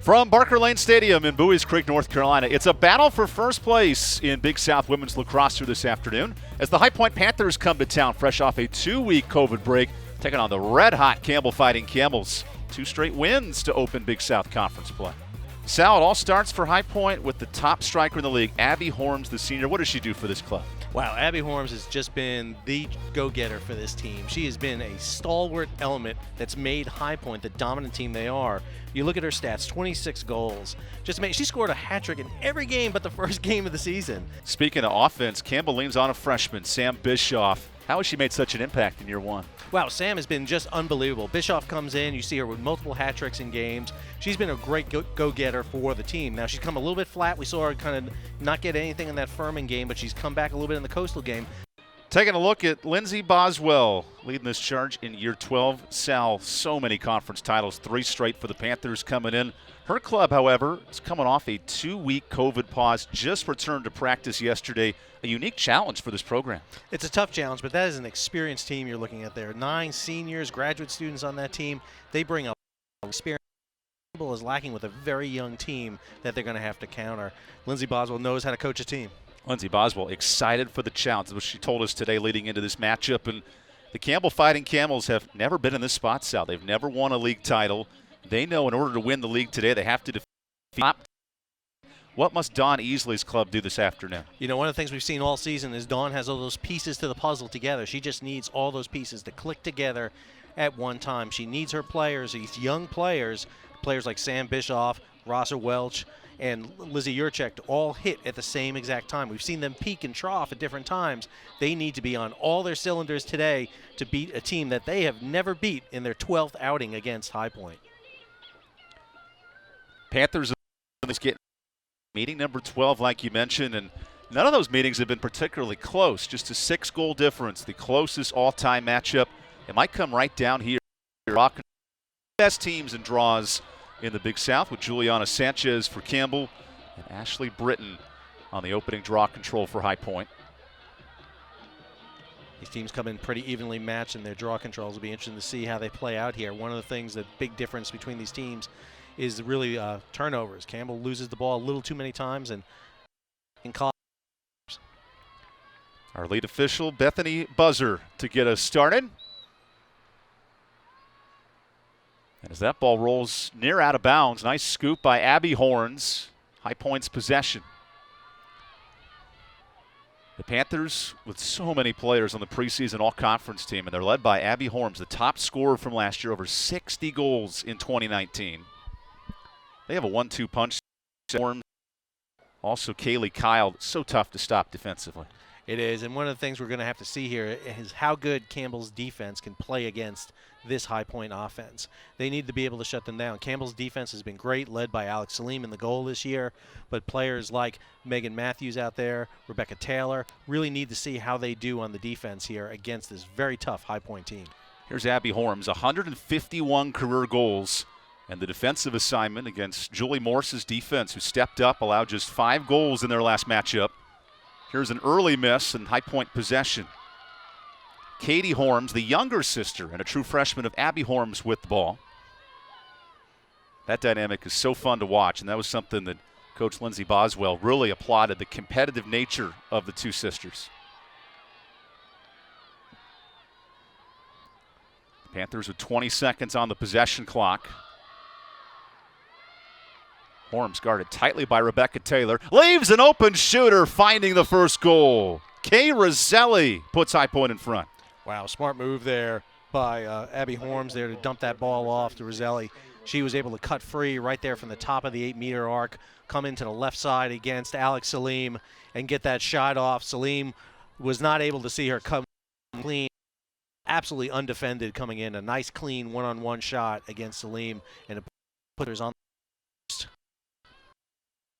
From Barker Lane Stadium in Bowies Creek, North Carolina, it's a battle for first place in Big South Women's Lacrosse this afternoon as the High Point Panthers come to town fresh off a 2-week COVID break, taking on the red-hot Campbell Fighting Camels. 2 straight wins to open Big South Conference play. Sal, it all starts for High Point with the top striker in the league, Abby Horms, the senior. What does she do for this club? Wow, Abby Horms has just been the go-getter for this team. She has been a stalwart element that's made High Point the dominant team they are. You look at her stats, 26 goals. She scored a hat trick in every game but the first game of the season. Speaking of offense, Campbell leans on a freshman, Sam Bischoff. How has she made such an impact in year one? Wow, Sam has been just unbelievable. Bischoff comes in, you see her with multiple hat tricks in games. She's been a great go-getter for the team. Now, she's come a little bit flat. We saw her kind of not get anything in that Furman game, but she's come back a little bit in the Coastal game. Taking a look at Lindsey Boswell leading this charge in year 12. Sal, so many conference titles, 3 straight for the Panthers coming in. Her club, however, is coming off a 2-week COVID pause, just returned to practice yesterday. A unique challenge for this program. It's a tough challenge, but that is an experienced team you're looking at there. 9 seniors, graduate students on that team. They bring up experience. Is lacking with a very young team that they're going to have to counter. Lindsey Boswell knows how to coach a team. Lindsey Boswell excited for the challenge, which she told us today leading into this matchup. And the Campbell Fighting Camels have never been in this spot, Sal. They've never won a league title. They know in order to win the league today, they have to defeat top. What must Dawn Easley's club do this afternoon? You know, one of the things we've seen all season is Dawn has all those pieces to the puzzle together. She just needs all those pieces to click together at one time. She needs her players, these young players like Sam Bischoff, Rosser Welch, and Lizzie Yurchek to all hit at the same exact time. We've seen them peak and trough at different times. They need to be on all their cylinders today to beat a team that they have never beat in their 12th outing against High Point. Panthers get meeting number 12, like you mentioned, and none of those meetings have been particularly close. Just a 6-goal difference, the closest all-time matchup. It might come right down here. Best teams and draws in the Big South with Juliana Sanchez for Campbell and Ashley Britton on the opening draw control for High Point. These teams come in pretty evenly matched in their draw controls. It'll be interesting to see how they play out here. One of the things, the big difference between these teams is really turnovers. Campbell loses the ball a little too many times, and in college. Our lead official, Bethany Buzzer, to get us started. And as that ball rolls near out of bounds, nice scoop by Abby Horns. High Point's possession. The Panthers with so many players on the preseason all-conference team, and they're led by Abby Horns, the top scorer from last year, over 60 goals in 2019. They have a 1-2 punch. Also, Kaylee Kyle, so tough to stop defensively. It is, and one of the things we're going to have to see here is how good Campbell's defense can play against this High Point offense. They need to be able to shut them down. Campbell's defense has been great, led by Alex Salim in the goal this year, but players like Megan Matthews out there, Rebecca Taylor, really need to see how they do on the defense here against this very tough High Point team. Here's Abby Horms, 151 career goals, and the defensive assignment against Julie Morse's defense, who stepped up, allowed just 5 goals in their last matchup. Here's an early miss and High Point possession. Katie Horms, the younger sister and a true freshman of Abby Horms, with the ball. That dynamic is so fun to watch, and that was something that Coach Lindsey Boswell really applauded, the competitive nature of the 2 sisters. Panthers with 20 seconds on the possession clock. Horms guarded tightly by Rebecca Taylor. Leaves an open shooter, finding the first goal. Kay Roselli puts High Point in front. Wow, smart move there by Abby Horms there to dump that ball off to Roselli. She was able to cut free right there from the top of the 8-meter arc, come into the left side against Alex Salim and get that shot off. Salim was not able to see her come clean. Absolutely undefended coming in. A nice, clean one-on-one shot against Salim, and it put her on.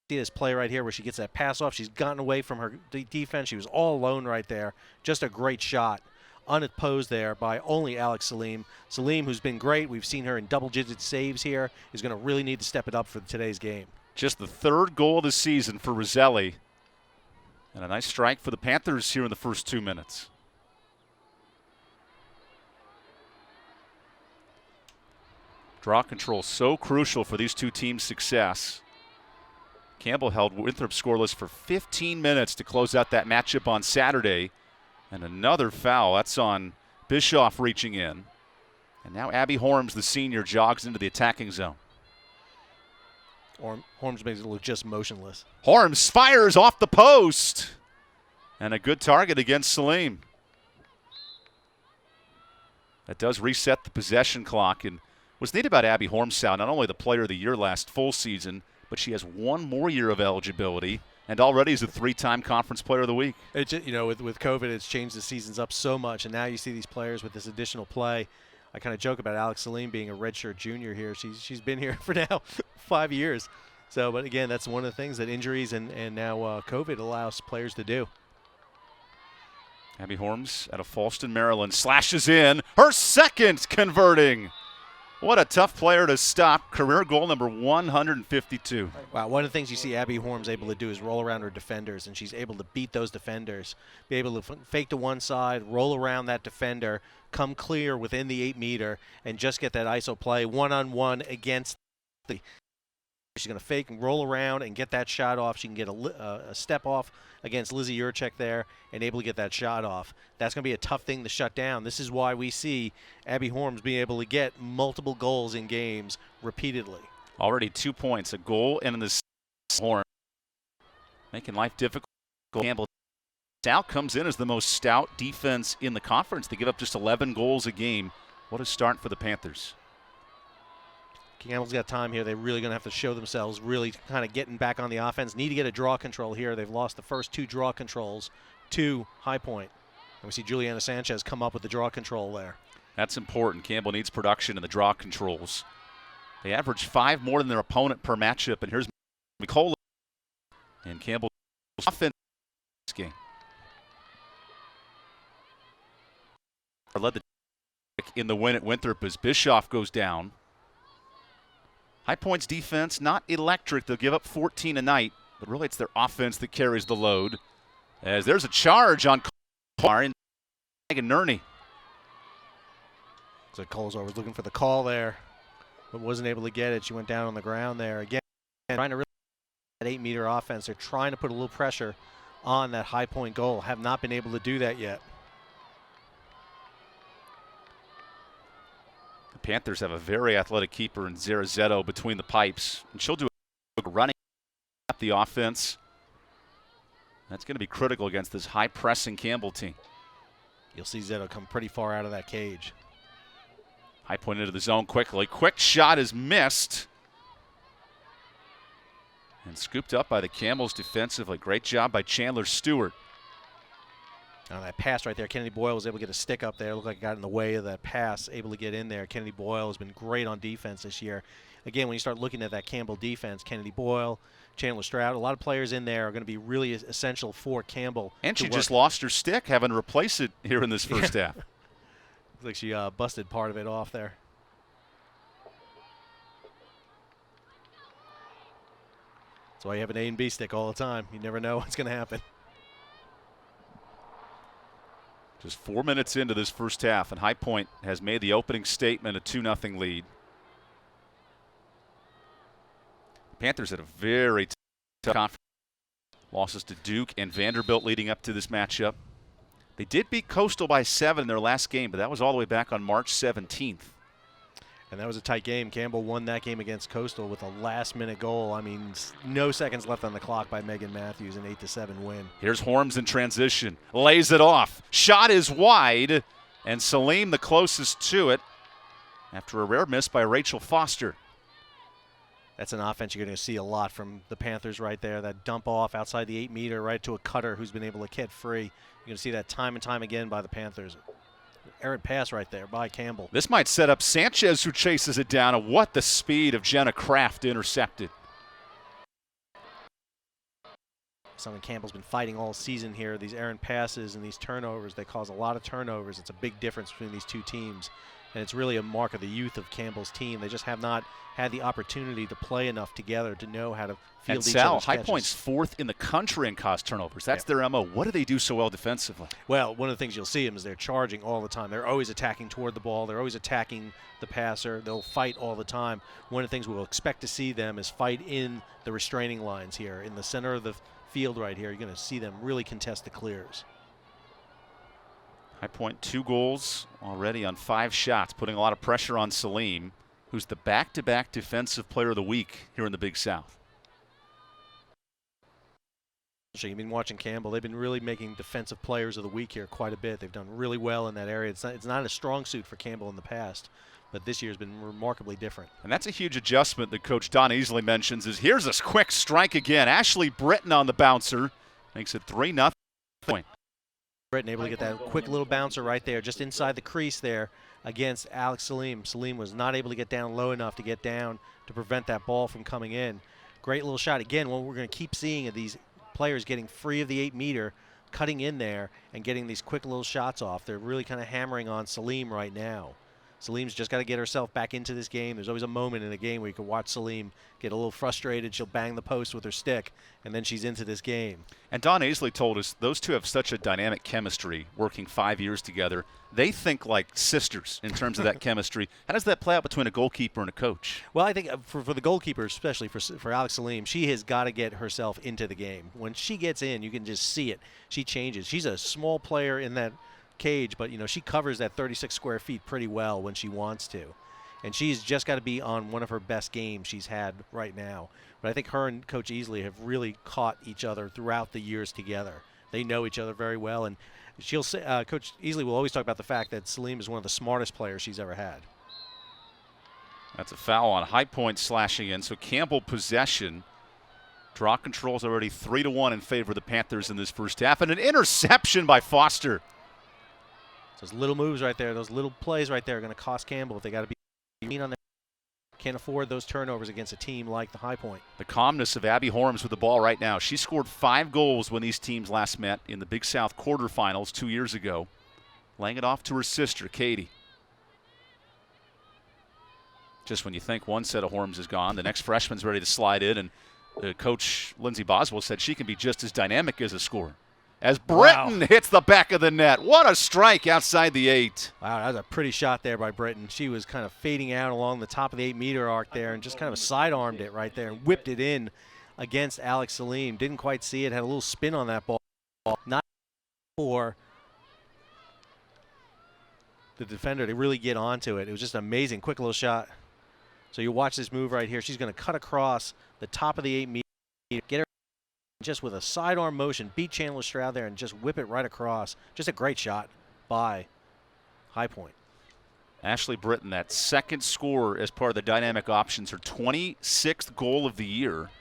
See this play right here where she gets that pass off. She's gotten away from her defense. She was all alone right there. Just a great shot. Unopposed there by only Alex Salim. Salim, who's been great. We've seen her in double-digit saves here, is going to really need to step it up for today's game. Just the 3rd goal of the season for Roselli. And a nice strike for the Panthers here in the first 2 minutes. Draw control so crucial for these two teams' success. Campbell held Winthrop scoreless for 15 minutes to close out that matchup on Saturday. And another foul. That's on Bischoff reaching in. And now Abby Horms, the senior, jogs into the attacking zone. Horms makes it look just motionless. Horms fires off the post. And a good target against Salim. That does reset the possession clock. And what's neat about Abby Horms, not only the player of the year last full season, but she has one more year of eligibility and already is a 3-time conference player of the week. It just, with COVID, it's changed the seasons up so much, and now you see these players with this additional play. I kind of joke about Alex Salim being a redshirt junior here. She's been here for now 5 years. So, but again, that's one of the things that injuries and now COVID allows players to do. Abby Horms out of Falston, Maryland, slashes in. Her second converting. What a tough player to stop. Career goal number 152. Wow, one of the things you see Abby Horms able to do is roll around her defenders, and she's able to beat those defenders, be able to fake to one side, roll around that defender, come clear within the 8-meter, and just get that ISO play one-on-one against the. She's going to fake and roll around and get that shot off. She can get a step off against Lizzie Yurchek there and able to get that shot off. That's going to be a tough thing to shut down. This is why we see Abby Horms being able to get multiple goals in games repeatedly. Already 2 points, a goal, and in the Horms making life difficult. Campbell Stout comes in as the most stout defense in the conference. They give up just 11 goals a game. What a start for the Panthers. Campbell's got time here. They're really going to have to show themselves, really kind of getting back on the offense. Need to get a draw control here. They've lost the first 2 draw controls to High Point. And we see Juliana Sanchez come up with the draw control there. That's important. Campbell needs production in the draw controls. They average 5 more than their opponent per matchup. And here's McCullough and Campbell's offense game. Led the in the win at Winthrop as Bischoff goes down. High Point's defense, not electric. They'll give up 14 a night, but really it's their offense that carries the load. As there's a charge on Carr and Nerney. So Colesor was looking for the call there, but wasn't able to get it. She went down on the ground there. Again, trying to really that 8-meter offense. They're trying to put a little pressure on that High Point goal. Have not been able to do that yet. Panthers have a very athletic keeper in Zarazetto between the pipes, and she'll do a running up the offense. That's going to be critical against this high-pressing Campbell team. You'll see Zetto come pretty far out of that cage. High Point into the zone quickly. Quick shot is missed. And scooped up by the Camels defensively. Great job by Chandler Stewart. On that pass right there, Kennedy Boyle was able to get a stick up there. Looked like it got in the way of that pass, able to get in there. Kennedy Boyle has been great on defense this year. Again, when you start looking at that Campbell defense, Kennedy Boyle, Chandler Stroud, a lot of players in there are going to be really essential for Campbell. And she just lost her stick, having to replace it here in this first half. Looks like she busted part of it off there. That's why you have an A and B stick all the time. You never know what's going to happen. Just 4 minutes into this first half, and High Point has made the opening statement a 2-0 lead. The Panthers had a very tough conference. Losses to Duke and Vanderbilt leading up to this matchup. They did beat Coastal by 7 in their last game, but that was all the way back on March 17th. And that was a tight game. Campbell won that game against Coastal with a last-minute goal. I mean, no seconds left on the clock by Megan Matthews, an 8-7 win. Here's Horms in transition. Lays it off. Shot is wide, and Salim the closest to it after a rare miss by Rachel Foster. That's an offense you're going to see a lot from the Panthers right there. That dump off outside the 8-meter right to a cutter who's been able to get free. You're going to see that time and time again by the Panthers. Errant pass right there by Campbell. This might set up Sanchez, who chases it down. And what the speed of Jenna Kraft intercepted. Something Campbell's been fighting all season here. These errant passes and these turnovers, they cause a lot of turnovers. It's a big difference between these two teams. And it's really a mark of the youth of Campbell's team. They just have not had the opportunity to play enough together to know how to field each other's High catches. Point's 4th in the country in cost turnovers. That's their MO. What do they do so well defensively? Well, one of the things you'll see them is they're charging all the time. They're always attacking toward the ball. They're always attacking the passer. They'll fight all the time. One of the things we'll expect to see them is fight in the restraining lines here. In the center of the field right here, you're going to see them really contest the clears. High Point 2 goals already on 5 shots, putting a lot of pressure on Salim, who's the back-to-back Defensive Player of the Week here in the Big South. You've been watching Campbell. They've been really making Defensive Players of the Week here quite a bit. They've done really well in that area. It's not a strong suit for Campbell in the past, but this year has been remarkably different. And that's a huge adjustment that Coach Don Easley mentions is here's a quick strike again. Ashley Britton on the bouncer makes it 3-0 point. Britton able to get that quick little bouncer right there, just inside the crease there against Alex Salim. Salim was not able to get down low enough to get down to prevent that ball from coming in. Great little shot. Again, what we're going to keep seeing are these players getting free of the 8-meter, cutting in there and getting these quick little shots off. They're really kind of hammering on Salim right now. Salim's just got to get herself back into this game. There's always a moment in a game where you can watch Salim get a little frustrated. She'll bang the post with her stick, and then she's into this game. And Don Aisley told us those two have such a dynamic chemistry working 5 years together. They think like sisters in terms of that chemistry. How does that play out between a goalkeeper and a coach? Well, I think for the goalkeeper, especially for Alex Salim, she has got to get herself into the game. When she gets in, you can just see it. She changes. She's a small player in that cage, but she covers that 36 square feet pretty well when she wants to, and she's just got to be on one of her best games she's had right now. But I think her and Coach Easley have really caught each other throughout the years together. They know each other very well, and she'll say, Coach Easley will always talk about the fact that Salim is one of the smartest players she's ever had. That's a foul on High Point slashing in, so Campbell possession. Draw control's already 3-1 in favor of the Panthers in this first half, and an interception by Foster. Those little moves right there, those little plays right there are going to cost Campbell if they got to be mean on their. Can't afford those turnovers against a team like the High Point. The calmness of Abby Horms with the ball right now. She scored 5 goals when these teams last met in the Big South quarterfinals 2 years ago. Laying it off to her sister, Katie. Just when you think one set of Horms is gone, the next freshman's ready to slide in, and Coach Lindsey Boswell said she can be just as dynamic as a scorer. As Britton hits the back of the net. What a strike outside the 8. Wow, that was a pretty shot there by Britton. She was kind of fading out along the top of the 8-meter arc there and just kind of sidearmed it right there and whipped it in against Alex Salim. Didn't quite see it, had a little spin on that ball. Not for the defender to really get onto it. It was just an amazing, quick little shot. So you watch this move right here. She's going to cut across the top of the 8-meter, get her just with a sidearm motion, beat Chandler Stroud there and just whip it right across. Just a great shot by High Point. Ashley Britton, that second scorer as part of the dynamic options, her 26th goal of the year.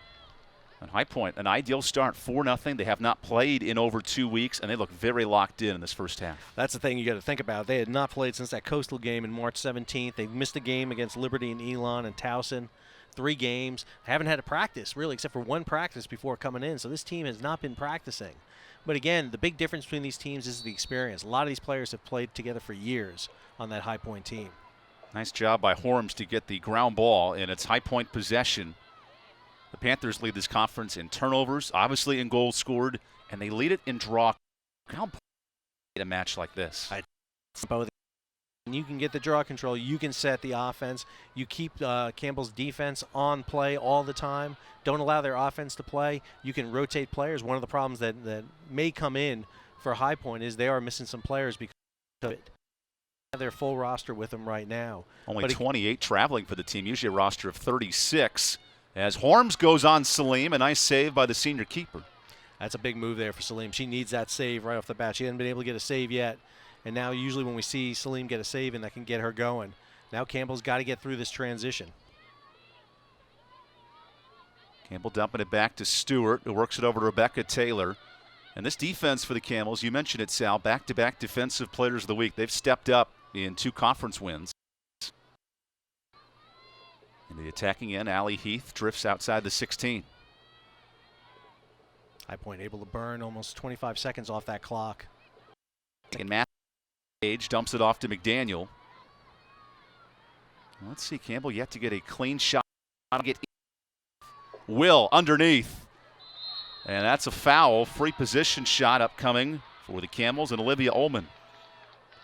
And High Point, an ideal start, 4-0. They have not played in over 2 weeks, and they look very locked in this first half. That's the thing you got to think about. They had not played since that Coastal game in March 17th. They've missed a game against Liberty and Elon and Towson. 3 games. Haven't had a practice, really, except for 1 practice before coming in. So this team has not been practicing. But again, the big difference between these teams is the experience. A lot of these players have played together for years on that High Point team. Nice job by Horms to get the ground ball in its High Point possession. The Panthers lead this conference in turnovers, obviously in goals scored, and they lead it in draw. How important is a match like this? Both. You can get the draw control. You can set the offense. You keep Campbell's defense on play all the time. Don't allow their offense to play. You can rotate players. One of the problems that may come in for High Point is they are missing some players because of it. They have their full roster with them right now. Only 28 traveling for the team, usually a roster of 36. As Horms goes on Salim, a nice save by the senior keeper. That's a big move there for Salim. She needs that save right off the bat. She hasn't been able to get a save yet. And now usually when we see Salim get a save and that can get her going. Now Campbell's got to get through this transition. Campbell dumping it back to Stewart, who works it over to Rebecca Taylor. And this defense for the Camels, you mentioned it, Sal, back-to-back Defensive Players of the Week. They've stepped up in 2 conference wins. In the attacking end, Allie Heath drifts outside the 16. High Point able to burn almost 25 seconds off that clock. And Matt Page dumps it off to McDaniel. Let's see, Campbell yet to get a clean shot. Will underneath. And that's a foul. Free position shot upcoming for the Camels and Olivia Ullman.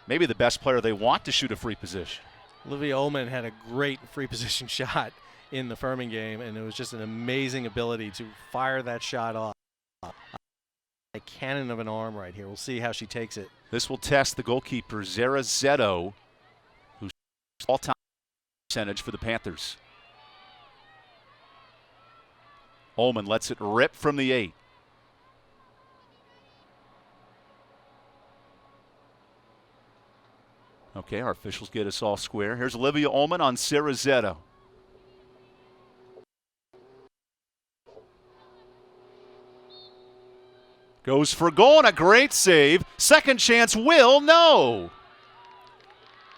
Maybe the best player they want to shoot a free position. Olivia Ullman had a great free position shot in the Furman game, and it was just an amazing ability to fire that shot off. A cannon of an arm right here. We'll see how she takes it. This will test the goalkeeper, Zara Zetto, who's all-time percentage for the Panthers. Ullman lets it rip from the 8. Okay, our officials get us all square. Here's Olivia Ullman on Zara Zetto. Goes for goal and a great save. Second chance, Will, no.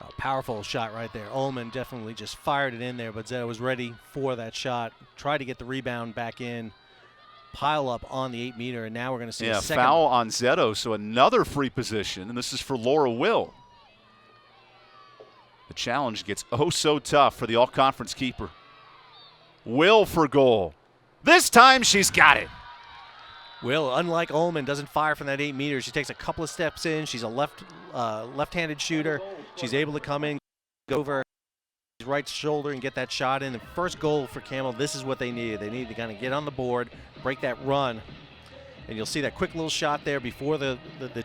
A powerful shot right there. Ullman definitely just fired it in there, but Zetto was ready for that shot. Tried to get the rebound back in. Pile up on the 8-meter, and now we're going to see a second foul on Zetto, so another free position, and this is for Laura Will. The challenge gets oh so tough for the all-conference keeper. Will for goal. This time she's got it. Will, unlike Ullman, doesn't fire from that 8 meters. She takes a couple of steps in. She's a left-handed shooter. She's able to come in, go over his right shoulder and get that shot in. The first goal for Campbell, this is what they needed. They needed to kind of get on the board, break that run. And you'll see that quick little shot there before the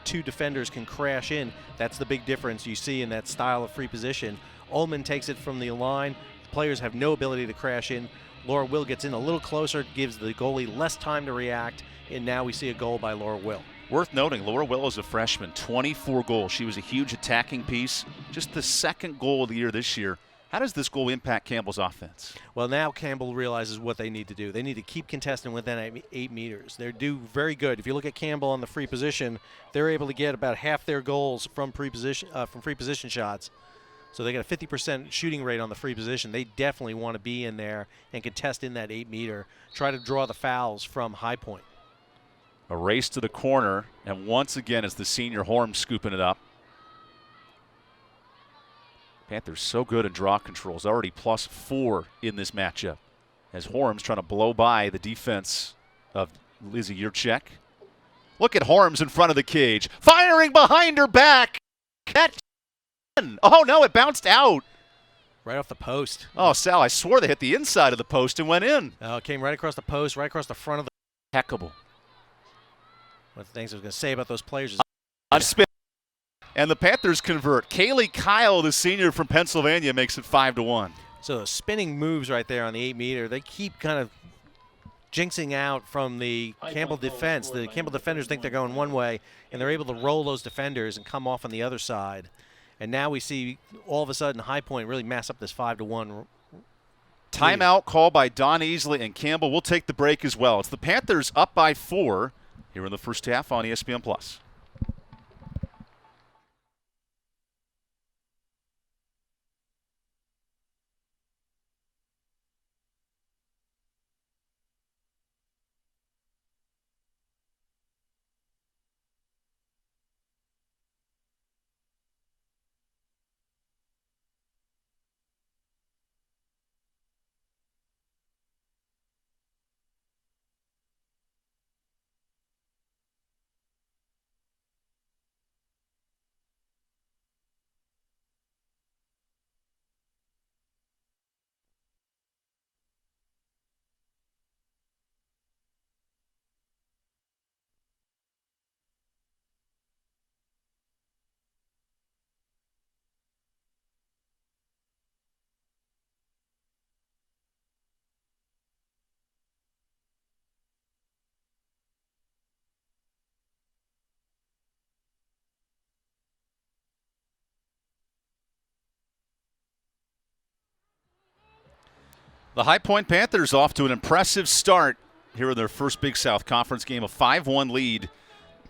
two defenders can crash in. That's the big difference you see in that style of free position. Ullman takes it from the line. The players have no ability to crash in. Laura Will gets in a little closer, gives the goalie less time to react, and now we see a goal by Laura Will. Worth noting, Laura Will is a freshman, 24 goals. She was a huge attacking piece. Just the second goal of the year this year. How does this goal impact Campbell's offense? Well, now Campbell realizes what they need to do. They need to keep contesting within 8 meters. They're very good. If you look at Campbell on the free position, they're able to get about half their goals from free position shots. So they got a 50% shooting rate on the free position. They definitely want to be in there and contest in that 8-meter. Try to draw the fouls from high point. A race to the corner, and once again it's the senior Horm scooping it up. Panthers so good in draw controls, already +4 in this matchup. As Horm's trying to blow by the defense of Lizzie Yurchek. Look at Horms in front of the cage, firing behind her back. Oh no, it bounced out. Right off the post. Oh, Sal, I swore they hit the inside of the post and went in. Oh, it came right across the post, right across the front of the. Impeccable. One of the things I was going to say about those players is. And the Panthers convert. Kaylee Kyle, the senior from Pennsylvania, makes it 5-1. So spinning moves right there on the 8-meter. They keep kind of jinxing out from the Campbell defense. The Campbell defenders think they're going one way, and they're able to roll those defenders and come off on the other side. And now we see all of a sudden High Point really mess up this 5-1. Timeout call by Don Easley and Campbell. We'll take the break as well. It's the Panthers up by 4 here in the first half on ESPN+. The High Point Panthers off to an impressive start here in their first Big South Conference game, a 5-1 lead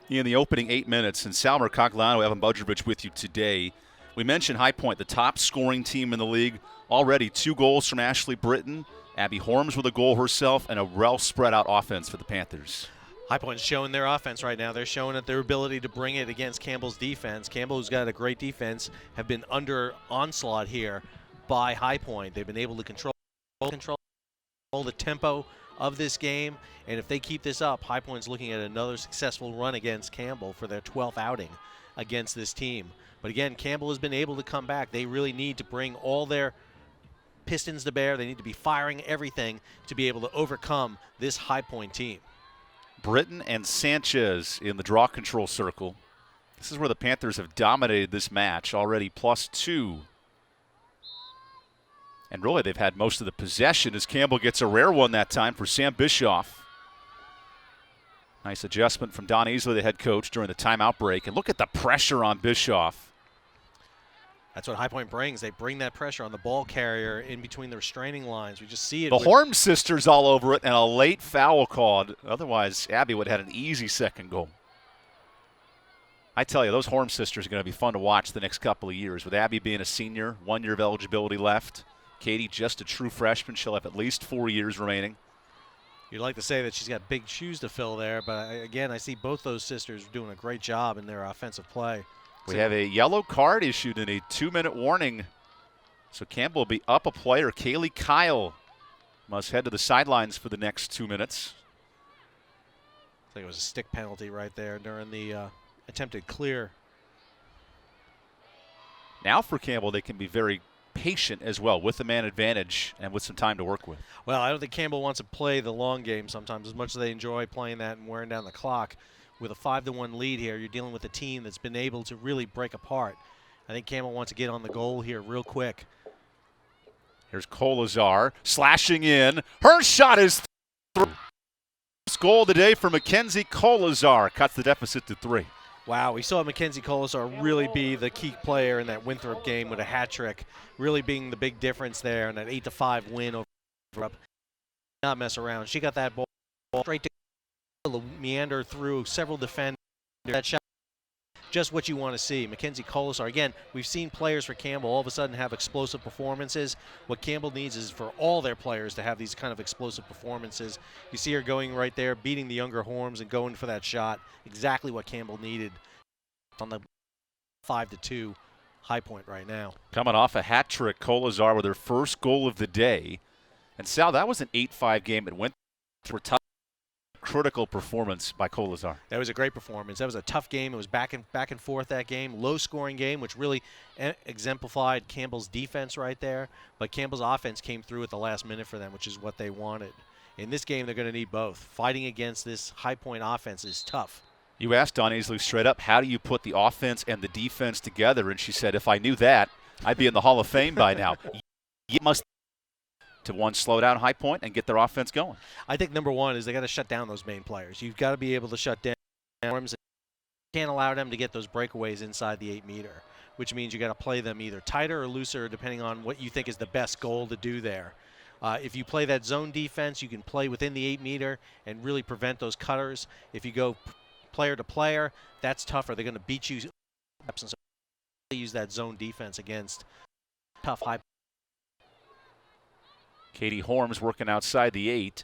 in the opening 8 minutes. And Sal Mercogliano, Evan Budrovich with you today. We mentioned High Point, the top scoring team in the league. Already 2 goals from Ashley Britton, Abby Horms with a goal herself, and a well spread out offense for the Panthers. High Point's showing their offense right now. They're showing that their ability to bring it against Campbell's defense. Campbell, who's got a great defense, have been under onslaught here by High Point. They've been able to control the tempo of this game, and if they keep this up, High Point's looking at another successful run against Campbell for their 12th outing against this team. But again, Campbell has been able to come back. They really need to bring all their pistons to bear. They need to be firing everything to be able to overcome this High Point team. Britton and Sanchez in the draw control circle. This is where the Panthers have dominated this match, already +2. And really, they've had most of the possession as Campbell gets a rare one that time for Sam Bischoff. Nice adjustment from Don Easley, the head coach, during the timeout break. And look at the pressure on Bischoff. That's what High Point brings. They bring that pressure on the ball carrier in between the restraining lines. We just see it. The Horn sisters all over it, and a late foul called. Otherwise, Abby would have had an easy second goal. I tell you, those Horn sisters are going to be fun to watch the next couple of years. With Abby being a senior, 1 year of eligibility left. Katie just a true freshman. She'll have at least 4 years remaining. You'd like to say that she's got big shoes to fill there, but again, I see both those sisters doing a great job in their offensive play. We have a yellow card issued and a 2-minute warning. So Campbell will be up a player. Kaylee Kyle must head to the sidelines for the next 2 minutes. I think it was a stick penalty right there during the attempted clear. Now for Campbell, they can be very patient as well with the man advantage and with some time to work with. Well, I don't think Campbell wants to play the long game sometimes as much as they enjoy playing that and wearing down the clock. With a 5-1 lead here, you're dealing with a team that's been able to really break apart. I think Campbell wants to get on the goal here real quick. Here's Kolazar slashing in. Her shot is through. First goal of the day for Mackenzie Kolazar. Cuts the deficit to 3. Wow, we saw Mackenzie Kolazar really be the key player in that Winthrop game with a hat trick, really being the big difference there in that 8-5 win over Winthrop. Not mess around. She got that ball straight to meander through several defenders. That shot, just what you want to see. Mackenzie Kolazar, again, we've seen players for Campbell all of a sudden have explosive performances. What Campbell needs is for all their players to have these kind of explosive performances. You see her going right there, beating the younger Horms and going for that shot. Exactly what Campbell needed on the 5-2 High Point right now. Coming off a hat trick, Kolazar with her first goal of the day. And Sal, that was an 8-5 game. It went for tough. Critical performance by Kolazar. That was a great performance. That was a tough game. It was back and forth that game. Low-scoring game, which really exemplified Campbell's defense right there. But Campbell's offense came through at the last minute for them, which is what they wanted. In this game, they're going to need both. Fighting against this High Point offense is tough. You asked Don Easley straight up, how do you put the offense and the defense together? And she said, if I knew that, I'd be in the Hall of Fame by now. You must to one, slow down High Point and get their offense going. I think number one is they got to shut down those main players. You've got to be able to shut down arms. You can't allow them to get those breakaways inside the 8-meter, which means you got to play them either tighter or looser depending on what you think is the best goal to do there. If you play that zone defense, you can play within the 8-meter and really prevent those cutters. If you go player to player, that's tougher. They're going to beat you. So use that zone defense against tough High. Katie Horms working outside the 8.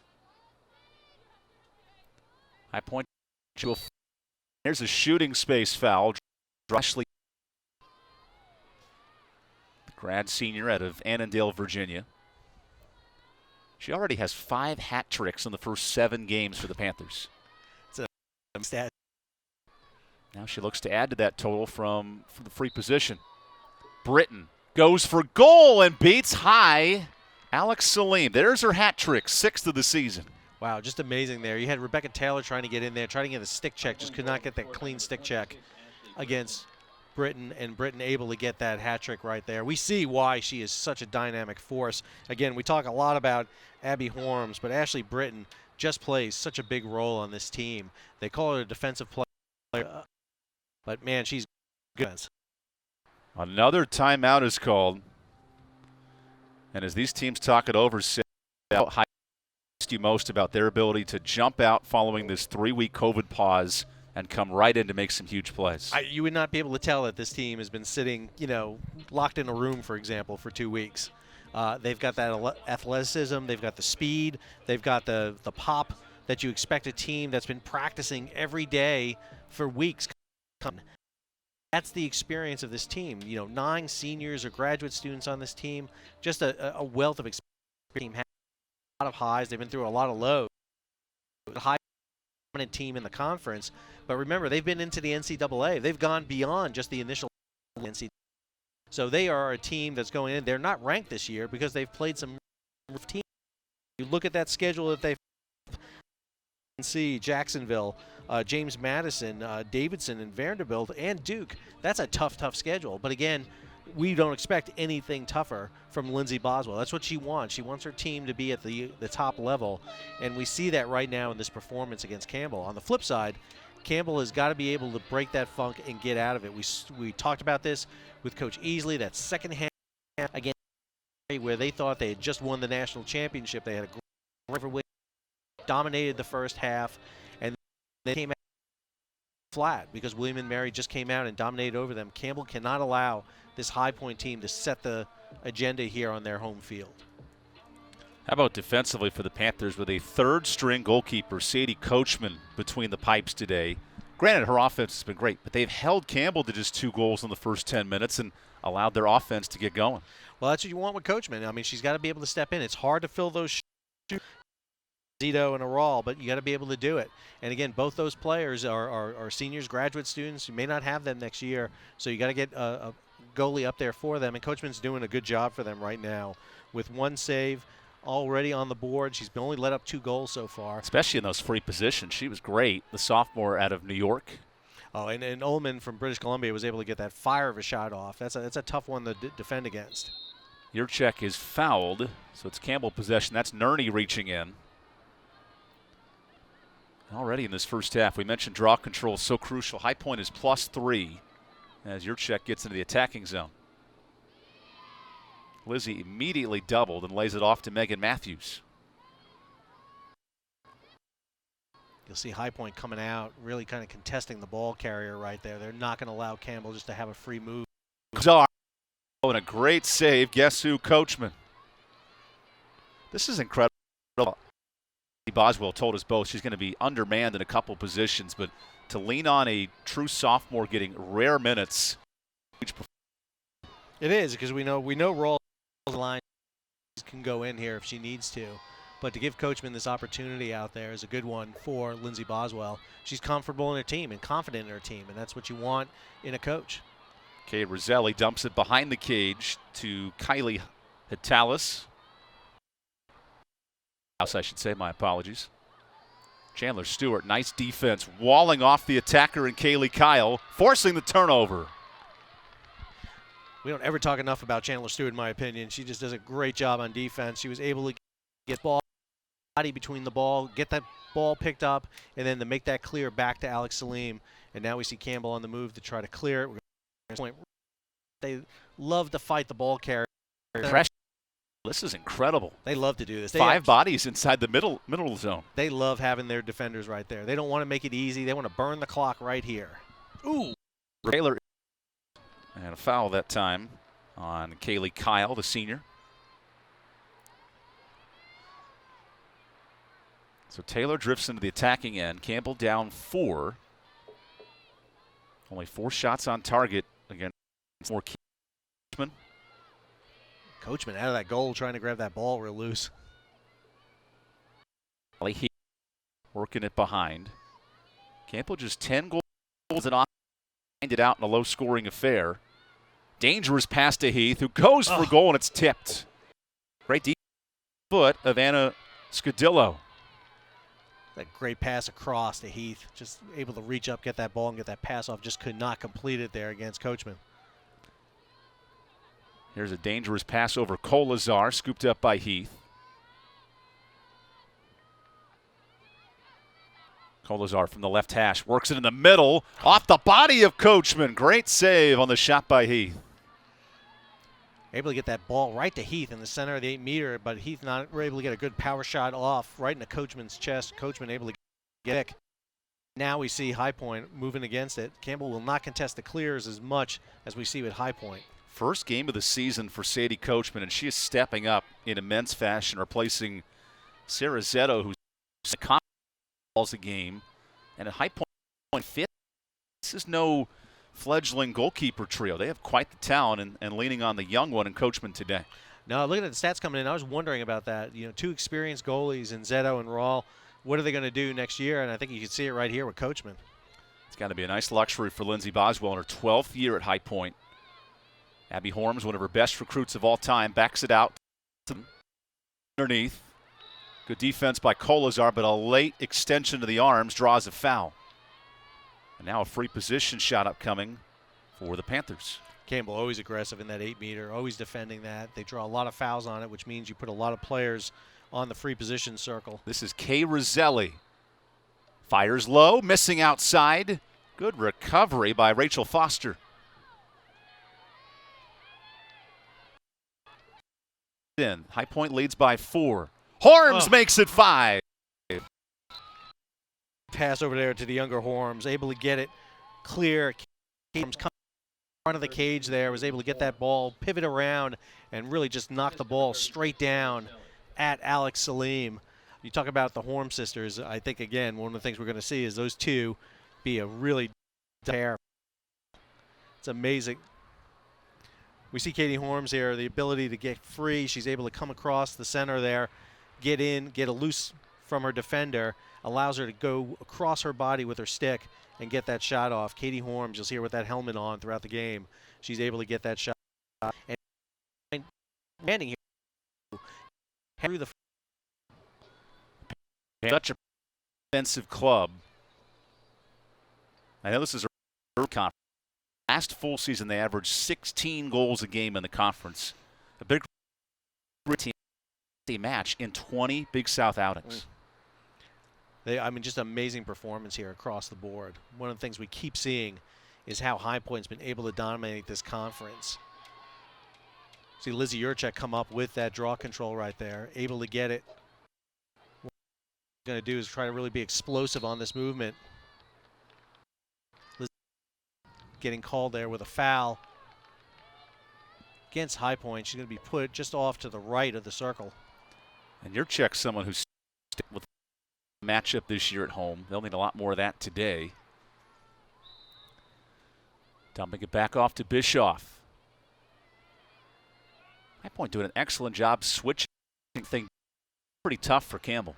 High Point. There's a shooting space foul. Ashley, the grad senior out of Annandale, Virginia. She already has 5 hat tricks in the first 7 games for the Panthers. It's a stat. Now she looks to add to that total from the free position. Britton goes for goal and beats high Alex Salim. There's her hat trick, 6th of the season. Wow, just amazing there. You had Rebecca Taylor trying to get in there, trying to get a stick check, just could not get that clean stick check against Britton, and Britton able to get that hat trick right there. We see why she is such a dynamic force. Again, we talk a lot about Abby Horms, but Ashley Britton just plays such a big role on this team. They call her a defensive player, but man, she's good. Another timeout is called. And as these teams talk it over, how high you most about their ability to jump out following this 3-week COVID pause and come right in to make some huge plays. You would not be able to tell that this team has been sitting, locked in a room, for example, for 2 weeks. They've got that athleticism, they've got the speed, they've got the pop that you expect a team that's been practicing every day for weeks. that's the experience of this team. 9 seniors or graduate students on this team, just a wealth of experience. Team has a lot of highs. They've been through a lot of lows. High dominant team in the conference, but remember, they've been into the NCAA. They've gone beyond just the initial NCAA. So they are a team that's going in. They're not ranked this year because they've played some rough teams. You look at that schedule that they've see Jacksonville, James Madison, Davidson, and Vanderbilt, and Duke. That's a tough schedule. But again, we don't expect anything tougher from Lindsey Boswell. That's what she wants. She wants her team to be at the top level, and we see that right now in this performance against Campbell. On the flip side, Campbell has got to be able to break that funk and get out of it. We talked about this with Coach Easley, that second half against where they thought they had just won the national championship. They had a great dominated the first half, and they came out flat because William and Mary just came out and dominated over them. Campbell cannot allow this High Point team to set the agenda here on their home field. How about defensively for the Panthers with a third-string goalkeeper, Sadie Coachman, between the pipes today? Granted, her offense has been great, but they've held Campbell to just 2 goals in the first 10 minutes and allowed their offense to get going. Well, that's what you want with Coachman. I mean, she's got to be able to step in. It's hard to fill those shoes. Zito and Aral, but you got to be able to do it. And again, both those players are seniors, graduate students. You may not have them next year, so you got to get a goalie up there for them. And Coachman's doing a good job for them right now with 1 save already on the board. She's only let up 2 goals so far. Especially in those free positions. She was great, the sophomore out of New York. Oh, and Ullman from British Columbia was able to get that fire of a shot off. That's a tough one to defend against. Yurchek is fouled, so it's Campbell possession. That's Nerney reaching in. Already in this first half, we mentioned draw control is so crucial. High Point is +3 as Yurchek gets into the attacking zone. Lizzie immediately doubled and lays it off to Megan Matthews. You'll see High Point coming out, really kind of contesting the ball carrier right there. They're not going to allow Campbell just to have a free move. And a great save. Guess who? Coachman. This is incredible. Boswell told us both she's going to be undermanned in a couple positions, but to lean on a true sophomore getting rare minutes. It is, because we know Rawls' line can go in here if she needs to. But to give Coachman this opportunity out there is a good one for Lindsey Boswell. She's comfortable in her team and confident in her team, and that's what you want in a coach. Kay Roselli dumps it behind the cage to Kylie Hitalis. I should say, my apologies. Chandler Stewart, nice defense, walling off the attacker and Kaylee Kyle, forcing the turnover. We don't ever talk enough about Chandler Stewart, in my opinion. She just does a great job on defense. She was able to get body between the ball, get that ball picked up, and then to make that clear back to Alex Salim. And now we see Campbell on the move to try to clear it. They love to fight the ball carrier. This is incredible. They love to do this. 5 bodies inside the middle zone. They love having their defenders right there. They don't want to make it easy. They want to burn the clock right here. Ooh. Taylor, and a foul that time on Kaylee Kyle, the senior. So Taylor drifts into the attacking end. Campbell down 4. Only 4 shots on target against more Coachman. Coachman out of that goal trying to grab that ball real loose. Working it behind. Campbell just 10 goals and off it out in a low-scoring affair. Dangerous pass to Heath, who goes for a goal, and it's tipped. Great deep foot of Anna Scudillo. That great pass across to Heath. Just able to reach up, get that ball, and get that pass off. Just could not complete it there against Coachman. Here's a dangerous pass over Kolazar, scooped up by Heath. Kolazar from the left hash, works it in the middle, off the body of Coachman. Great save on the shot by Heath. Able to get that ball right to Heath in the center of the 8-meter, but Heath not able to get a good power shot off right into Coachman's chest. Coachman able to get it. Now we see High Point moving against it. Campbell will not contest the clears as much as we see with High Point. First game of the season for Sadie Coachman, and she is stepping up in immense fashion, replacing Sarah Zetto, who's calls a game, and at High Point fifth. This is no fledgling goalkeeper trio. They have quite the talent and leaning on the young one in Coachman today. Now, looking at the stats coming in, I was wondering about that. You know, 2 experienced goalies in Zetto and Rawl. What are they going to do next year? And I think you can see it right here with Coachman. It's got to be a nice luxury for Lindsey Boswell in her 12th year at High Point. Abby Horms, one of her best recruits of all time, backs it out underneath. Good defense by Kolazar, but a late extension to the arms draws a foul. And now a free position shot upcoming for the Panthers. Campbell always aggressive in that 8-meter, always defending that. They draw a lot of fouls on it, which means you put a lot of players on the free position circle. This is Kay Roselli. Fires low, missing outside. Good recovery by Rachel Foster. In High Point leads by 4. Horms makes it 5. Pass over there to the younger Horms, able to get it clear. Horms coming in front of the cage there, was able to get that ball, pivot around, and really just knock the ball straight down at Alex Salim. You talk about the Horm sisters. I think, again, one of the things we're going to see is those two be a really pair. It's amazing. We see Katie Horms here, the ability to get free. She's able to come across the center there, get in, get a loose from her defender, allows her to go across her body with her stick and get that shot off. Katie Horms, you'll see her with that helmet on throughout the game. She's able to get that shot. And landing here through the such a defensive club. I know this is a conference. Last full season, they averaged 16 goals a game in the conference. A big team match in 20 Big South outings. I mean, just amazing performance here across the board. One of the things we keep seeing is how High Point's been able to dominate this conference. See Lizzie Yurchek come up with that draw control right there, able to get it. What we're going to do is try to really be explosive on this movement. Getting called there with a foul against High Point. She's going to be put just off to the right of the circle. And Yurchek's someone who's with the matchup this year at home. They'll need a lot more of that today. Dumping it back off to Bischoff. High Point doing an excellent job switching things. Pretty tough for Campbell.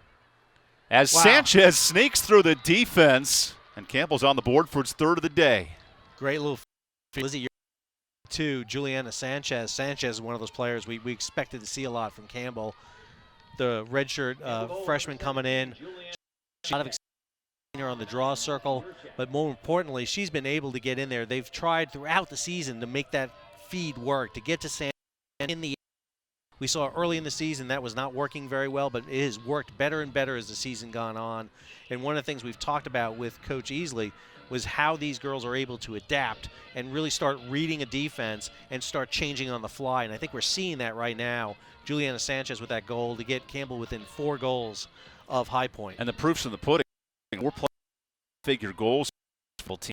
As Sanchez sneaks through the defense, and Campbell's on the board for its 3rd of the day. Great little Lizzie to Juliana Sanchez. Sanchez is one of those players we expected to see a lot from Campbell. The redshirt freshman coming in. A lot of excitement on the draw circle, but more importantly, she's been able to get in there. They've tried throughout the season to make that feed work, to get to Sanchez in the. We saw early in the season that was not working very well, but it has worked better and better as the season gone on. And one of the things we've talked about with Coach Easley was how these girls are able to adapt and really start reading a defense and start changing on the fly. And I think we're seeing that right now. Juliana Sanchez with that goal to get Campbell within 4 goals of High Point. And the proof's in the pudding. We're playing figure goals. Team.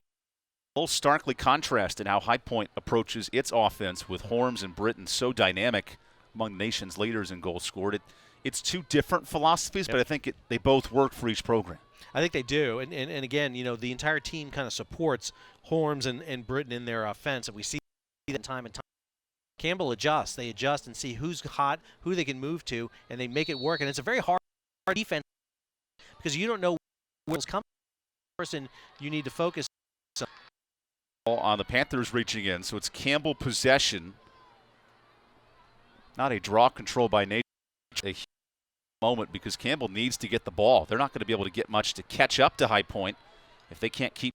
Starkly contrasted how High Point approaches its offense with Horms and Britton so dynamic among the nation's leaders in goals scored. It's 2 different philosophies, but I think they both work for each program. I think they do. And again, you know, the entire team kind of supports Horms and Britton in their offense. And we see that time and time. Campbell adjusts. They adjust and see who's hot, who they can move to, and they make it work. And it's a very hard defense because you don't know what's coming. Person you need to focus on the Panthers reaching in. So it's Campbell possession. Not a draw control by nature. A moment because Campbell needs to get the ball. They're not going to be able to get much to catch up to High Point if they can't keep.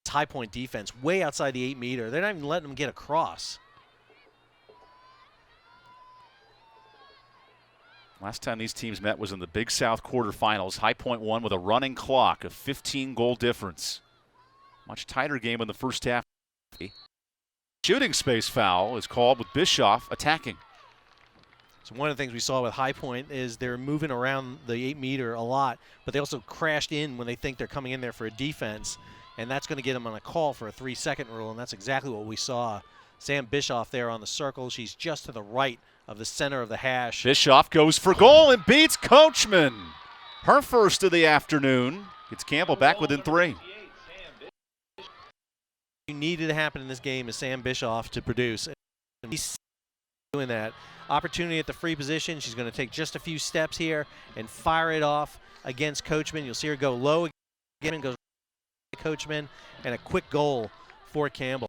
High Point defense way outside the 8-meter. They're not even letting them get across. Last time these teams met was in the Big South quarterfinals. High Point won with a running clock, a 15-goal difference. Much tighter game in the first half. Shooting space foul is called with Bischoff attacking. So one of the things we saw with High Point is they're moving around the 8-meter a lot, but they also crashed in when they think they're coming in there for a defense, and that's going to get them on a call for a 3-second rule, and that's exactly what we saw. Sam Bischoff there on the circle. She's just to the right of the center of the hash. Bischoff goes for goal and beats Coachman. Her first of the afternoon. Gets Campbell back within 3. needed to happen in this game is Sam Bischoff to produce. And he's doing that. Opportunity at the free position. She's going to take just a few steps here and fire it off against Coachman. You'll see her go low again and goes to Coachman, and a quick goal for Campbell.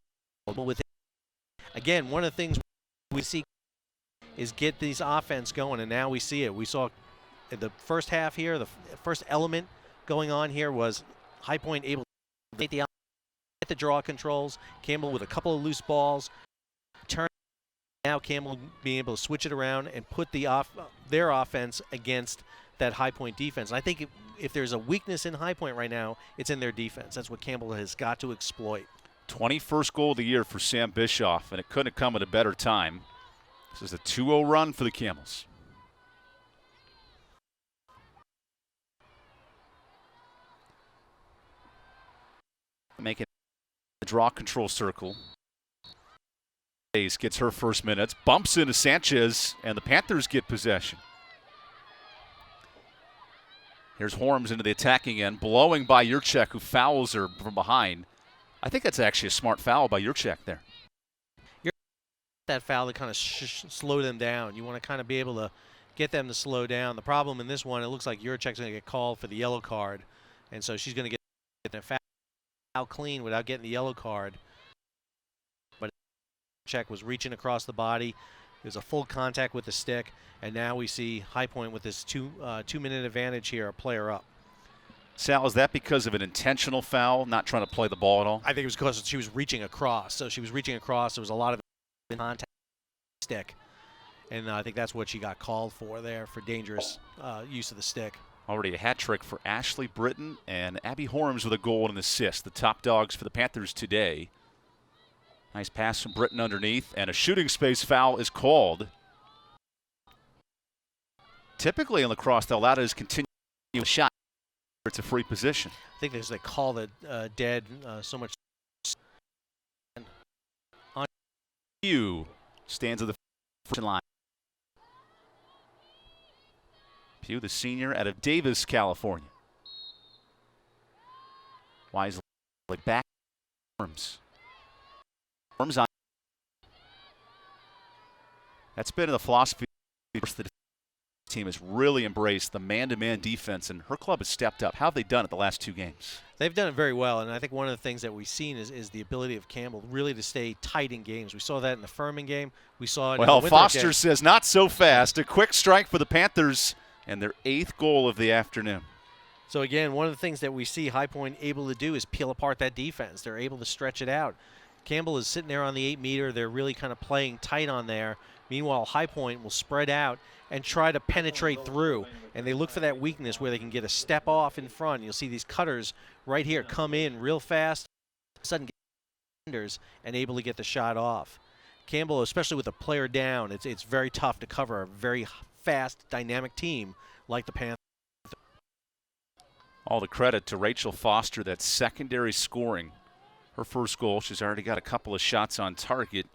Again, one of the things we see is get these offense going, and now we see it. We saw in the first half here, the first element going on here was High Point able to get the draw controls. Campbell with a couple of loose balls. Turn. Now Campbell being able to switch it around and put their offense against that High Point defense. And I think if there's a weakness in High Point right now, it's in their defense. That's what Campbell has got to exploit. 21st goal of the year for Sam Bischoff, and it couldn't have come at a better time. This is a 2-0 run for the Camels. Making the draw control circle. Gets her first minutes, bumps into Sanchez, and the Panthers get possession. Here's Horms into the attacking end, blowing by Yurchek, who fouls her from behind. I think that's actually a smart foul by Yurchek there. That foul to kind of slow them down. You want to kind of be able to get them to slow down. The problem in this one, it looks like Yurchek's going to get called for the yellow card, and so she's going to get a foul clean without getting the yellow card. But Yurchek was reaching across the body. There's a full contact with the stick, and now we see High Point with this two-minute advantage here, a player up. Sal, is that because of an intentional foul, not trying to play the ball at all? I think it was because she was reaching across. So she was reaching across. There was a lot of contact with the stick, and I think that's what she got called for there, for dangerous use of the stick. Already a hat trick for Ashley Britton and Abby Horms with a goal and an assist. The top dogs for the Panthers today. Nice pass from Britton underneath, and a shooting space foul is called. Typically in lacrosse, they'll allow us to continue a shot. It's a free position. I think they call it dead so much. On Pew stands at the first line. Pew, the senior out of Davis, California. Wisely back. Horms on. That's been the philosophy the team has really embraced the man-to-man defense, and her club has stepped up. How have they done it the last two games? They've done it very well, and I think one of the things that we've seen is the ability of Campbell really to stay tight in games. We saw that in the Furman game. We saw it in the Winthrop Foster game. says not so fast. A quick strike for the Panthers and their 8th goal of the afternoon. So again, one of the things that we see High Point able to do is peel apart that defense. They're able to stretch it out. Campbell is sitting there on the 8-meter. They're really kind of playing tight on there. Meanwhile, High Point will spread out and try to penetrate through. And they look for that weakness where they can get a step off in front. You'll see these cutters right here come in real fast, sudden get defenders, and able to get the shot off. Campbell, especially with a player down, it's very tough to cover a very fast, dynamic team like the Panthers. All the credit to Rachel Foster, that secondary scoring. Her first goal, she's already got a couple of shots on target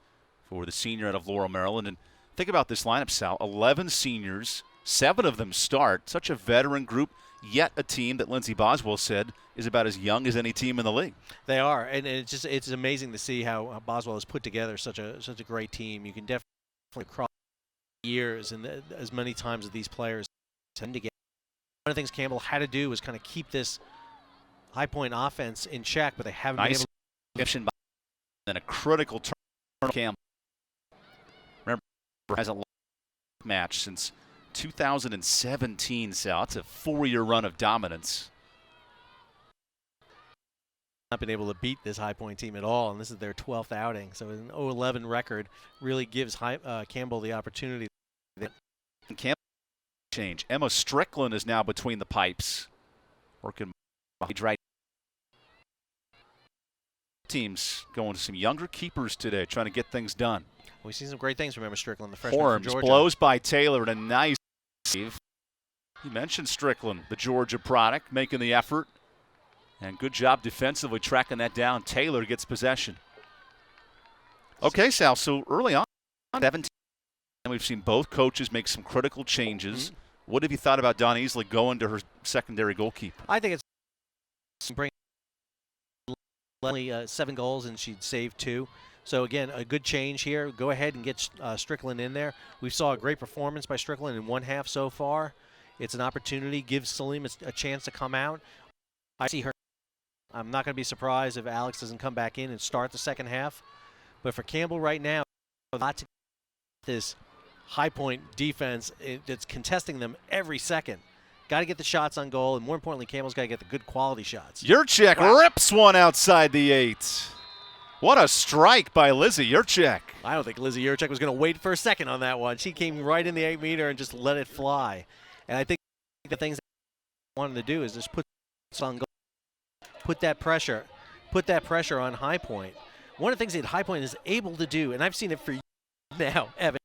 for the senior out of Laurel, Maryland. And think about this lineup, Sal. 11 seniors, 7 of them start. Such a veteran group, yet a team that Lindsey Boswell said is about as young as any team in the league. They are, and it's amazing to see how Boswell has put together such a great team. You can definitely cross years and as many times as these players tend to get. One of the things Campbell had to do was kind of keep this High Point offense in check, but they haven't been able to. And a critical turn for Campbell. Remember, hasn't lost a match since 2017, Sal. It's a 4-year run of dominance. Not been able to beat this High Point team at all, and this is their 12th outing. So an 0-11 record really gives Campbell the opportunity. And Campbell change. Emma Strickland is now between the pipes, working right. Teams going to some younger keepers today, trying to get things done. We've seen some great things from Emma Strickland, the freshman Horms from Georgia. Blows by Taylor and a nice save. You mentioned Strickland, the Georgia product, making the effort. And good job defensively tracking that down. Taylor gets possession. Okay, Sal, so early on, 17, and we've seen both coaches make some critical changes. Mm-hmm. What have you thought about Dawn Easley going to her secondary goalkeeper? I think it's bring only 7 goals, and she'd saved 2. So again, a good change here. Go ahead and get Strickland in there. We saw a great performance by Strickland in one half so far. It's an opportunity. Give Salim a chance to come out. I see her. I'm not going to be surprised if Alex doesn't come back in and start the second half. But for Campbell right now, not to this high point defense that's contesting them every second. Got to get the shots on goal, and more importantly, Campbell's got to get the good quality shots. Yurchek rips one outside the 8. What a strike by Lizzie Yurchek. I don't think Lizzie Yurchek was going to wait for a second on that one. She came right in the 8-meter and just let it fly. And I think the things that I wanted to do is just put on goal. Put that pressure on High Point. One of the things that High Point is able to do, and I've seen it for years now, Evan,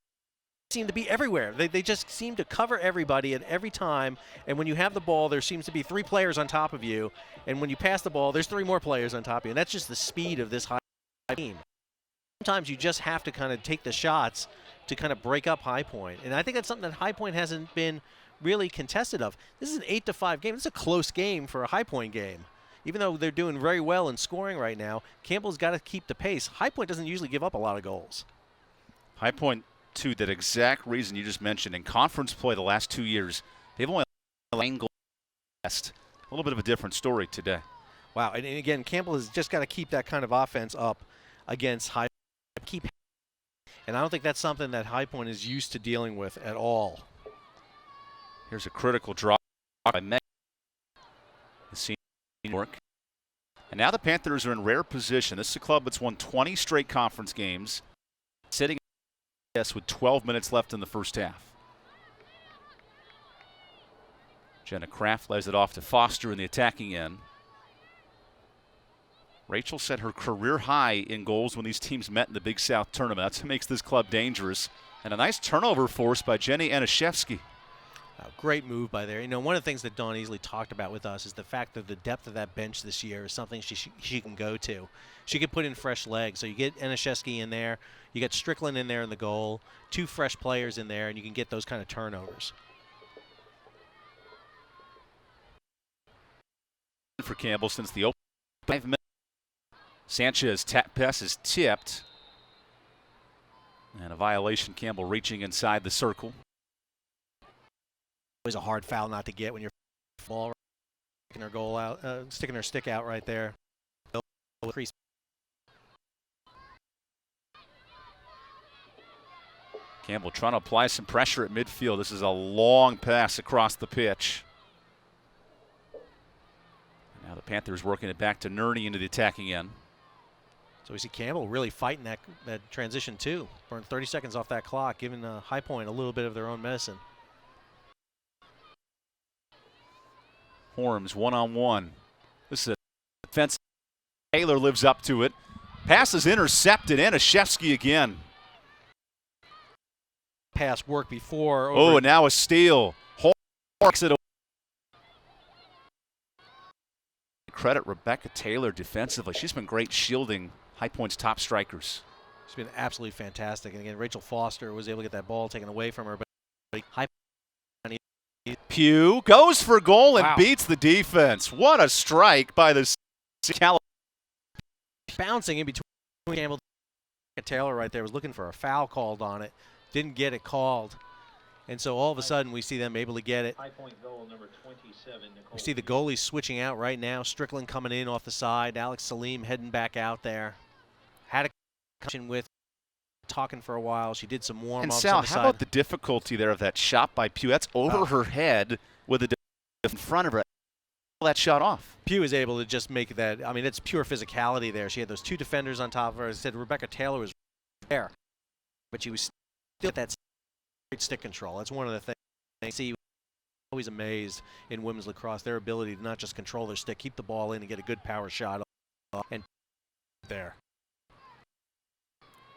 seem to be everywhere. They just seem to cover everybody at every time, and when you have the ball, there seems to be 3 players on top of you, and when you pass the ball, there's 3 more players on top of you, and that's just the speed of this High team. Sometimes you just have to kind of take the shots to kind of break up High Point, and I think that's something that High Point hasn't been really contested of. This is an 8-5 game. This is a close game for a High Point game. Even though they're doing very well in scoring right now, Campbell's got to keep the pace. High Point doesn't usually give up a lot of goals. High Point, too, that exact reason you just mentioned. In conference play the last 2 years, they've only allowed 9 goals. A little bit of a different story today. Wow, and again, Campbell has just got to keep that kind of offense up against High Point. And I don't think that's something that High Point is used to dealing with at all. Here's a critical drop by Meg. Work. And now the Panthers are in rare position. This is a club that's won 20 straight conference games, sitting with 12 minutes left in the first half. Jenna Kraft lays it off to Foster in the attacking end. Rachel set her career high in goals when these teams met in the Big South tournament. That's what makes this club dangerous. And a nice turnover forced by Jenny Anashevsky. Great move by there. You know, one of the things that Dawn Easley talked about with us is the fact that the depth of that bench this year is something she can go to. She could put in fresh legs. So you get Anashevsky in there, you get Strickland in there in the goal, 2 fresh players in there, and you can get those kind of turnovers. For Campbell since the open 5 minutes. Sanchez pass is tipped. And a violation, Campbell reaching inside the circle. Always a hard foul not to get when you're ball sticking her goal out, sticking her stick out right there. Campbell trying to apply some pressure at midfield. This is a long pass across the pitch. And now the Panthers working it back to Nerney into the attacking end. So we see Campbell really fighting that transition too. Burn 30 seconds off that clock, giving High Point a little bit of their own medicine. Horms one-on-one. This is a defense. Taylor lives up to it. Pass is intercepted. Anashevsky again. Pass work before. Oh, and now a steal. Horms it away. Credit Rebecca Taylor defensively. She's been great shielding High Point's top strikers. She's been absolutely fantastic. And again, Rachel Foster was able to get that ball taken away from her. But High Pugh goes for goal and beats the defense. What a strike by the California. Bouncing in between Campbell and Taylor right there, was looking for a foul called on it. Didn't get it called. And so all of a sudden we see them able to get it. High Point goal number 27. We see the goalies switching out right now. Strickland coming in off the side. Alex Salim heading back out there. Had a connection with talking for a while. She did some warm-ups. And Sal, on the how side. about the difficulty there of that shot by Pugh? That's over her head with the in front of her. That shot off. Pugh is able to just make that. I mean, it's pure physicality there. She had those 2 defenders on top of her. As I said, Rebecca Taylor was there, but she was still at that great stick control. That's one of the things I see. Always amazed in women's lacrosse, their ability to not just control their stick, keep the ball in and get a good power shot and there.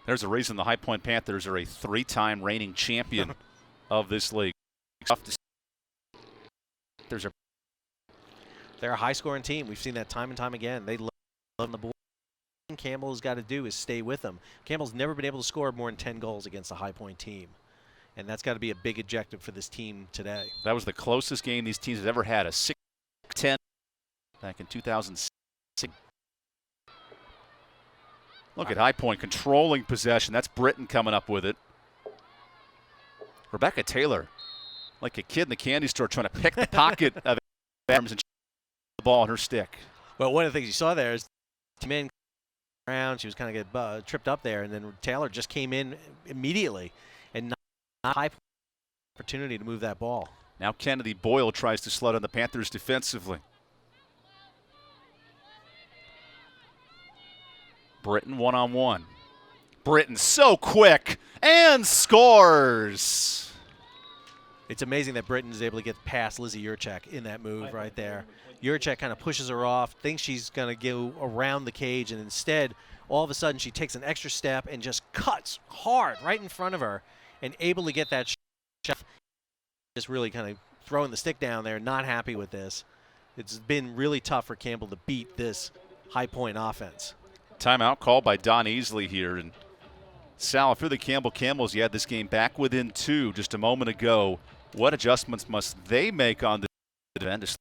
There's a reason the High Point Panthers are a 3-time reigning champion of this league. They're a high-scoring team. We've seen that time and time again. They love the ball. What Campbell's got to do is stay with them. Campbell's never been able to score more than 10 goals against a High Point team. And that's got to be a big objective for this team today. That was the closest game these teams have ever had, a 6-10 back in 2006. Look at High Point controlling possession. That's Britton coming up with it. Rebecca Taylor, like a kid in the candy store, trying to pick the pocket of arms and the ball on her stick. Well, one of the things you saw there is Min around. She was kind of get tripped up there, and then Taylor just came in immediately and not high opportunity to move that ball. Now Kennedy Boyle tries to slow down the Panthers defensively. Britton one-on-one. Britton so quick and scores. It's amazing that Britton is able to get past Lizzie Yurchek in that move right there. Yurchek kind of pushes her off, thinks she's going to go around the cage, and instead, all of a sudden, she takes an extra step and just cuts hard right in front of her and able to get that shot. Just really kind of throwing the stick down there, not happy with this. It's been really tough for Campbell to beat this High Point offense. Timeout called by Don Easley here. And Sal, if you're the Campbell Camels, you had this game back within 2 just a moment ago. What adjustments must they make on the end?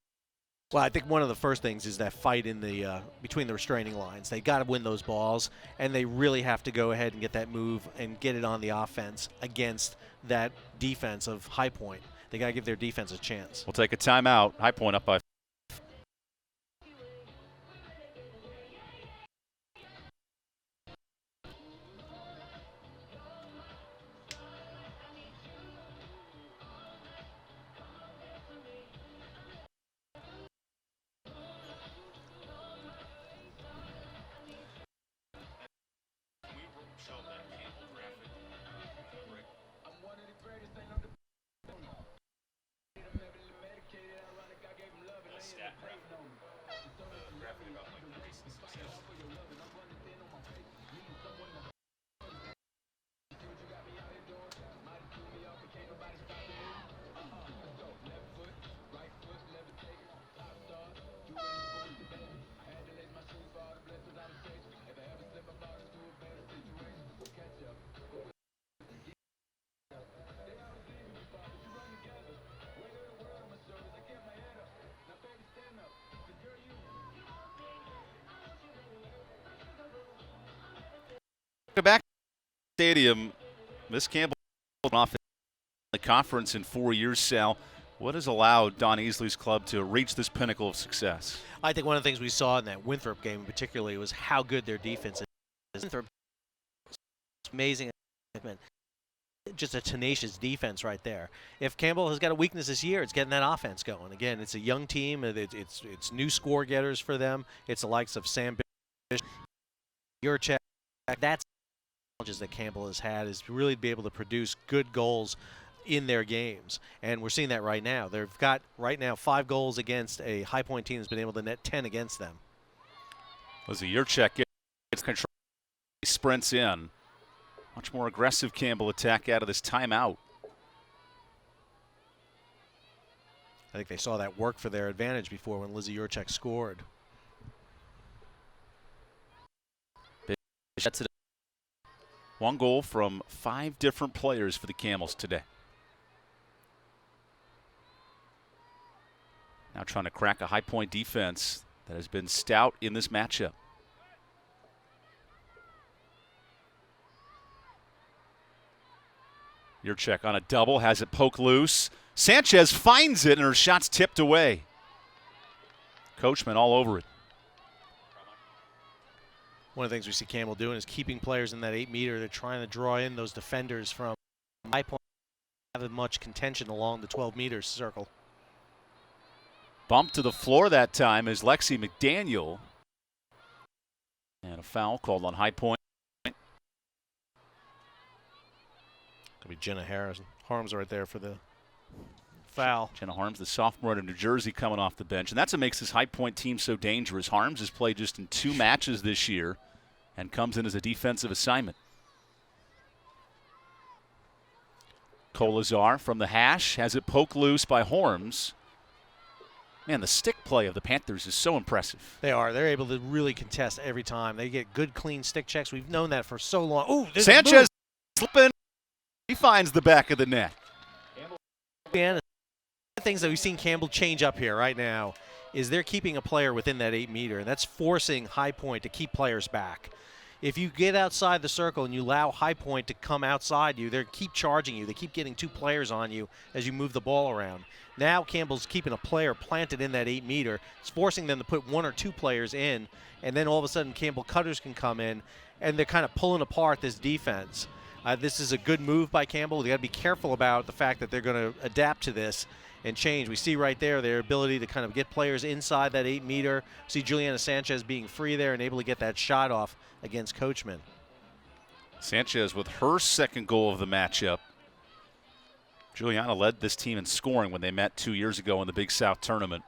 Well, I think one of the first things is that fight in the between the restraining lines. They got to win those balls, and they really have to go ahead and get that move and get it on the offense against that defense of High Point. They got to give their defense a chance. We'll take a timeout. High Point up by back stadium. Miss Campbell off the conference in 4 years, Sal. What has allowed Don Easley's club to reach this pinnacle of success? I think one of the things we saw in that Winthrop game particularly was how good their defense is. Winthrop is amazing. Just a tenacious defense right there. If Campbell has got a weakness this year, it's getting that offense going. Again, it's a young team. It's new score getters for them. It's the likes of Sam Bishop, Yurchek. That's challenges that Campbell has had, is to really be able to produce good goals in their games, and we're seeing that right now. They've got right now 5 goals against a High Point team that's been able to net 10 against them. Was a Yurchek gets control, sprints in. Much more aggressive Campbell attack out of this timeout. I think they saw that work for their advantage before when Lizzie Yurchek scored. That's it. 1 goal from 5 different players for the Camels today. Now trying to crack a High Point defense that has been stout in this matchup. Yurchek on a double, has it poke loose. Sanchez finds it, and her shot's tipped away. Coachman all over it. One of the things we see Campbell doing is keeping players in that 8-meter. They're trying to draw in those defenders from High Point. Having much contention along the 12-meter circle. Bump to the floor that time is Lexi McDaniel. And a foul called on High Point. Could be Jenna Harms right there for the foul. Jenna Harms, the sophomore out of New Jersey, coming off the bench. And that's what makes this High Point team so dangerous. Harms has played just in 2 matches this year and comes in as a defensive assignment. Colazar from the hash has it poked loose by Harms. Man, the stick play of the Panthers is so impressive. They are. They're able to really contest every time. They get good, clean stick checks. We've known that for so long. Ooh, Sanchez slipping. He finds the back of the net. And the things that we've seen Campbell change up here right now is they're keeping a player within that 8-meter, and that's forcing High Point to keep players back. If you get outside the circle and you allow High Point to come outside you, they keep charging you. They keep getting 2 players on you as you move the ball around. Now Campbell's keeping a player planted in that 8 meter. It's forcing them to put 1 or 2 players in, and then all of a sudden Campbell Cutters can come in, and they're kind of pulling apart this defense. This is a good move by Campbell. They got to be careful about the fact that they're going to adapt to this and change. We see right there their ability to kind of get players inside that 8 meter. See Juliana Sanchez being free there and able to get that shot off against Coachman. Sanchez with her second goal of the matchup. Juliana led this team in scoring when they met 2 years ago in the Big South tournament.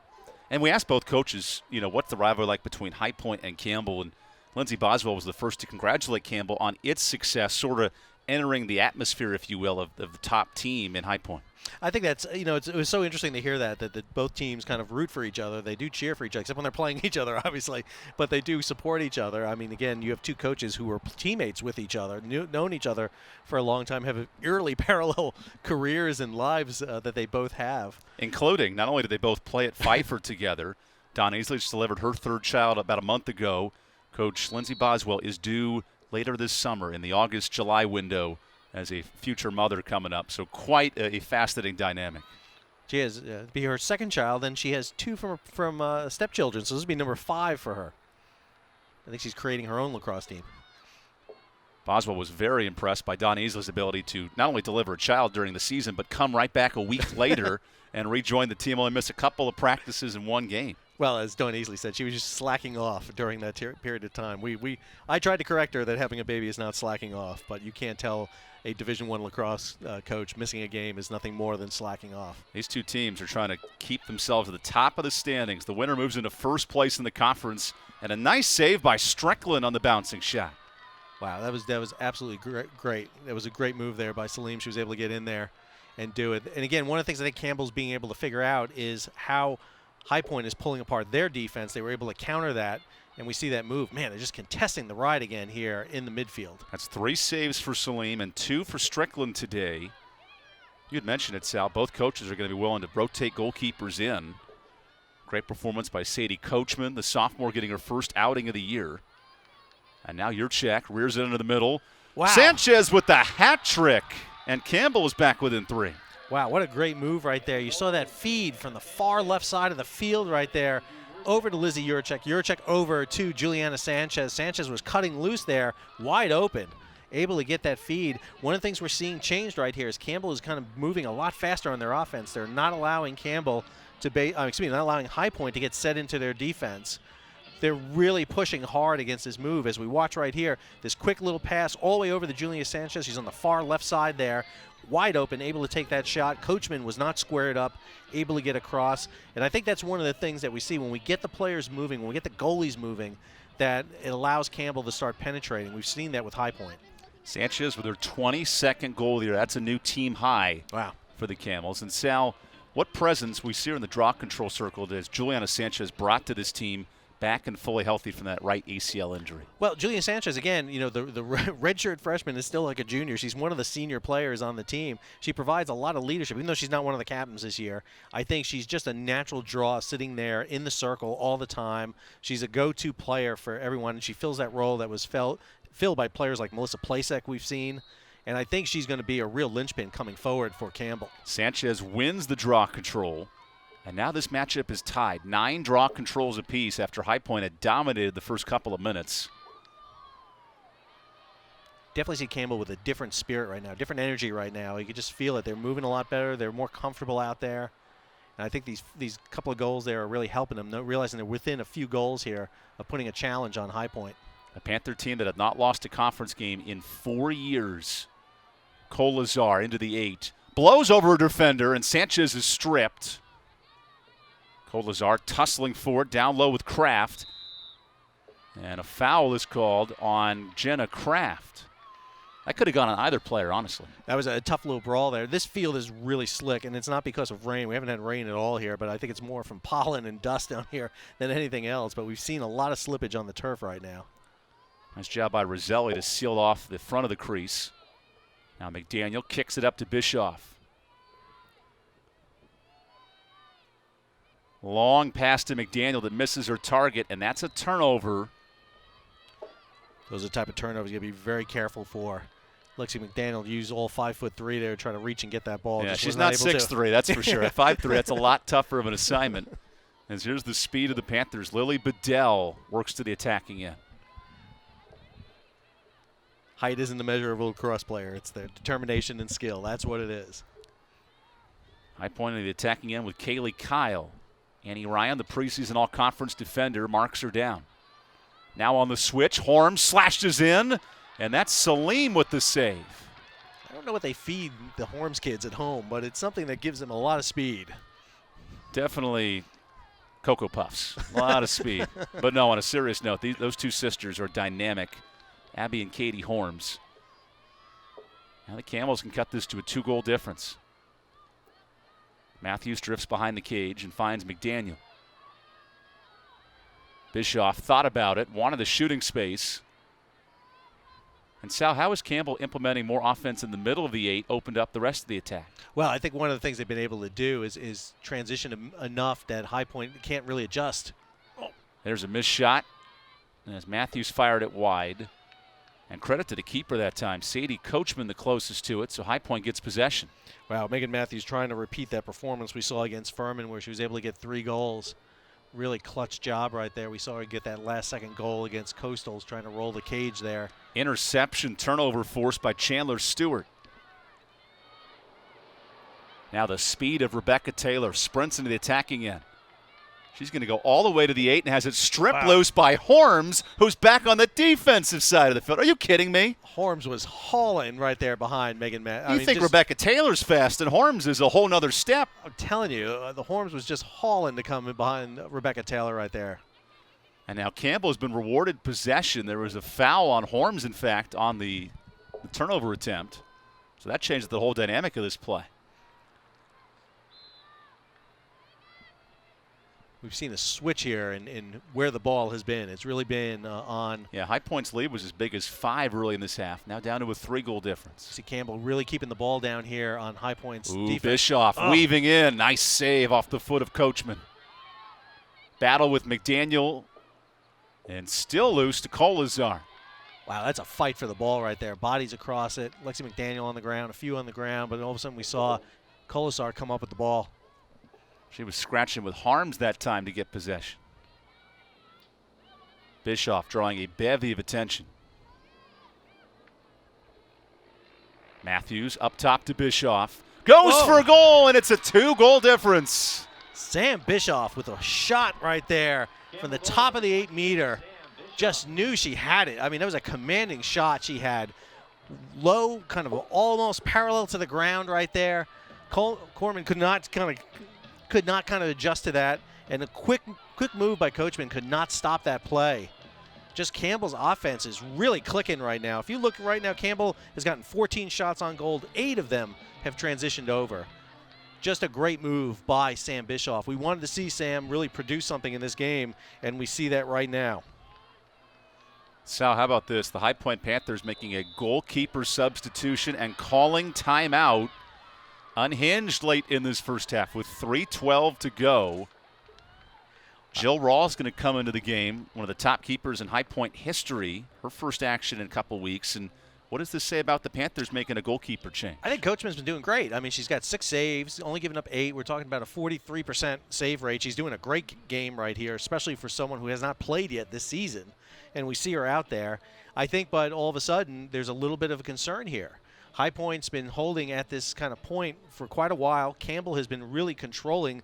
And we asked both coaches, what's the rivalry like between High Point and Campbell, and Lindsey Boswell was the first to congratulate Campbell on its success, sort of entering the atmosphere, if you will, of the top team in High Point. I think that's, it was so interesting to hear that both teams kind of root for each other. They do cheer for each other, except when they're playing each other, obviously, but they do support each other. I mean, again, you have 2 coaches who are teammates with each other, known each other for a long time, have eerily parallel careers and lives that they both have. Including, not only did they both play at Pfeiffer together, Don Easley just delivered her 3rd child about a month ago. Coach Lindsey Boswell is due later this summer in the August-July window as a future mother coming up. So quite a fascinating dynamic. She has be her 2nd child, and she has 2 from stepchildren, so this will be number 5 for her. I think she's creating her own lacrosse team. Boswell was very impressed by Don Easley's ability to not only deliver a child during the season, but come right back a week later and rejoin the team, only miss a couple of practices in 1 game. Well, as Dawn Easley said, she was just slacking off during that period of time. I tried to correct her that having a baby is not slacking off, but you can't tell a Division I lacrosse coach missing a game is nothing more than slacking off. These 2 teams are trying to keep themselves at the top of the standings. The winner moves into 1st place in the conference, and a nice save by Strickland on the bouncing shot. Wow, that was absolutely great. That was a great move there by Salim. She was able to get in there and do it. And again, one of the things I think Campbell's being able to figure out is how High Point is pulling apart their defense. They were able to counter that, and we see that move. Man, they're just contesting the ride again here in the midfield. That's 3 saves for Salim and 2 for Strickland today. You had mentioned it, Sal. Both coaches are going to be willing to rotate goalkeepers in. Great performance by Sadie Coachman, the sophomore, getting her 1st outing of the year. And now Yurchak rears it into the middle. Wow. Sanchez with the hat trick, and Campbell is back within 3. Wow, what a great move right there. You saw that feed from the far left side of the field right there over to Lizzie Yurchak. Yurchak over to Juliana Sanchez. Sanchez was cutting loose there, wide open, able to get that feed. One of the things we're seeing changed right here is Campbell is kind of moving a lot faster on their offense. They're not allowing not allowing High Point to get set into their defense. They're really pushing hard against this move. As we watch right here, this quick little pass all the way over to Juliana Sanchez. She's on the far left side there, wide open, able to take that shot. Coachman was not squared up, able to get across. And I think that's one of the things that we see when we get the players moving, when we get the goalies moving, that it allows Campbell to start penetrating. We've seen that with High Point. Sanchez with her 22nd goal here. That's a new team high. Wow. For the Camels. And Sal, what presence we see her in the draw control circle has Juliana Sanchez brought to this team back and fully healthy from that right ACL injury? Well, Juliana Sanchez, again, the redshirt freshman is still like a junior. She's one of the senior players on the team. She provides a lot of leadership, even though she's not one of the captains this year. I think she's just a natural draw sitting there in the circle all the time. She's a go-to player for everyone, and she fills that role that was filled by players like Melissa Plasek we've seen. And I think she's going to be a real linchpin coming forward for Campbell. Sanchez wins the draw control. And now this matchup is tied. 9 draw controls apiece after High Point had dominated the first couple of minutes. Definitely see Campbell with a different spirit right now, different energy right now. You can just feel it. They're moving a lot better. They're more comfortable out there. And I think these couple of goals there are really helping them, realizing they're within a few goals here of putting a challenge on High Point. A Panther team that had not lost a conference game in 4 years. Cole Lazar into the 8. Blows over a defender, and Sanchez is stripped. Cole Lazar tussling forward, down low with Kraft. And a foul is called on Jenna Kraft. That could have gone on either player, honestly. That was a tough little brawl there. This field is really slick, and it's not because of rain. We haven't had rain at all here, but I think it's more from pollen and dust down here than anything else. But we've seen a lot of slippage on the turf right now. Nice job by Roselli to seal off the front of the crease. Now McDaniel kicks it up to Bischoff. Long pass to McDaniel that misses her target, and that's a turnover. Those are the type of turnovers you got to be very careful for. Lexi McDaniel used all 5'3" there to try to reach and get that ball. Yeah, Just she's was not able to. 6'3", that's for sure. At 5'3", that's a lot tougher of an assignment. As here's the speed of the Panthers. Lily Bedell works to the attacking end. Height isn't the measure of a lacrosse player. It's their determination and skill. That's what it is. High point of the attacking end with Kaylee Kyle. Annie Ryan, the preseason all-conference defender, marks her down. Now on the switch, Horms slashes in, and that's Salim with the save. I don't know what they feed the Horms kids at home, but it's something that gives them a lot of speed. Definitely Cocoa Puffs, a lot of speed. But no, on a serious note, those two sisters are dynamic, Abby and Katie Horms. Now the Camels can cut this to a 2-goal difference. Matthews drifts behind the cage and finds McDaniel. Bischoff thought about it, wanted the shooting space. And Sal, how is Campbell implementing more offense in the middle of the 8, opened up the rest of the attack? Well, I think one of the things they've been able to do is transition enough that High Point can't really adjust. Oh. There's a missed shot. And as Matthews fired it wide. And credit to the keeper that time. Sadie Coachman the closest to it, so High Point gets possession. Wow, Megan Matthews trying to repeat that performance we saw against Furman where she was able to get 3 goals. Really clutch job right there. We saw her get that last-second goal against Coastals, trying to roll the cage there. Interception, turnover forced by Chandler Stewart. Now the speed of Rebecca Taylor sprints into the attacking end. She's going to go all the way to the 8 and has it stripped loose by Horms, who's back on the defensive side of the field. Are you kidding me? Horms was hauling right there behind Megan Matthews. You think Rebecca Taylor's fast, and Horms is a whole nother step. I'm telling you, the Horms was just hauling to come in behind Rebecca Taylor right there. And now Campbell has been rewarded possession. There was a foul on Horms, in fact, on the turnover attempt. So that changes the whole dynamic of this play. We've seen a switch here in where the ball has been. It's really been on. Yeah, High Point's lead was as big as 5 early in this half. Now down to a 3-goal difference. See Campbell really keeping the ball down here on High Point's defense. Bischoff weaving in. Nice save off the foot of Coachman. Battle with McDaniel. And still loose to Colazar. Wow, that's a fight for the ball right there. Bodies across it. Lexi McDaniel on the ground, a few on the ground, but all of a sudden we saw Colazar come up with the ball. She was scratching with Harms that time to get possession. Bischoff drawing a bevy of attention. Matthews up top to Bischoff. Goes for a goal, and it's a 2-goal difference. Sam Bischoff with a shot right there from the top of the 8-meter. Just knew she had it. I mean, that was a commanding shot she had. Low, kind of almost parallel to the ground right there. Corman could not kind of adjust to that, and a quick move by Coachman could not stop that play. Just Campbell's offense is really clicking right now. If you look right now, Campbell has gotten 14 shots on goal. 8 of them have transitioned over. Just a great move by Sam Bischoff. We wanted to see Sam really produce something in this game, and we see that right now. Sal, how about this? The High Point Panthers making a goalkeeper substitution and calling timeout. Unhinged late in this first half with 3:12 to go. Jill Raw is going to come into the game, one of the top keepers in High Point history. Her first action in a couple weeks. And what does this say about the Panthers making a goalkeeper change? I think Coachman's been doing great. I mean, she's got 6 saves, only giving up 8. We're talking about a 43% save rate. She's doing a great game right here, especially for someone who has not played yet this season. And we see her out there. I think, but all of a sudden, there's a little bit of a concern here. High Point's been holding at this kind of point for quite a while. Campbell has been really controlling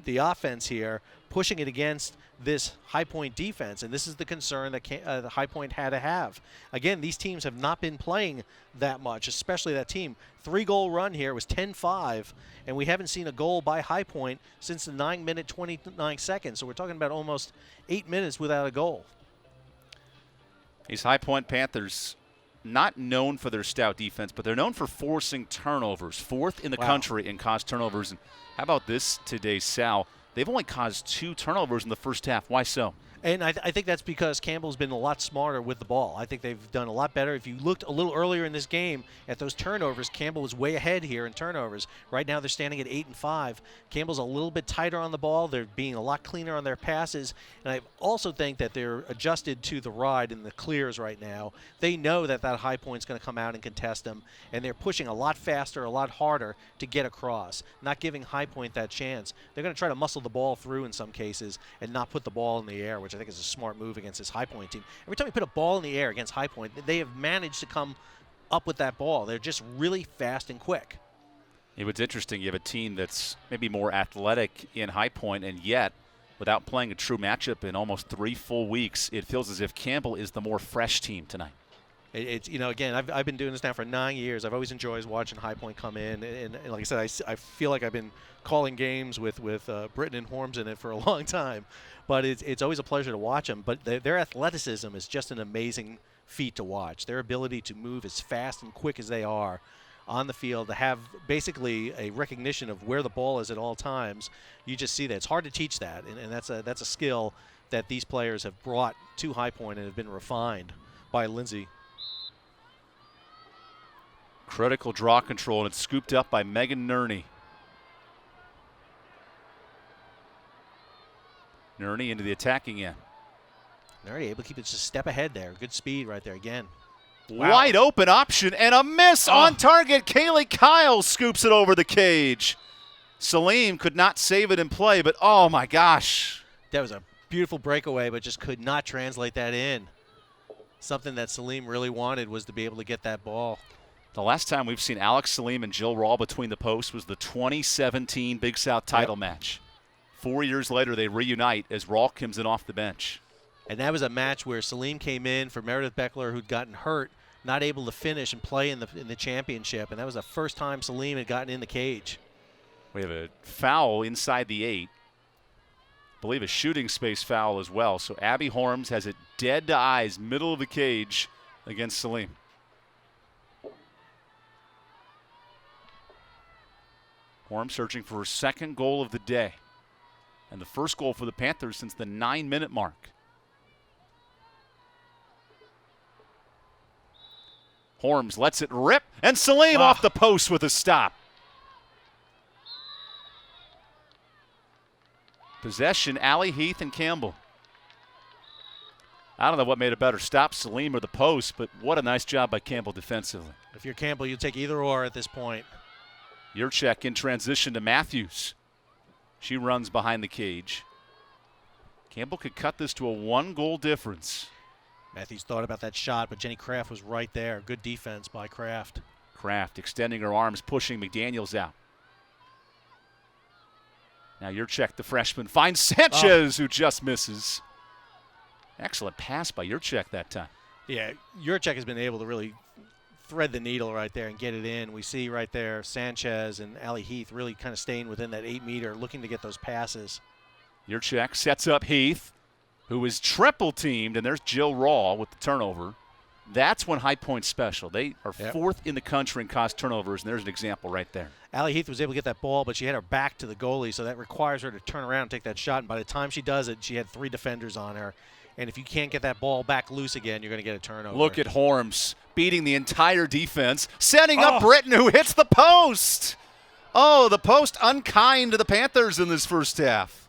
the offense here, pushing it against this High Point defense, and this is the concern that the High Point had to have. Again, these teams have not been playing that much, especially that team. 3-goal run here was 10-5, and we haven't seen a goal by High Point since the 9-minute 29 seconds, so we're talking about almost 8 minutes without a goal. These High Point Panthers, not known for their stout defense, but they're known for forcing turnovers. 4th in the country in caused turnovers. And how about this today, Sal? They've only caused 2 turnovers in the first half. Why so? And I think that's because Campbell's been a lot smarter with the ball. I think they've done a lot better. If you looked a little earlier in this game at those turnovers, Campbell was way ahead here in turnovers. Right now they're standing at 8 and 5. Campbell's a little bit tighter on the ball. They're being a lot cleaner on their passes. And I also think that they're adjusted to the ride in the clears right now. They know that High Point's going to come out and contest them, and they're pushing a lot faster, a lot harder to get across, not giving High Point that chance. They're going to try to muscle the ball through in some cases and not put the ball in the air, which I think is a smart move against this High Point team. Every time you put a ball in the air against High Point, they have managed to come up with that ball. They're just really fast and quick. Yeah, what's interesting, you have a team that's maybe more athletic in High Point, and yet, without playing a true matchup in almost 3 full weeks, it feels as if Campbell is the more fresh team tonight. It's, again, I've been doing this now for 9 years. I've always enjoyed watching High Point come in. And like I said, I feel like I've been calling games with Britton and Horms in it for a long time. But it's always a pleasure to watch them. But their athleticism is just an amazing feat to watch. Their ability to move as fast and quick as they are on the field, to have basically a recognition of where the ball is at all times. You just see that. It's hard to teach that. And that's a skill that these players have brought to High Point and have been refined by Lindsay. Critical draw control, and it's scooped up by Megan Nerney. Nerney into the attacking end. Nerney able to keep it just a step ahead there. Good speed right there again. Wow. Wide open option and a miss on target. Kaylee Kyle scoops it over the cage. Salim could not save it in play, but oh my gosh. That was a beautiful breakaway, but just could not translate that in. Something that Salim really wanted was to be able to get that ball. The last time we've seen Alex Salim and Jill Rawl between the posts was the 2017 Big South title match. 4 years later, they reunite as Rawl comes in off the bench. And that was a match where Salim came in for Meredith Beckler, who'd gotten hurt, not able to finish and play in the championship. And that was the first time Salim had gotten in the cage. We have a foul inside the 8. I believe a shooting space foul as well. So Abby Horms has it dead to eyes, middle of the cage against Salim. Horms searching for her second goal of the day, and the first goal for the Panthers since the 9-minute mark. Horms lets it rip, and Salim off the post with a stop. Possession, Allie Heath and Campbell. I don't know what made a better stop, Salim or the post, but what a nice job by Campbell defensively. If you're Campbell, you take either or at this point. Yurchek in transition to Matthews. She runs behind the cage. Campbell could cut this to a 1-goal difference. Matthews thought about that shot, but Jenny Kraft was right there. Good defense by Kraft. Kraft extending her arms, pushing McDaniels out. Now Yurchek, the freshman, finds Sanchez, who just misses. Excellent pass by Yurchek that time. Yeah, Yurchek has been able to really thread the needle right there and get it in. We see right there Sanchez and Allie Heath really kind of staying within that 8-meter, looking to get those passes. Yurchek sets up Heath, who is triple teamed, and there's Jill Rawl with the turnover. That's when High Point's special. They are 4th in the country in caused turnovers, and there's an example right there. Allie Heath was able to get that ball, but she had her back to the goalie, so that requires her to turn around and take that shot. And by the time she does it, she had 3 defenders on her. And if you can't get that ball back loose again, you're going to get a turnover. Look at Horms beating the entire defense, setting up Britton, who hits the post. Oh, the post unkind to the Panthers in this first half.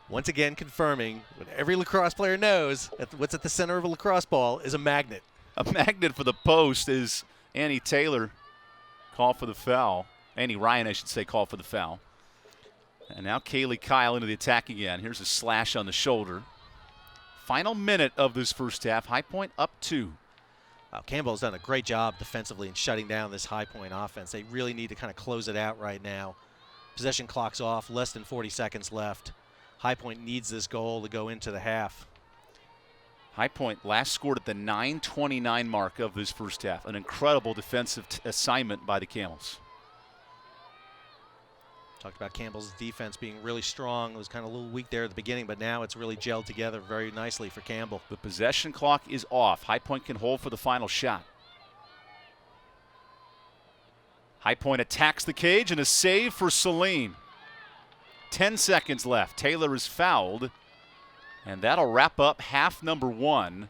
Once again confirming what every lacrosse player knows, what's at the center of a lacrosse ball is a magnet. A magnet for the post is Annie Taylor. Call for the foul. Annie Ryan, I should say, call for the foul. And now Kaylee Kyle into the attack again. Here's a slash on the shoulder. Final minute of this first half. High Point up 2. Campbell's done a great job defensively in shutting down this High Point offense. They really need to kind of close it out right now. Possession clock's off, less than 40 seconds left. High Point needs this goal to go into the half. High Point last scored at the 9:29 mark of this first half. An incredible defensive assignment by the Camels. Talked about Campbell's defense being really strong. It was kind of a little weak there at the beginning, but now it's really gelled together very nicely for Campbell. The possession clock is off. High Point can hold for the final shot. High Point attacks the cage and a save for Salim. 10 seconds left. Taylor is fouled, And that'll wrap up half number one.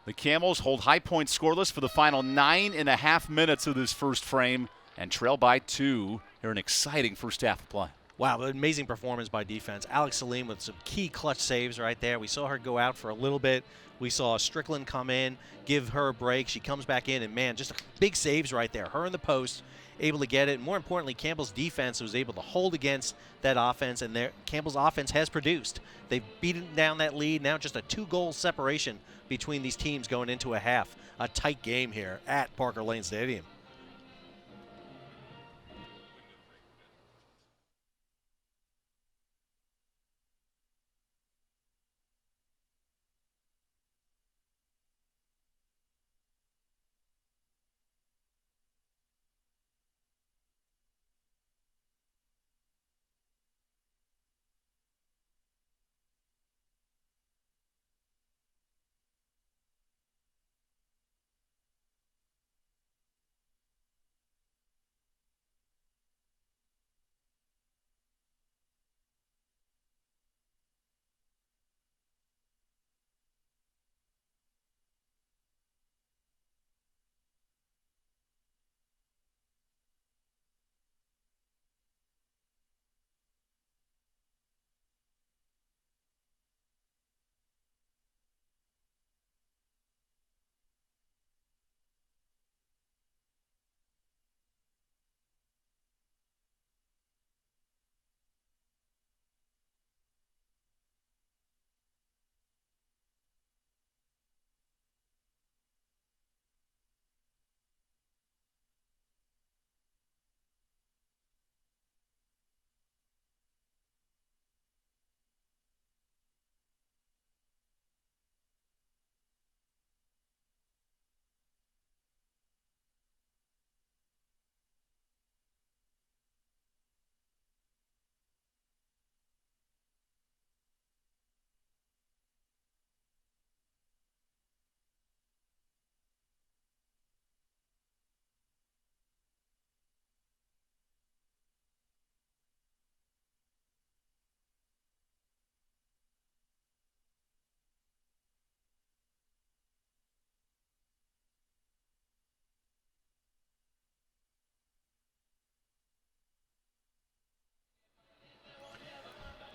The Camels hold High Point scoreless for the final 9.5 minutes of this first frame and trail by 2. Here an exciting first half of play. Wow, amazing performance by defense. Alex Salim with some key clutch saves right there. We saw her go out for a little bit. We saw Strickland come in, give her a break. She comes back in, and, man, just big saves right there. Her in the post, able to get it. And more importantly, Campbell's defense was able to hold against that offense, and Campbell's offense has produced. They've beaten down that lead. Now just a 2-goal separation between these teams going into a half. A tight game here at Parker Lane Stadium.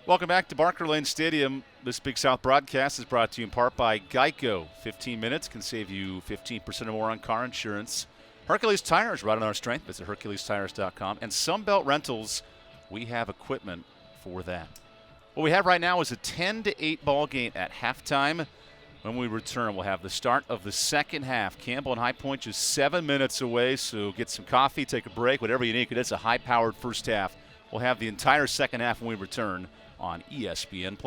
Welcome back to Barker Lane Stadium. This Big South broadcast is brought to you in part by Geico. 15 minutes can save you 15% or more on car insurance. Hercules Tires, right on our strength. Visit HerculesTires.com. And Sunbelt Rentals, we have equipment for that. What we have right now is a 10-8 ball game at halftime. When we return, we'll have the start of the second half. Campbell and High Point just 7 minutes away, so get some coffee, take a break, whatever you need, because it's a high-powered first half. We'll have the entire second half when we return on ESPN+.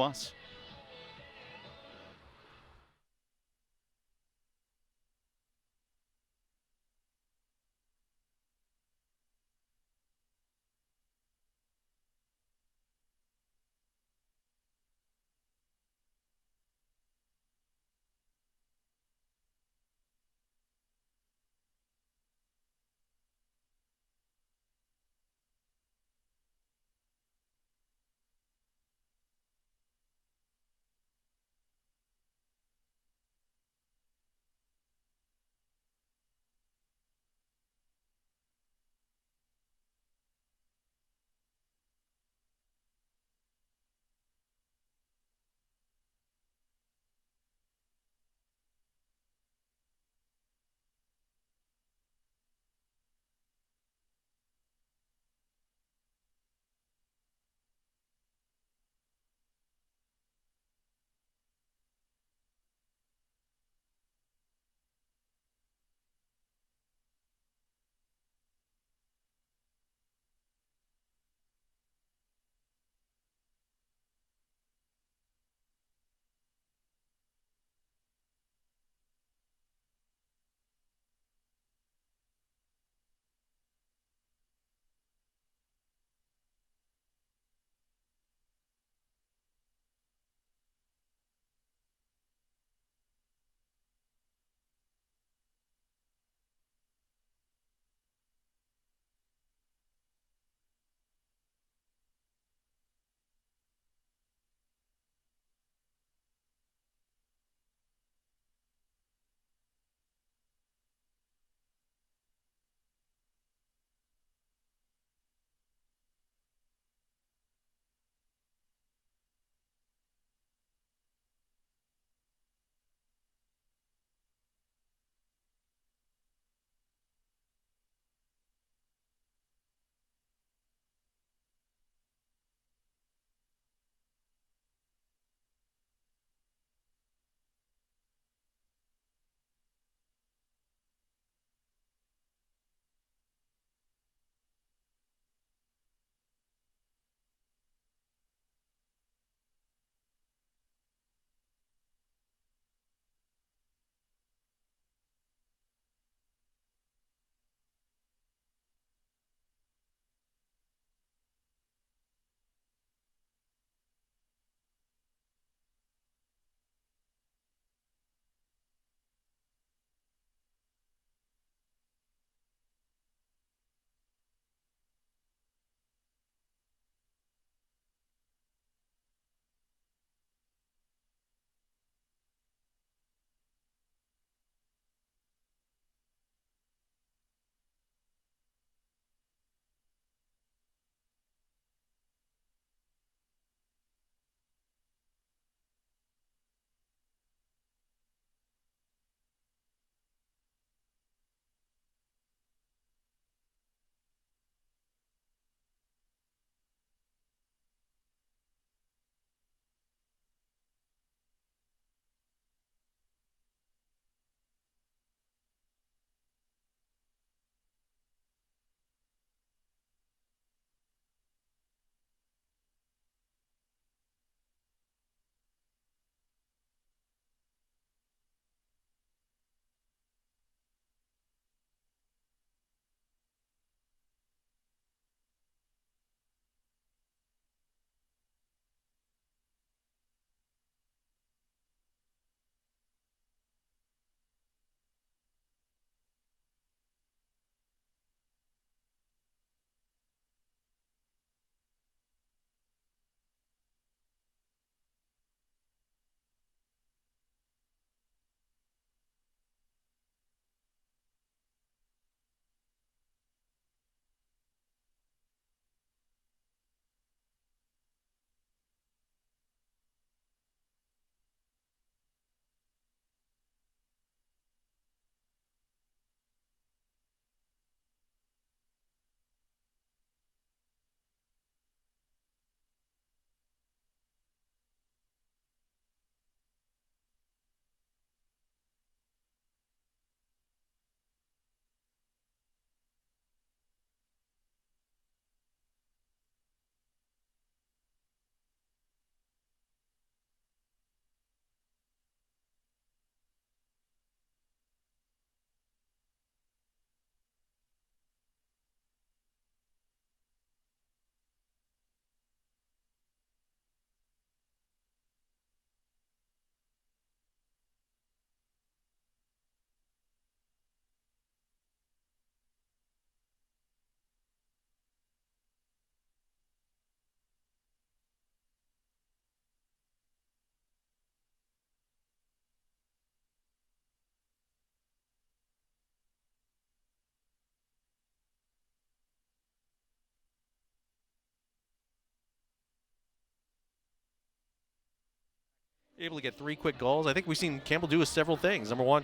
able to get 3 quick goals. I think we've seen Campbell do several things. Number one,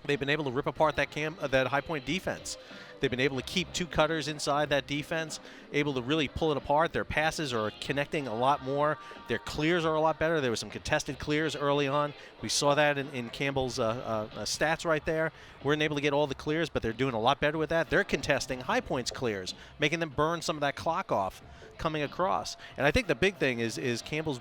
they've been able to rip apart that High Point defense. They've been able to keep 2 cutters inside that defense, able to really pull it apart. Their passes are connecting a lot more. Their clears are a lot better. There were some contested clears early on. We saw that in Campbell's stats right there. Weren't able to get all the clears, but they're doing a lot better with that. They're contesting High Point's clears, making them burn some of that clock off coming across. And I think the big thing is Campbell's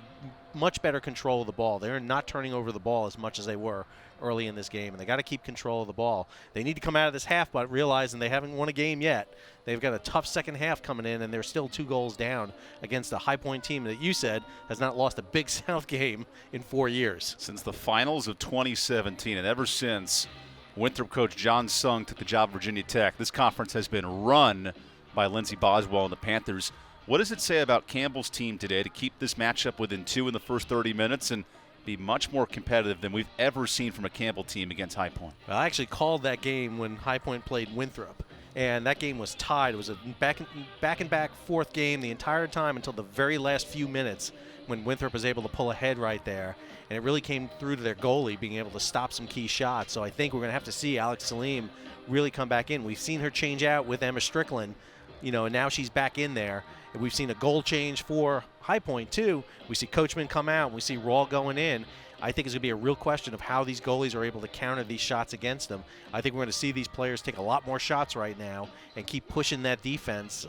much better control of the ball. They're not turning over the ball as much as they were early in this game, and they got to keep control of the ball. They need to come out of this half, but realizing they haven't won a game yet. They've got a tough second half coming in, and they're still 2 goals down against a High Point team that you said has not lost a Big South game in 4 years. Since the finals of 2017, and ever since Winthrop coach John Sung took the job at Virginia Tech, this conference has been run by Lindsey Boswell and the Panthers. What does it say about Campbell's team today to keep this matchup within 2 in the first 30 minutes and be much more competitive than we've ever seen from a Campbell team against High Point? Well, I actually called that game when High Point played Winthrop, and that game was tied. It was a back-and-back 4th game the entire time until the very last few minutes when Winthrop was able to pull ahead right there. And it really came through to their goalie being able to stop some key shots. So I think we're going to have to see Alex Salim really come back in. We've seen her change out with Emma Strickland, and now she's back in there. And we've seen a goal change for High Point, too. We see Coachman come out, and we see Rawl going in. I think it's going to be a real question of how these goalies are able to counter these shots against them. I think we're going to see these players take a lot more shots right now and keep pushing that defense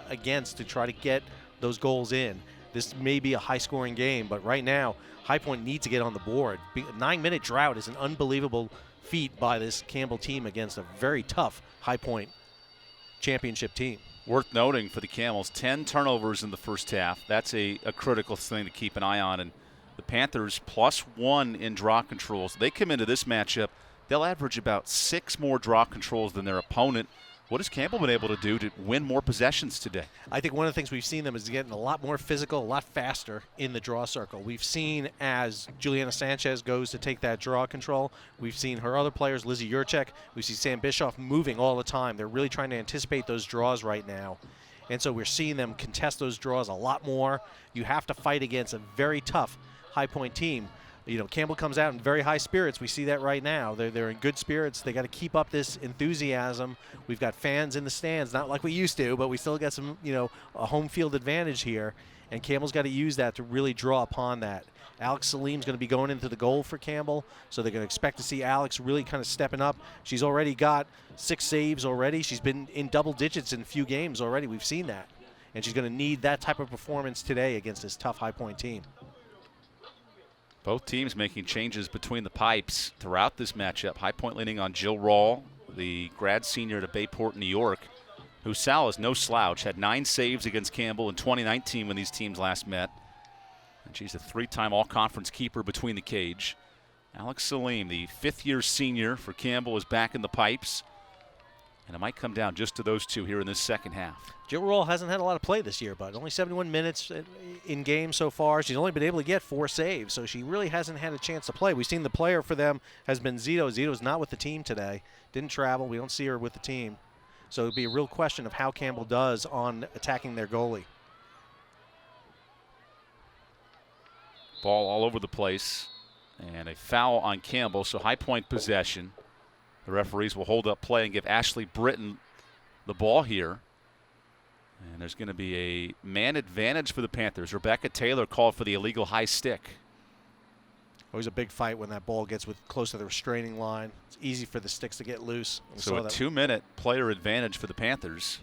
against to try to get those goals in. This may be a high-scoring game, but right now, High Point needs to get on the board. A 9-minute drought is an unbelievable feat by this Campbell team against a very tough High Point championship team. Worth noting for the Camels, 10 turnovers in the first half. That's a critical thing to keep an eye on. And the Panthers +1 in draw controls. They come into this matchup, they'll average about 6 more draw controls than their opponent. What has Campbell been able to do to win more possessions today? I think one of the things we've seen them is getting a lot more physical, a lot faster in the draw circle. We've seen as Juliana Sanchez goes to take that draw control, we've seen her other players, Lizzie Yurchek, we see Sam Bischoff moving all the time. They're really trying to anticipate those draws right now. And so we're seeing them contest those draws a lot more. You have to fight against a very tough High Point team. Campbell comes out in very high spirits. We see that right now. They're in good spirits. They got to keep up this enthusiasm. We've got fans in the stands, not like we used to, but we still got some, a home field advantage here. And Campbell's got to use that to really draw upon that. Alex Salim's going to be going into the goal for Campbell, so they're going to expect to see Alex really kind of stepping up. She's already got 6 saves already. She's been in double digits in a few games already. We've seen that. And she's going to need that type of performance today against this tough High Point team. Both teams making changes between the pipes throughout this matchup. High Point leaning on Jill Rawl, the grad senior at Bayport, New York, who Sal is no slouch, had 9 saves against Campbell in 2019 when these teams last met. And she's a 3-time all-conference keeper between the cage. Alex Salim, the 5th-year senior for Campbell, is back in the pipes. And it might come down just to those 2 here in this second half. Jill Rawl hasn't had a lot of play this year, but only 71 minutes in game so far. She's only been able to get 4 saves, so she really hasn't had a chance to play. We've seen the player for them has been Zito. Zito's not with the team today. Didn't travel. We don't see her with the team. So it would be a real question of how Campbell does on attacking their goalie. Ball all over the place. And a foul on Campbell, so High Point possession. The referees will hold up play and give Ashley Britton the ball here. And there's going to be a man advantage for the Panthers. Rebecca Taylor called for the illegal high stick. Always a big fight when that ball gets close to the restraining line. It's easy for the sticks to get loose. So a 2-minute player advantage for the Panthers.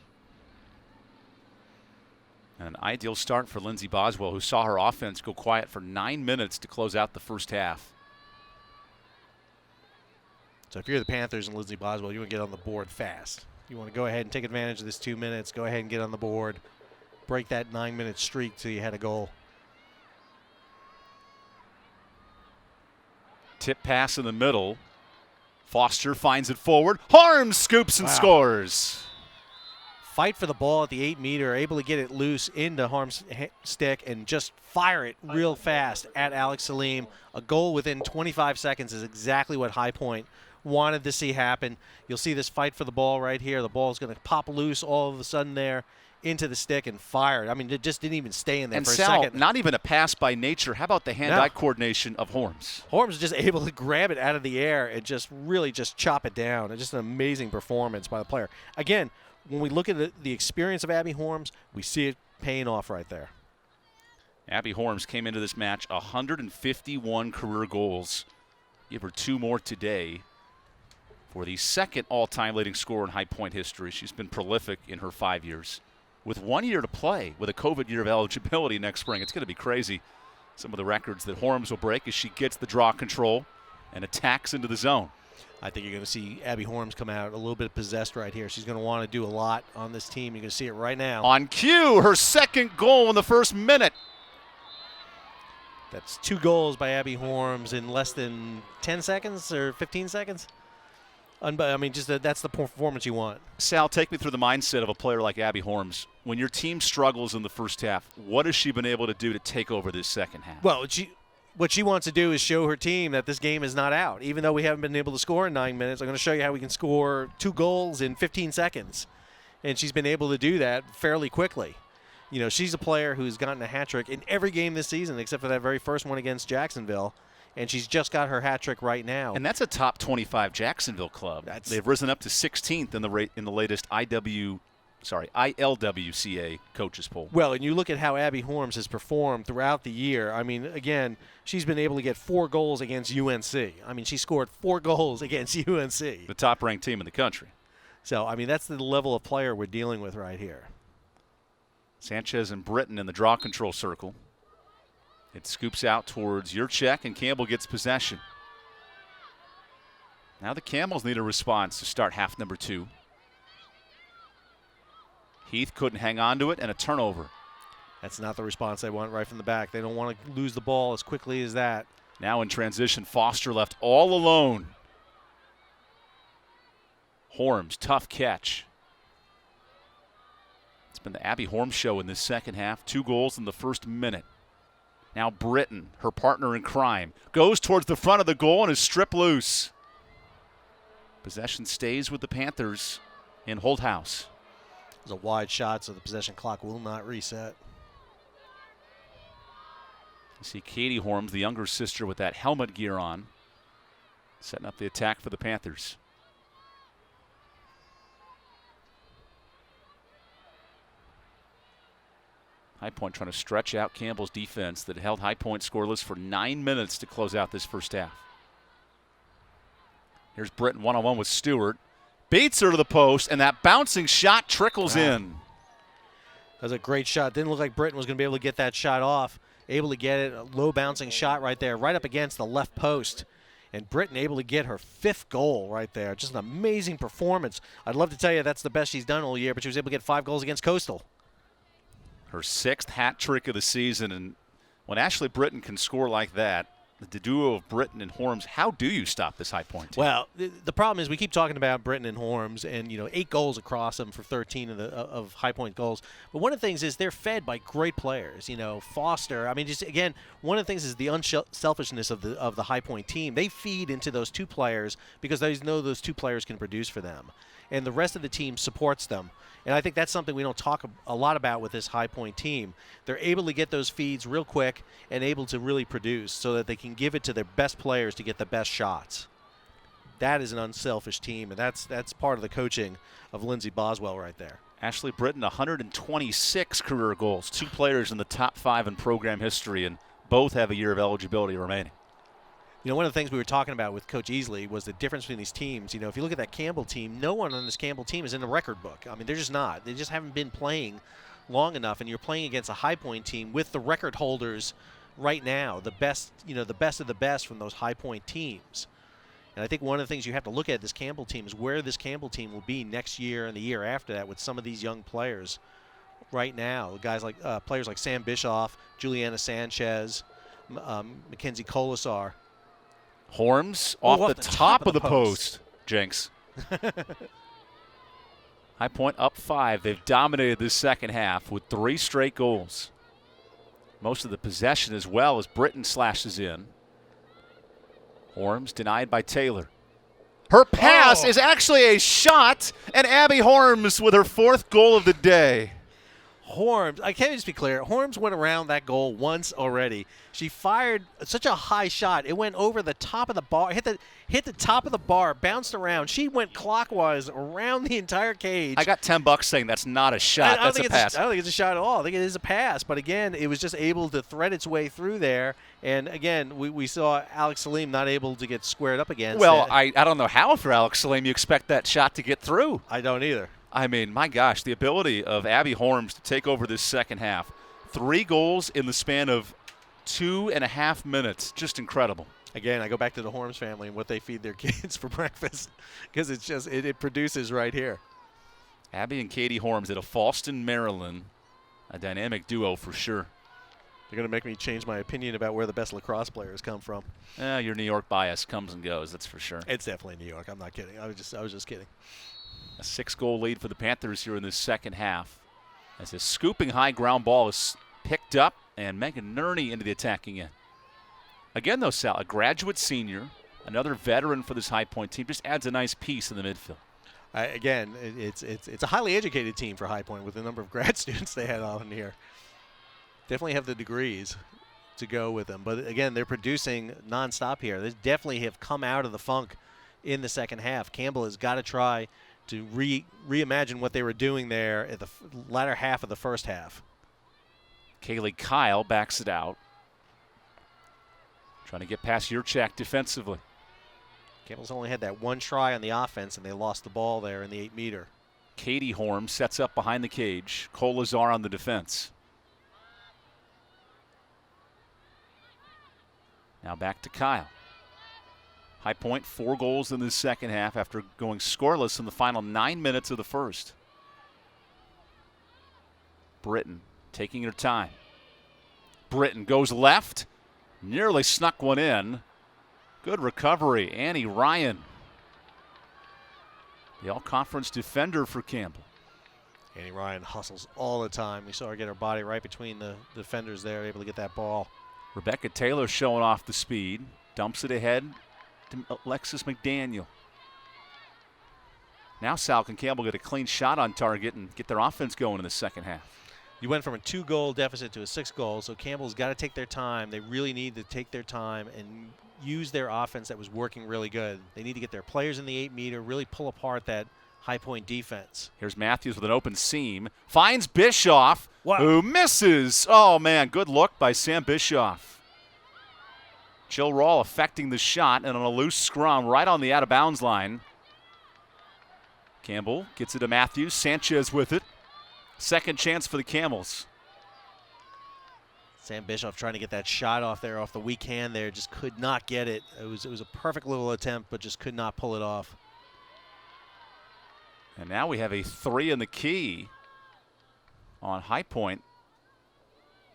And an ideal start for Lindsey Boswell, who saw her offense go quiet for 9 minutes to close out the first half. So if you're the Panthers and Lindsey Boswell, you want to get on the board fast. You want to go ahead and take advantage of this 2 minutes, go ahead and get on the board, break that 9-minute streak till you had a goal. Tip pass in the middle. Foster finds it forward. Harms scoops and scores. Fight for the ball at the 8-meter, able to get it loose into Harm's stick and just fire it real fast at Alex Salim. A goal within 25 seconds is exactly what High Point wanted to see happen. You'll see this fight for the ball right here. The ball is going to pop loose all of a sudden there, into the stick and fired. I mean, it just didn't even stay in there and for Sal, a second. not even a pass by nature. How about the hand-eye coordination of Horms? Horms was just able to grab it out of the air and just really just chop it down. It's just an amazing performance by the player. Again, when we look at the experience of Abby Horms, we see it paying off right there. Abby Horms came into this match 151 career goals. Give her 2 more today for the second all-time leading scorer in High Point history. She's been prolific in her 5 years. With 1 year to play, with a COVID year of eligibility next spring, it's going to be crazy. Some of the records that Horms will break as she gets the draw control and attacks into the zone. I think you're going to see Abby Horms come out a little bit possessed right here. She's going to want to do a lot on this team. You're going to see it right now. On cue, her second goal in the first minute. That's 2 goals by Abby Horms in less than 10 seconds or 15 seconds. I mean, just that's the performance you want. Sal, take me through the mindset of a player like Abby Horms. When your team struggles in the first half, what has she been able to do to take over this second half? Well, what she wants to do is show her team that this game is not out. Even though we haven't been able to score in 9 minutes, I'm going to show you how we can score 2 goals in 15 seconds. And she's been able to do that fairly quickly. You know, she's a player who's gotten a hat trick in every game this season except for that very first one against Jacksonville. And she's just got her hat trick right now. And that's a top 25 Jacksonville club. They've risen up to 16th in the latest ILWCA coaches poll. Well, and you look at how Abby Horms has performed throughout the year. I mean, again, she's been able to get 4 goals against UNC. I mean, she scored 4 goals against UNC. The top-ranked team in the country. So, I mean, that's the level of player we're dealing with right here. Sanchez and Britton in the draw control circle. It scoops out towards Yurchek, and Campbell gets possession. Now the Camels need a response to start half number 2. Heath couldn't hang on to it, and a turnover. That's not the response they want right from the back. They don't want to lose the ball as quickly as that. Now in transition, Foster left all alone. Horms, tough catch. It's been the Abby Horms show in this second half. 2 goals in the first minute. Now Britton, her partner in crime, goes towards the front of the goal and is stripped loose. Possession stays with the Panthers in Holthouse. It was a wide shot, so the possession clock will not reset. You see Katie Horms, the younger sister, with that helmet gear on, setting up the attack for the Panthers. High Point trying to stretch out Campbell's defense that held High Point scoreless for 9 minutes to close out this first half. Here's Britton one-on-one with Stewart. Beats her to the post, and that bouncing shot trickles in. That was a great shot. Didn't look like Britton was going to be able to get that shot off. Able to get it, a low bouncing shot right there, right up against the left post. And Britton able to get her 5th goal right there. Just an amazing performance. I'd love to tell you that's the best she's done all year, but she was able to get 5 goals against Coastal. Her 6th hat trick of the season, and when Ashley Britton can score like that, the duo of Britton and Horms, how do you stop this High Point team? Well, the problem is we keep talking about Britton and Horms, and 8 goals across them for 13 of High Point goals. But one of the things is they're fed by great players. Foster. I mean, just again, one of the things is the unselfishness of the High Point team. They feed into those 2 players because they know those 2 players can produce for them, and the rest of the team supports them. And I think that's something we don't talk a lot about with this High Point team. They're able to get those feeds real quick and able to really produce so that they can give it to their best players to get the best shots. That is an unselfish team, and that's part of the coaching of Lindsey Boswell right there. Ashley Britton, 126 career goals. 2 players in the top 5 in program history, and both have a year of eligibility remaining. One of the things we were talking about with Coach Easley was the difference between these teams. If you look at that Campbell team, no one on this Campbell team is in the record book. I mean, they're just not. They just haven't been playing long enough, and you're playing against a High Point team with the record holders right now, the best of the best from those High Point teams. And I think one of the things you have to look at this Campbell team is where this Campbell team will be next year and the year after that with some of these young players right now. Guys like players like Sam Bischoff, Juliana Sanchez, Mackenzie Colasar. Horms off the top of the post. Jinx. High Point up 5. They've dominated this second half with 3 straight goals. Most of the possession as well as Britton slashes in. Horms denied by Taylor. Her pass is actually a shot, and Abby Horms with her 4th goal of the day. Horms, I can't just be clear. Horms went around that goal once already. She fired such a high shot. It went over the top of the bar, hit the top of the bar, bounced around. She went clockwise around the entire cage. I got $10 saying that's not a shot. That's a pass. I don't think it's a shot at all. I think it is a pass. But again, it was just able to thread its way through there. And again, we saw Alex Salim not able to get squared up against. Well, I don't know how for Alex Salim you expect that shot to get through. I don't either. I mean, my gosh, the ability of Abby Horms to take over this second half. 3 goals in the span of 2.5 minutes. Just incredible. Again, I go back to the Horms family and what they feed their kids for breakfast because it's just it produces right here. Abby and Katie Horms out of Fallston, Maryland. A dynamic duo for sure. They're going to make me change my opinion about where the best lacrosse players come from. Your New York bias comes and goes, that's for sure. It's definitely New York. I'm not kidding. I was just kidding. A 6-goal lead for the Panthers here in this second half. As a scooping high ground ball is picked up, and Megan Nerney into the attacking end. Again, though, Sal, a graduate senior, another veteran for this High Point team, just adds a nice piece in the midfield. Again, it's a highly educated team for High Point with the number of grad students they had on here. Definitely have the degrees to go with them. But again, they're producing nonstop here. They definitely have come out of the funk in the second half. Campbell has got to try to reimagine what they were doing there at the latter half of the first half. Kaylee Kyle backs it out. Trying to get past Yurchak defensively. Campbell's only had that one try on the offense, and they lost the ball there in the 8-meter. Katie Horm sets up behind the cage. Cole Lazar on the defense. Now back to Kyle. High Point, 4 goals in the second half after going scoreless in the final 9 minutes of the first. Britton taking her time. Britton goes left. Nearly snuck one in. Good recovery, Annie Ryan. The all-conference defender for Campbell. Annie Ryan hustles all the time. We saw her get her body right between the defenders there, able to get that ball. Rebecca Taylor showing off the speed. Dumps it ahead to Alexis McDaniel. Now Sal, can Campbell get a clean shot on target and get their offense going in the second half? You went from a 2-goal deficit to a 6-goal, so Campbell's got to take their time. They really need to take their time and use their offense that was working really good. They need to get their players in the 8-meter, really pull apart that High Point defense. Here's Matthews with an open seam. Finds Bischoff, wow, who misses. Oh, man, good look by Sam Bischoff. Jill Rawl affecting the shot, and on a loose scrum right on the out-of-bounds line. Campbell gets it to Matthews. Sanchez with it. Second chance for the Camels. Sam Bischoff trying to get that shot off there, off the weak hand there, just could not get it. It was a perfect little attempt, but just could not pull it off. And now we have a 3 in the key on High Point.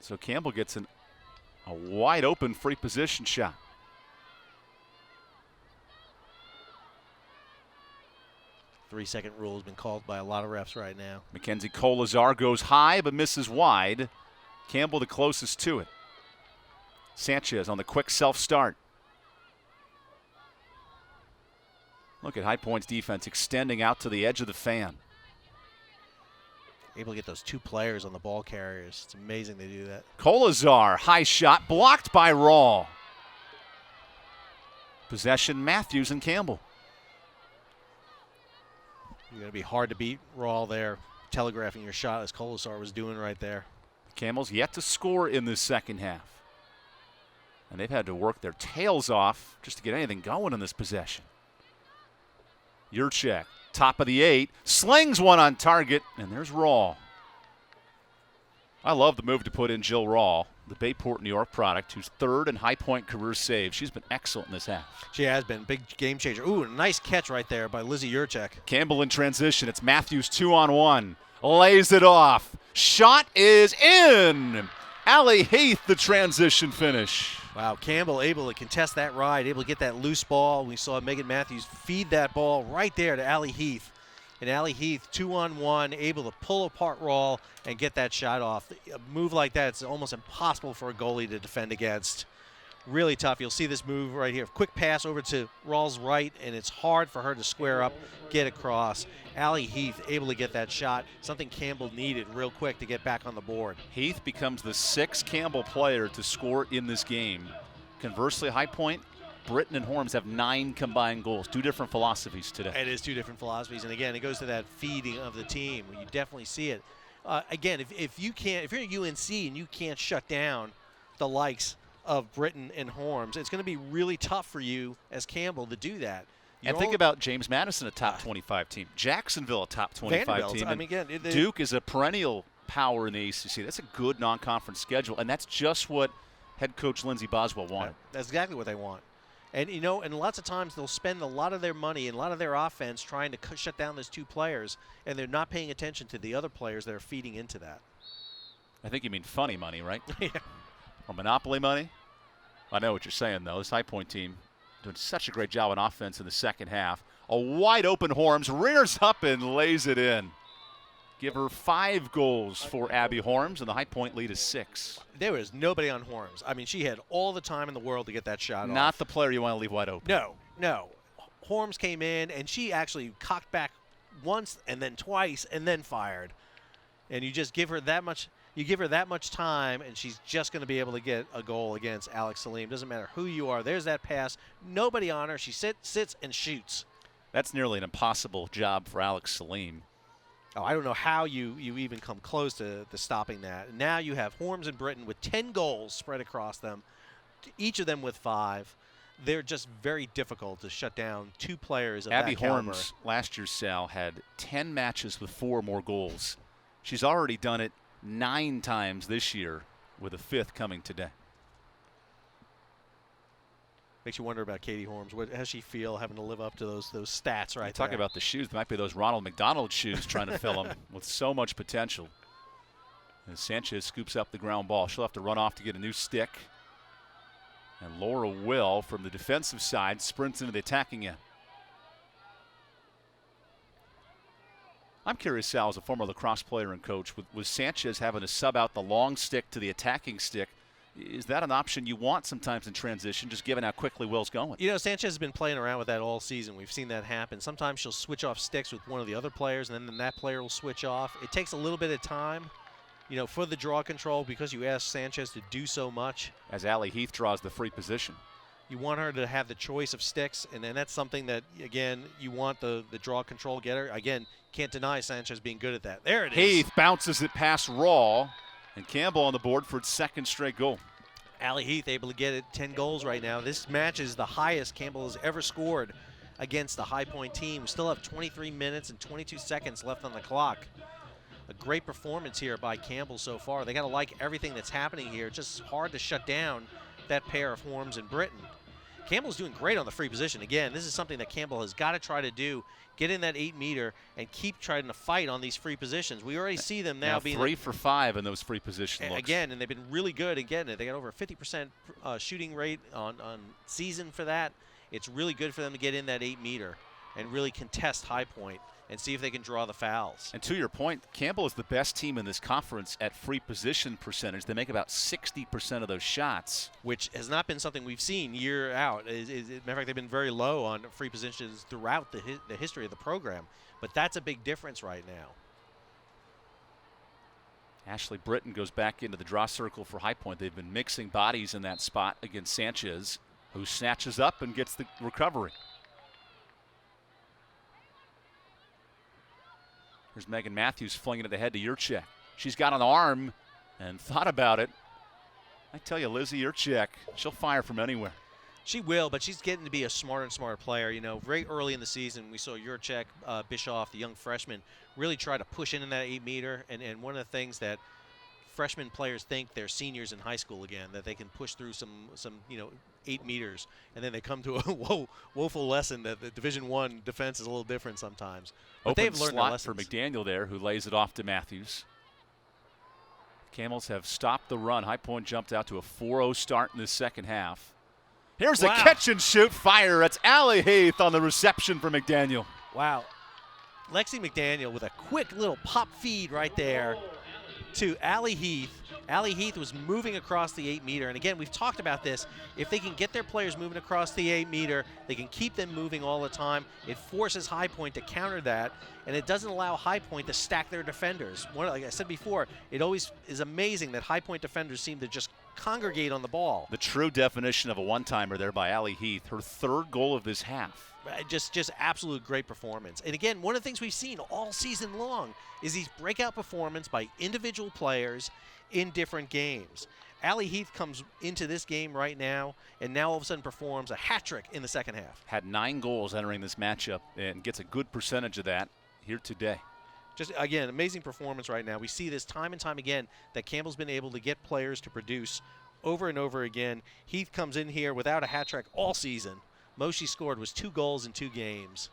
So Campbell gets a wide open free position shot. Three-second rule has been called by a lot of refs right now. Mackenzie Colazar goes high but misses wide. Campbell the closest to it. Sanchez on the quick self-start. Look at High Point's defense extending out to the edge of the fan. Able to get those 2 players on the ball carriers. It's amazing they do that. Colazar, high shot, blocked by Rawl. Possession, Matthews and Campbell. You're going to be hard to beat Rawl there, telegraphing your shot as Colazar was doing right there. Camels yet to score in this second half. And they've had to work their tails off just to get anything going in this possession. Yurchak, top of the 8, slings one on target, and there's Rawl. I love the move to put in Jill Rawl, the Bayport, New York product, who's 3rd in High Point career saves. She's been excellent in this half. She has been. Big game changer. Ooh, nice catch right there by Lizzie Yurchak. Campbell in transition. It's Matthews 2-on-1. Lays it off. Shot is in. Allie Heath, the transition finish. Wow, Campbell able to contest that ride, able to get that loose ball. We saw Megan Matthews feed that ball right there to Allie Heath. And Allie Heath, 2-on-1, able to pull apart Rawl and get that shot off. A move like that, it's almost impossible for a goalie to defend against. Really tough. You'll see this move right here. Quick pass over to Rawls right, and it's hard for her to square up, get across. Allie Heath able to get that shot, something Campbell needed real quick to get back on the board. Heath becomes the 6th Campbell player to score in this game. Conversely, High Point, Britton and Horms have 9 combined goals. 2 different philosophies today. It is 2 different philosophies, and again, it goes to that feeding of the team. You definitely see it. Again, if you're UNC and you can't shut down the likes of Britton and Horms, it's going to be really tough for you as Campbell to do that. And think about James Madison, a top 25 team. Jacksonville, a top 25 team. I mean, again, Duke is a perennial power in the ACC. That's a good non-conference schedule, and that's just what head coach Lindsey Boswell wanted. That's exactly what they want. And, and lots of times they'll spend a lot of their money and a lot of their offense trying to shut down those 2 players, and they're not paying attention to the other players that are feeding into that. I think you mean funny money, right? Yeah. Or monopoly money? I know what you're saying, though. This High Point team doing such a great job on offense in the second half. A wide-open Horms rears up and lays it in. Give her 5 goals for Abby Horms, and the High Point lead is 6. There was nobody on Horms. I mean, she had all the time in the world to get that shot off. Not the player you want to leave wide open. No. Horms came in, and she actually cocked back once and then twice and then fired. And you just give her that much – you give her that much time, and she's just going to be able to get a goal against Alex Salim. Doesn't matter who you are. There's that pass. Nobody on her. She sits and shoots. That's nearly an impossible job for Alex Salim. Oh, I don't know how you even come close to stopping that. Now you have Horms and Britton with 10 goals spread across them, each of them with 5. They're just very difficult to shut down 2 players of Abby that caliber. Horms, last year, Sal, had 10 matches with 4 or more goals. She's already done it 9 times this year, with a 5th coming today. Makes you wonder about Katie Horms. What does she feel having to live up to those stats right Talk about the shoes. There might be those Ronald McDonald shoes trying to fill them with so much potential. As Sanchez scoops up the ground ball, she'll have to run off to get a new stick. And Laura Will, from the defensive side, sprints into the attacking end. I'm curious, Sal, as a former lacrosse player and coach, with Sanchez having to sub out the long stick to the attacking stick, is that an option you want sometimes in transition, just given how quickly Will's going? Sanchez has been playing around with that all season. We've seen that happen. Sometimes she'll switch off sticks with one of the other players, and then that player will switch off. It takes a little bit of time, for the draw control, because you ask Sanchez to do so much. As Allie Heath draws the free position. You want her to have the choice of sticks, and then that's something that, again, you want the draw control getter. Again, can't deny Sanchez being good at that. There it is. Heath bounces it past Raw, and Campbell on the board for its 2nd straight goal. Allie Heath able to get it 10 goals right now. This match is the highest Campbell has ever scored against the High Point team. We still have 23 minutes and 22 seconds left on the clock. A great performance here by Campbell so far. They got to like everything that's happening here. It's just hard to shut down that pair of Horms and Britton. Campbell's doing great on the free position. Again, this is something that Campbell has got to try to do. Get in that 8-meter and keep trying to fight on these free positions. We already see them now being 3 for 5 in those free position looks. Again, and they've been really good at getting it. They got over a 50% shooting rate on season for that. It's really good for them to get in that 8-meter and really contest High Point and see if they can draw the fouls. And to your point, Campbell is the best team in this conference at free position percentage. They make about 60% of those shots. Which has not been something we've seen year out. Matter of fact, they've been very low on free positions throughout the history of the program. But that's a big difference right now. Ashley Britton goes back into the draw circle for High Point. They've been mixing bodies in that spot against Sanchez, who snatches up and gets the recovery. Here's Megan Matthews flinging it ahead to Yurchek. She's got an arm and thought about it. I tell you, Lizzie Yurchek, she'll fire from anywhere. She will, but she's getting to be a smarter and smarter player. Very early in the season, we saw Yurchek, Bischoff, the young freshman, really try to push into that 8-meter. And one of the things that freshman players think they're seniors in high school again, that they can push through some 8 meters, and then they come to a woeful lesson that the Division I defense is a little different sometimes. But Open they've learned their slot lessons. for McDaniel there, who lays it off to Matthews. Camels have stopped the run. High Point jumped out to a 4-0 start in the second half. Here's a catch and shoot fire. It's Allie Heath on the reception for McDaniel. Wow. Lexi McDaniel with a quick little pop feed right there to Allie Heath. Allie Heath was moving across the 8-meter, and again, we've talked about this. If they can get their players moving across the 8-meter, they can keep them moving all the time. It forces High Point to counter that, and it doesn't allow High Point to stack their defenders. Like I said before, it always is amazing that High Point defenders seem to just congregate on the ball. The true definition of a one-timer there by Allie Heath, her 3rd goal of this half. Just absolute great performance. And again, one of the things we've seen all season long is these breakout performances by individual players in different games. Allie Heath comes into this game right now and now all of a sudden performs a hat trick in the second half. Had 9 goals entering this matchup and gets a good percentage of that here today. Just, again, amazing performance right now. We see this time and time again that Campbell's been able to get players to produce over and over again. Heath comes in here without a hat trick all season. Most she scored was 2 goals in 2 games.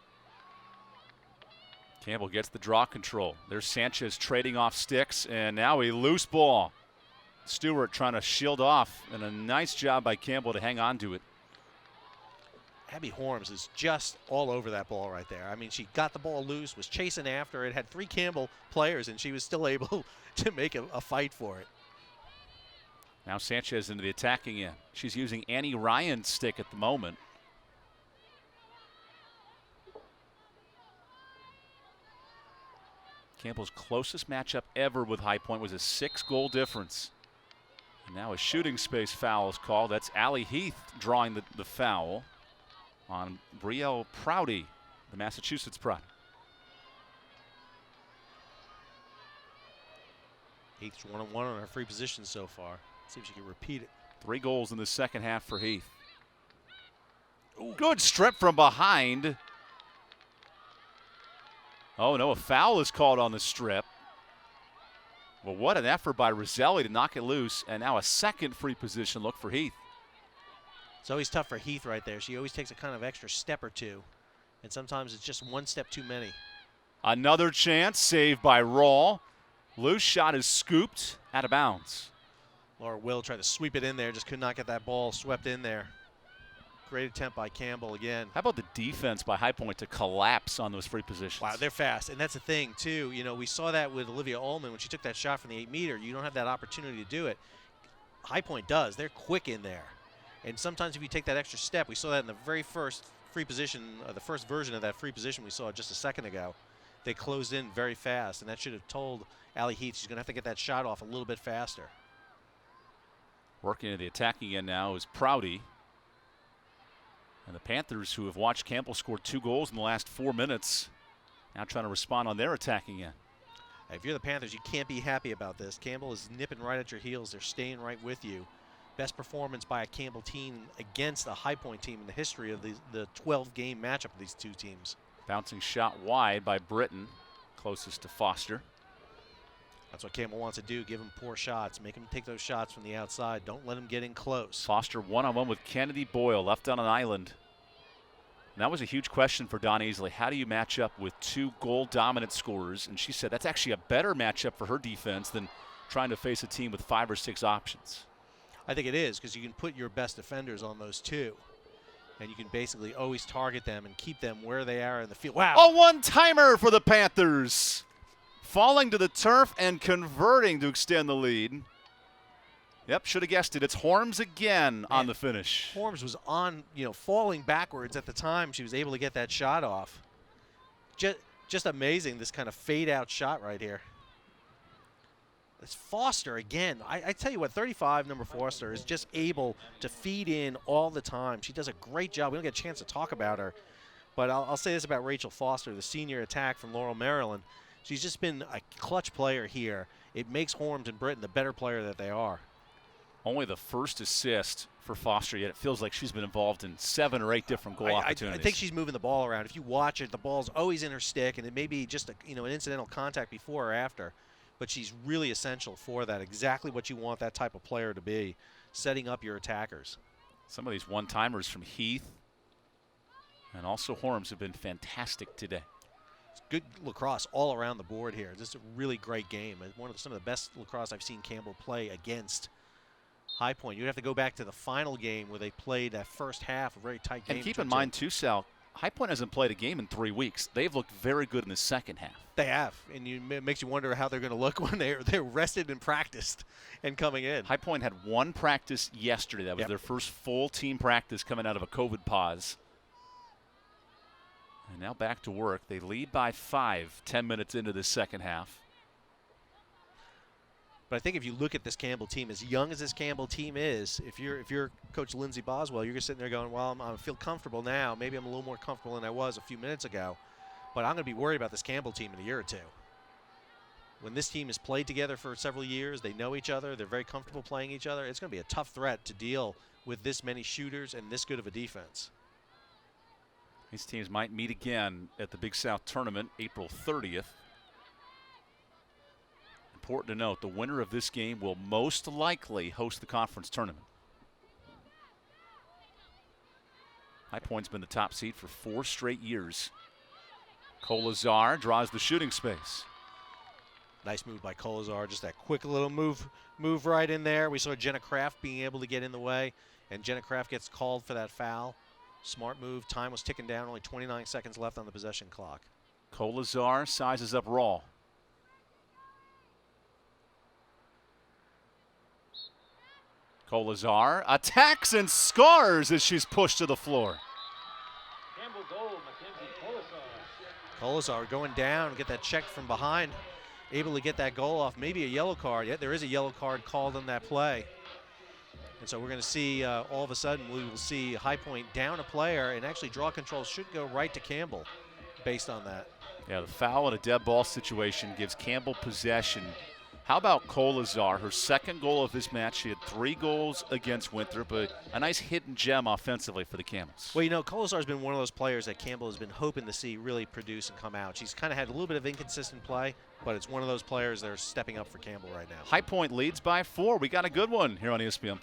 Campbell gets the draw control. There's Sanchez trading off sticks, and now a loose ball. Stewart trying to shield off, and a nice job by Campbell to hang on to it. Abby Horms is just all over that ball right there. I mean, she got the ball loose, was chasing after it, had 3 Campbell players, and she was still able to make a fight for it. Now Sanchez into the attacking end. She's using Annie Ryan's stick at the moment. Campbell's closest matchup ever with High Point was a 6-goal difference. And now a shooting space foul is called. That's Allie Heath drawing the foul on Brielle Prouty, the Massachusetts product. Heath's 1-on-1 on her free position so far. See if she can repeat it. 3 goals in the second half for Heath. Ooh. Good strip from behind. Oh, no, a foul is called on the strip. Well, what an effort by Roselli to knock it loose, and now a second free position look for Heath. It's always tough for Heath right there. She always takes a kind of extra step or two, and sometimes it's just 1 step too many. Another chance, saved by Rawl. Loose shot is scooped out of bounds. Laura Will tried to sweep it in there, just could not get that ball swept in there. Great attempt by Campbell again. How about the defense by High Point to collapse on those free positions? Wow, they're fast, and that's the thing, too. You know, we saw that with Olivia Ullman when she took that shot from the 8-meter. You don't have that opportunity to do it. High Point does. They're quick in there. And sometimes if you take that extra step, we saw that in the very first free position, the first version of that free position we saw just a second ago. They closed in very fast, and that should have told Allie Heath she's going to have to get that shot off a little bit faster. Working into the attacking end now is Prouty. And the Panthers, who have watched Campbell score 2 goals in the last 4 minutes, now trying to respond on their attacking end. If you're the Panthers, you can't be happy about this. Campbell is nipping right at your heels. They're staying right with you. Best performance by a Campbell team against a High Point team in the history of the 12-game matchup of these 2 teams. Bouncing shot wide by Britton, closest to Foster. That's what Campbell wants to do, give him poor shots, make him take those shots from the outside. Don't let him get in close. Foster one-on-one with Kennedy Boyle, left on an island. And that was a huge question for Dawn Easley. How do you match up with 2 goal-dominant scorers? And she said that's actually a better matchup for her defense than trying to face a team with 5 or 6 options. I think it is, because you can put your best defenders on those 2. And you can basically always target them and keep them where they are in the field. Wow. A one-timer for the Panthers. Falling to the turf and converting to extend the lead. Yep, should have guessed it. It's Horms again on the finish. Horms was on, falling backwards at the time she was able to get that shot off. Just amazing, this kind of fade-out shot right here. It's Foster again. I tell you what, 35, number Foster, is just able to feed in all the time. She does a great job. We don't get a chance to talk about her. But I'll say this about Rachel Foster, the senior attack from Laurel, Maryland. She's just been a clutch player here. It makes Horms and Britton the better player that they are. Only the first assist for Foster, yet it feels like she's been involved in 7 or 8 different goal opportunities. I think she's moving the ball around. If you watch it, the ball's always in her stick, and it may be just an incidental contact before or after. But she's really essential for that, exactly what you want that type of player to be, setting up your attackers. Some of these one-timers from Heath and also Horms have been fantastic today. It's good lacrosse all around the board here. Just a really great game. Some of the best lacrosse I've seen Campbell play against High Point. You'd have to go back to the final game where they played that first half, a very tight game. And keep in mind, too, Sal, High Point hasn't played a game in 3 weeks. They've looked very good in the second half. They have, and it makes you wonder how they're going to look when they're rested and practiced and coming in. High Point had one practice yesterday. That was their first full team practice coming out of a COVID pause. And now back to work. They lead by 5, 10 minutes into the second half. But I think if you look at this Campbell team, as young as this Campbell team is, if you're Coach Lindsey Boswell, you're sitting there going, well, I feel comfortable now. Maybe I'm a little more comfortable than I was a few minutes ago. But I'm going to be worried about this Campbell team in a year or two. When this team has played together for several years, they know each other, they're very comfortable playing each other, it's going to be a tough threat to deal with this many shooters and this good of a defense. These teams might meet again at the Big South Tournament, April 30th. Important to note, the winner of this game will most likely host the conference tournament. High Point's been the top seed for 4 straight years. Colazar draws the shooting space. Nice move by Colazar, just that quick little move right in there. We saw Jenna Kraft being able to get in the way, and Jenna Kraft gets called for that foul. Smart move. Time was ticking down, only 29 seconds left on the possession clock. Colazar sizes up Raw. Colazar attacks and scores as she's pushed to the floor. Campbell goal, Mackenzie Colazar going down, get that check from behind, able to get that goal off. Maybe a yellow card. Yeah, there is a yellow card called on that play. And so we're going to see, all of a sudden, we will see High Point down a player, and actually draw control should go right to Campbell based on that. Yeah, the foul in a dead ball situation gives Campbell possession. How about Colazar? Her second goal of this match. She had 3 goals against Winthrop, but a nice hidden gem offensively for the Camels. Well, you know, Colazar's been one of those players that Campbell has been hoping to see really produce and come out. She's kind of had a little bit of inconsistent play, but it's one of those players that are stepping up for Campbell right now. High Point leads by 4. We got a good one here on ESPN+.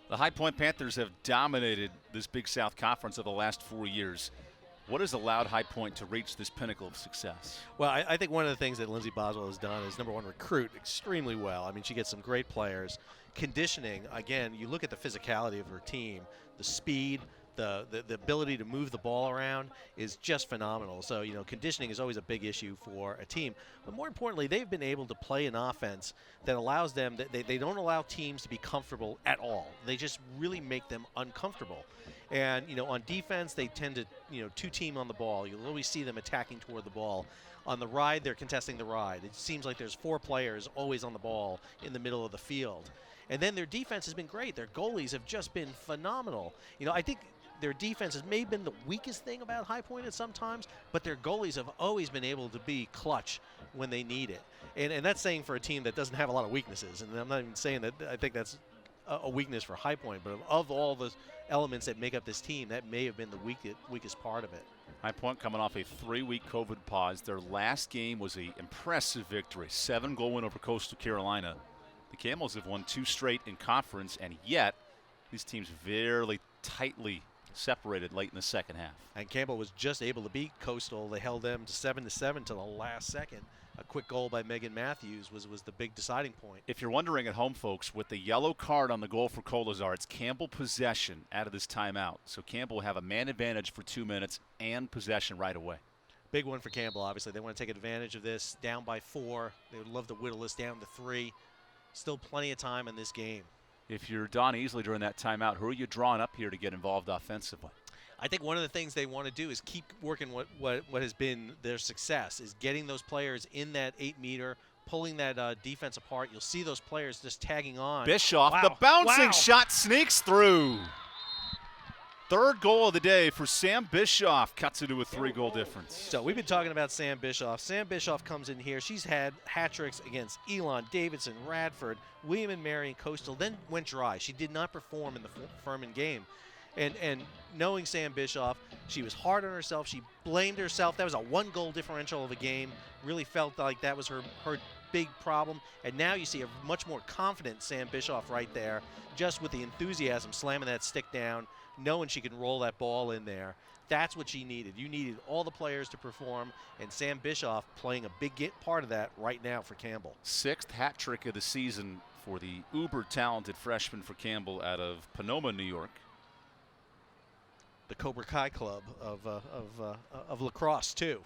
The High Point Panthers have dominated this Big South Conference over the last 4 years. What has allowed High Point to reach this pinnacle of success? Well, I think one of the things that Lindsey Boswell has done is, number one, recruit extremely well. I mean, she gets some great players. Conditioning, again, you look at the physicality of her team, the speed, the ability to move the ball around is just phenomenal. So, you know, conditioning is always a big issue for a team. But more importantly, they've been able to play an offense that allows them, they don't allow teams to be comfortable at all. They just really make them uncomfortable. And, you know, on defense, they tend to, you know, 2-team on the ball. You'll always see them attacking toward the ball. On the ride, they're contesting the ride. It seems like there's 4 players always on the ball in the middle of the field. And then their defense has been great. Their goalies have just been phenomenal. You know, I think their defense has maybe been the weakest thing about High Point at some times, but their goalies have always been able to be clutch when they need it. And that's saying for a team that doesn't have a lot of weaknesses. And I'm not even saying that I think that's a weakness for High Point, but of all the elements that make up this team, that may have been the weakest part of it. High Point coming off a 3-week COVID pause. Their last game was an impressive victory, 7-goal win over Coastal Carolina. The Camels have won 2 straight in conference, and yet these teams very tightly separated late in the second half. And Campbell was just able to beat Coastal. They held them to 7-7 to the last second. A quick goal by Megan Matthews was the big deciding point. If you're wondering at home, folks, with the yellow card on the goal for Colazar, it's Campbell possession out of this timeout. So Campbell will have a man advantage for 2 minutes and possession right away. Big one for Campbell, obviously. They want to take advantage of this. Down by 4. They would love to whittle this down to 3. Still plenty of time in this game. If you're Don Easley during that timeout, who are you drawing up here to get involved offensively? I think one of the things they want to do is keep working what has been their success, is getting those players in that 8-meter, pulling that defense apart. You'll see those players just tagging on. Bischoff, the bouncing shot sneaks through. Third goal of the day for Sam Bischoff. Cuts into a 3-goal difference. So we've been talking about Sam Bischoff. Sam Bischoff comes in here. She's had hat tricks against Elon, Davidson, Radford, William and Mary, and Coastal, then went dry. She did not perform in the Furman game. And knowing Sam Bischoff, she was hard on herself. She blamed herself. That was a 1-goal differential of a game. Really felt like that was her big problem. And now you see a much more confident Sam Bischoff right there, just with the enthusiasm, slamming that stick down, knowing she can roll that ball in there. That's what she needed. You needed all the players to perform, and Sam Bischoff playing a big part of that right now for Campbell. 6th hat trick of the season for the uber-talented freshman for Campbell out of Panoma, New York. The Cobra Kai club of lacrosse, too.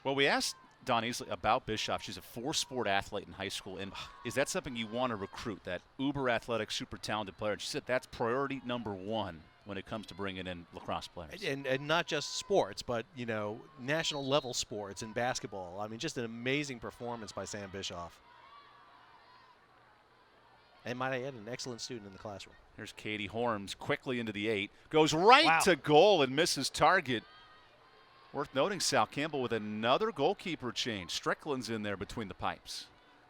Well, we asked Don Easley about Bischoff. She's a 4-sport athlete in high school. And is that something you want to recruit, that uber-athletic, super-talented player? And she said that's priority number 1 when it comes to bringing in lacrosse players. And not just sports, but, you know, national-level sports and basketball. I mean, just an amazing performance by Sam Bischoff. And might I add, an excellent student in the classroom. Here's Katie Horms quickly into the 8. Goes right to goal and misses target. Worth noting, Sal Campbell with another goalkeeper change. Strickland's in there between the pipes.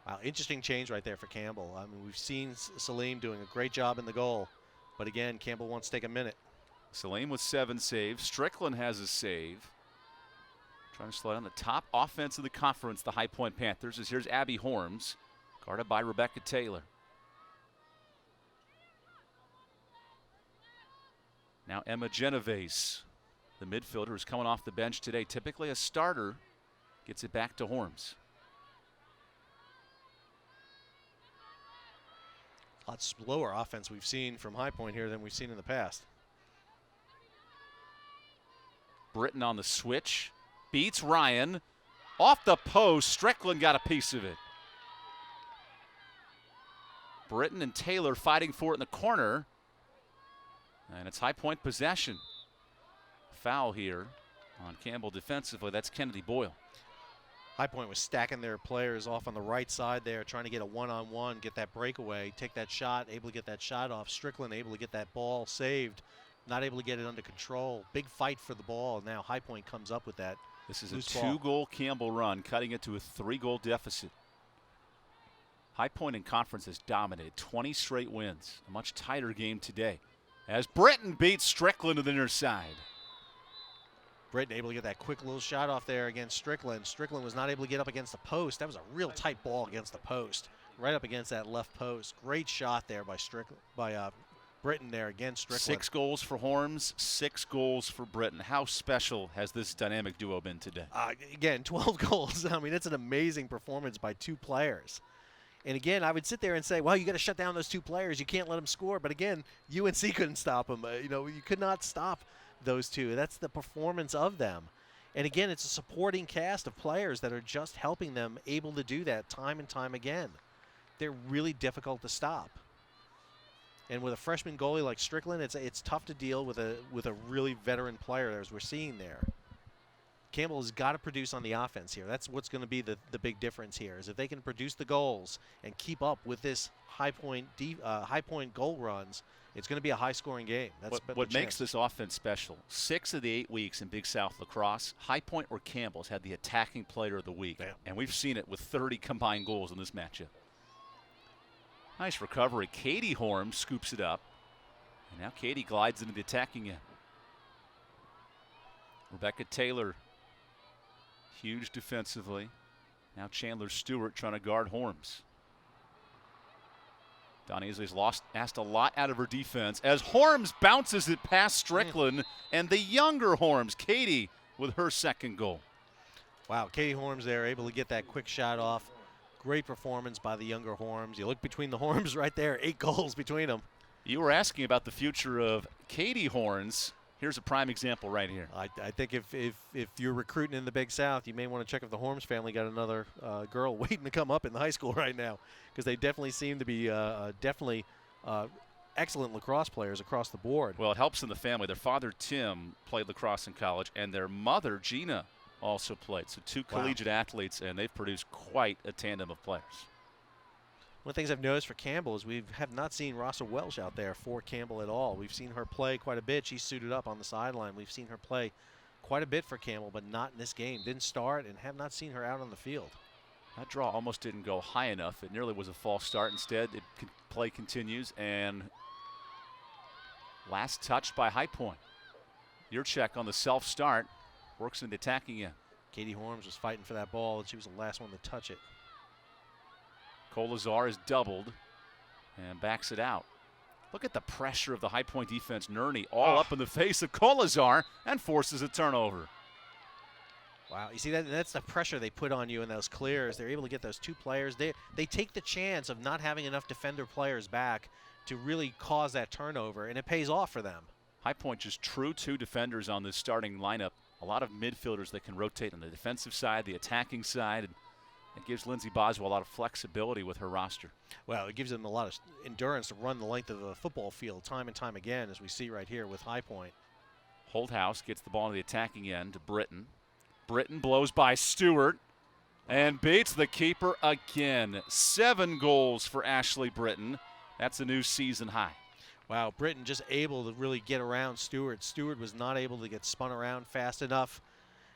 Wow, interesting change right there for Campbell. I mean, we've seen Salim doing a great job in the goal. But again, Campbell wants to take a minute. Salim with 7 saves. Strickland has a save. Trying to slow down the top offense of the conference, the High Point Panthers. Here's Abby Horms, guarded by Rebecca Taylor. Now Emma Genovese, the midfielder, who's coming off the bench today. Typically a starter, gets it back to Horms. A lot slower offense we've seen from High Point here than we've seen in the past. Britton on the switch, beats Ryan. Off the post, Strickland got a piece of it. Britton and Taylor fighting for it in the corner. And it's High Point possession. Foul here on Campbell defensively. That's Kennedy Boyle. High Point was stacking their players off on the right side there, trying to get a one-on-one, get that breakaway, take that shot, able to get that shot off. Strickland able to get that ball saved, not able to get it under control. Big fight for the ball. Now High Point comes up with that. This is a 2-goal Campbell run, cutting it to a 3-goal deficit. High Point in conference has dominated 20 straight wins. A much tighter game today, as Britton beats Strickland to the near side. Britton able to get that quick little shot off there against Strickland. Strickland was not able to get up against the post. That was a real tight ball against the post, right up against that left post. Great shot there by Britton there against Strickland. 6 goals for Horms, 6 goals for Britton. How special has this dynamic duo been today? Again, 12 goals. I mean, it's an amazing performance by 2 players. And again, I would sit there and say, well, you got to shut down those 2 players. You can't let them score. But again, UNC couldn't stop them. You know, you could not stop those 2. That's the performance of them. And again, it's a supporting cast of players that are just helping them able to do that time and time again. They're really difficult to stop. And with a freshman goalie like Strickland, it's tough to deal with a really veteran player, as we're seeing there. Campbell has got to produce on the offense here. That's what's going to be the big difference here, is if they can produce the goals and keep up with this High Point goal runs, it's going to be a high-scoring game. That's what makes this offense special. 6 of the 8 weeks in Big South lacrosse, High Point or Campbell's had the attacking player of the week. Yeah. And we've seen it with 30 combined goals in this matchup. Nice recovery. Katie Horm scoops it up. And now Katie glides into the attacking end. Rebecca Taylor, huge defensively. Now Chandler Stewart trying to guard Horms. Don Easley's asked a lot out of her defense as Horms bounces it past Strickland and the younger Horms, Katie, with her 2nd goal. Wow, Katie Horms there, able to get that quick shot off. Great performance by the younger Horms. You look between the Horms right there, 8 goals between them. You were asking about the future of Katie Horms. Here's a prime example right here. I think if you're recruiting in the Big South, you may want to check if the Horms family got another girl waiting to come up in the high school right now, because they definitely seem to be excellent lacrosse players across the board. Well, it helps in the family. Their father, Tim, played lacrosse in college, and their mother, Gina, also played. So two collegiate athletes, and they've produced quite a tandem of players. One of the things I've noticed for Campbell is we have not seen Rossa Welsh out there for Campbell at all. We've seen her play quite a bit. She's suited up on the sideline. We've seen her play quite a bit for Campbell, but not in this game. Didn't start and have not seen her out on the field. That draw almost didn't go high enough. It nearly was a false start. Instead, play continues, and last touch by High Point. Your check on the self-start works in the attacking end. Katie Horms was fighting for that ball, and she was the last one to touch it. Colazar is doubled and backs it out. Look at the pressure of the High Point defense. Nerney all up in the face of Colazar and forces a turnover. Wow, you see that's the pressure they put on you in those clears. They're able to get those two players. They take the chance of not having enough defender players back to really cause that turnover, and it pays off for them. High Point just true two defenders on this starting lineup. A lot of midfielders that can rotate on the defensive side, the attacking side. It gives Lindsey Boswell a lot of flexibility with her roster. Well, it gives them a lot of endurance to run the length of the football field time and time again, as we see right here with High Point. Holthouse gets the ball to the attacking end to Britton. Britton blows by Stewart and beats the keeper again. 7 goals for Ashley Britton. That's a new season high. Wow, Britton just able to really get around Stewart. Stewart was not able to get spun around fast enough.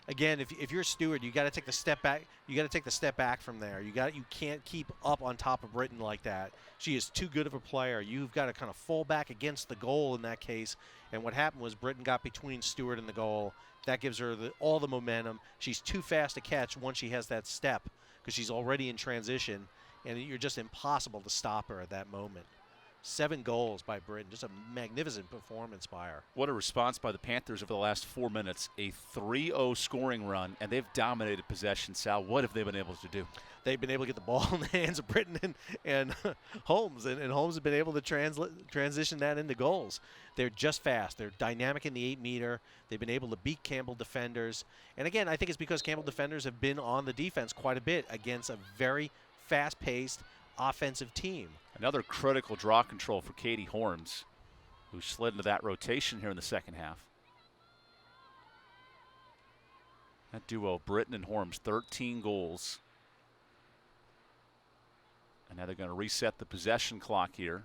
Again, if you're Stewart, you got to take the step back. You got to take the step back from there. You can't keep up on top of Britton like that. She is too good of a player. You've got to kind of fall back against the goal in that case. And what happened was Britton got between Stewart and the goal. That gives her all the momentum. She's too fast to catch once she has that step, because she's already in transition, and you're just impossible to stop her at that moment. 7 goals by Britton. Just a magnificent performance by her. What a response by the Panthers over the last 4 minutes. A 3-0 scoring run, and they've dominated possession. Sal, what have they been able to do? They've been able to get the ball in the hands of Britton and Holmes, and Holmes has been able to transition that into goals. They're just fast. They're dynamic in the 8-meter. They've been able to beat Campbell defenders. And again, I think it's because Campbell defenders have been on the defense quite a bit against a very fast-paced offensive team. Another critical draw control for Katie Horms, who slid into that rotation here in the second half. That duo, Britton and Horms, 13 goals. And now they're going to reset the possession clock here.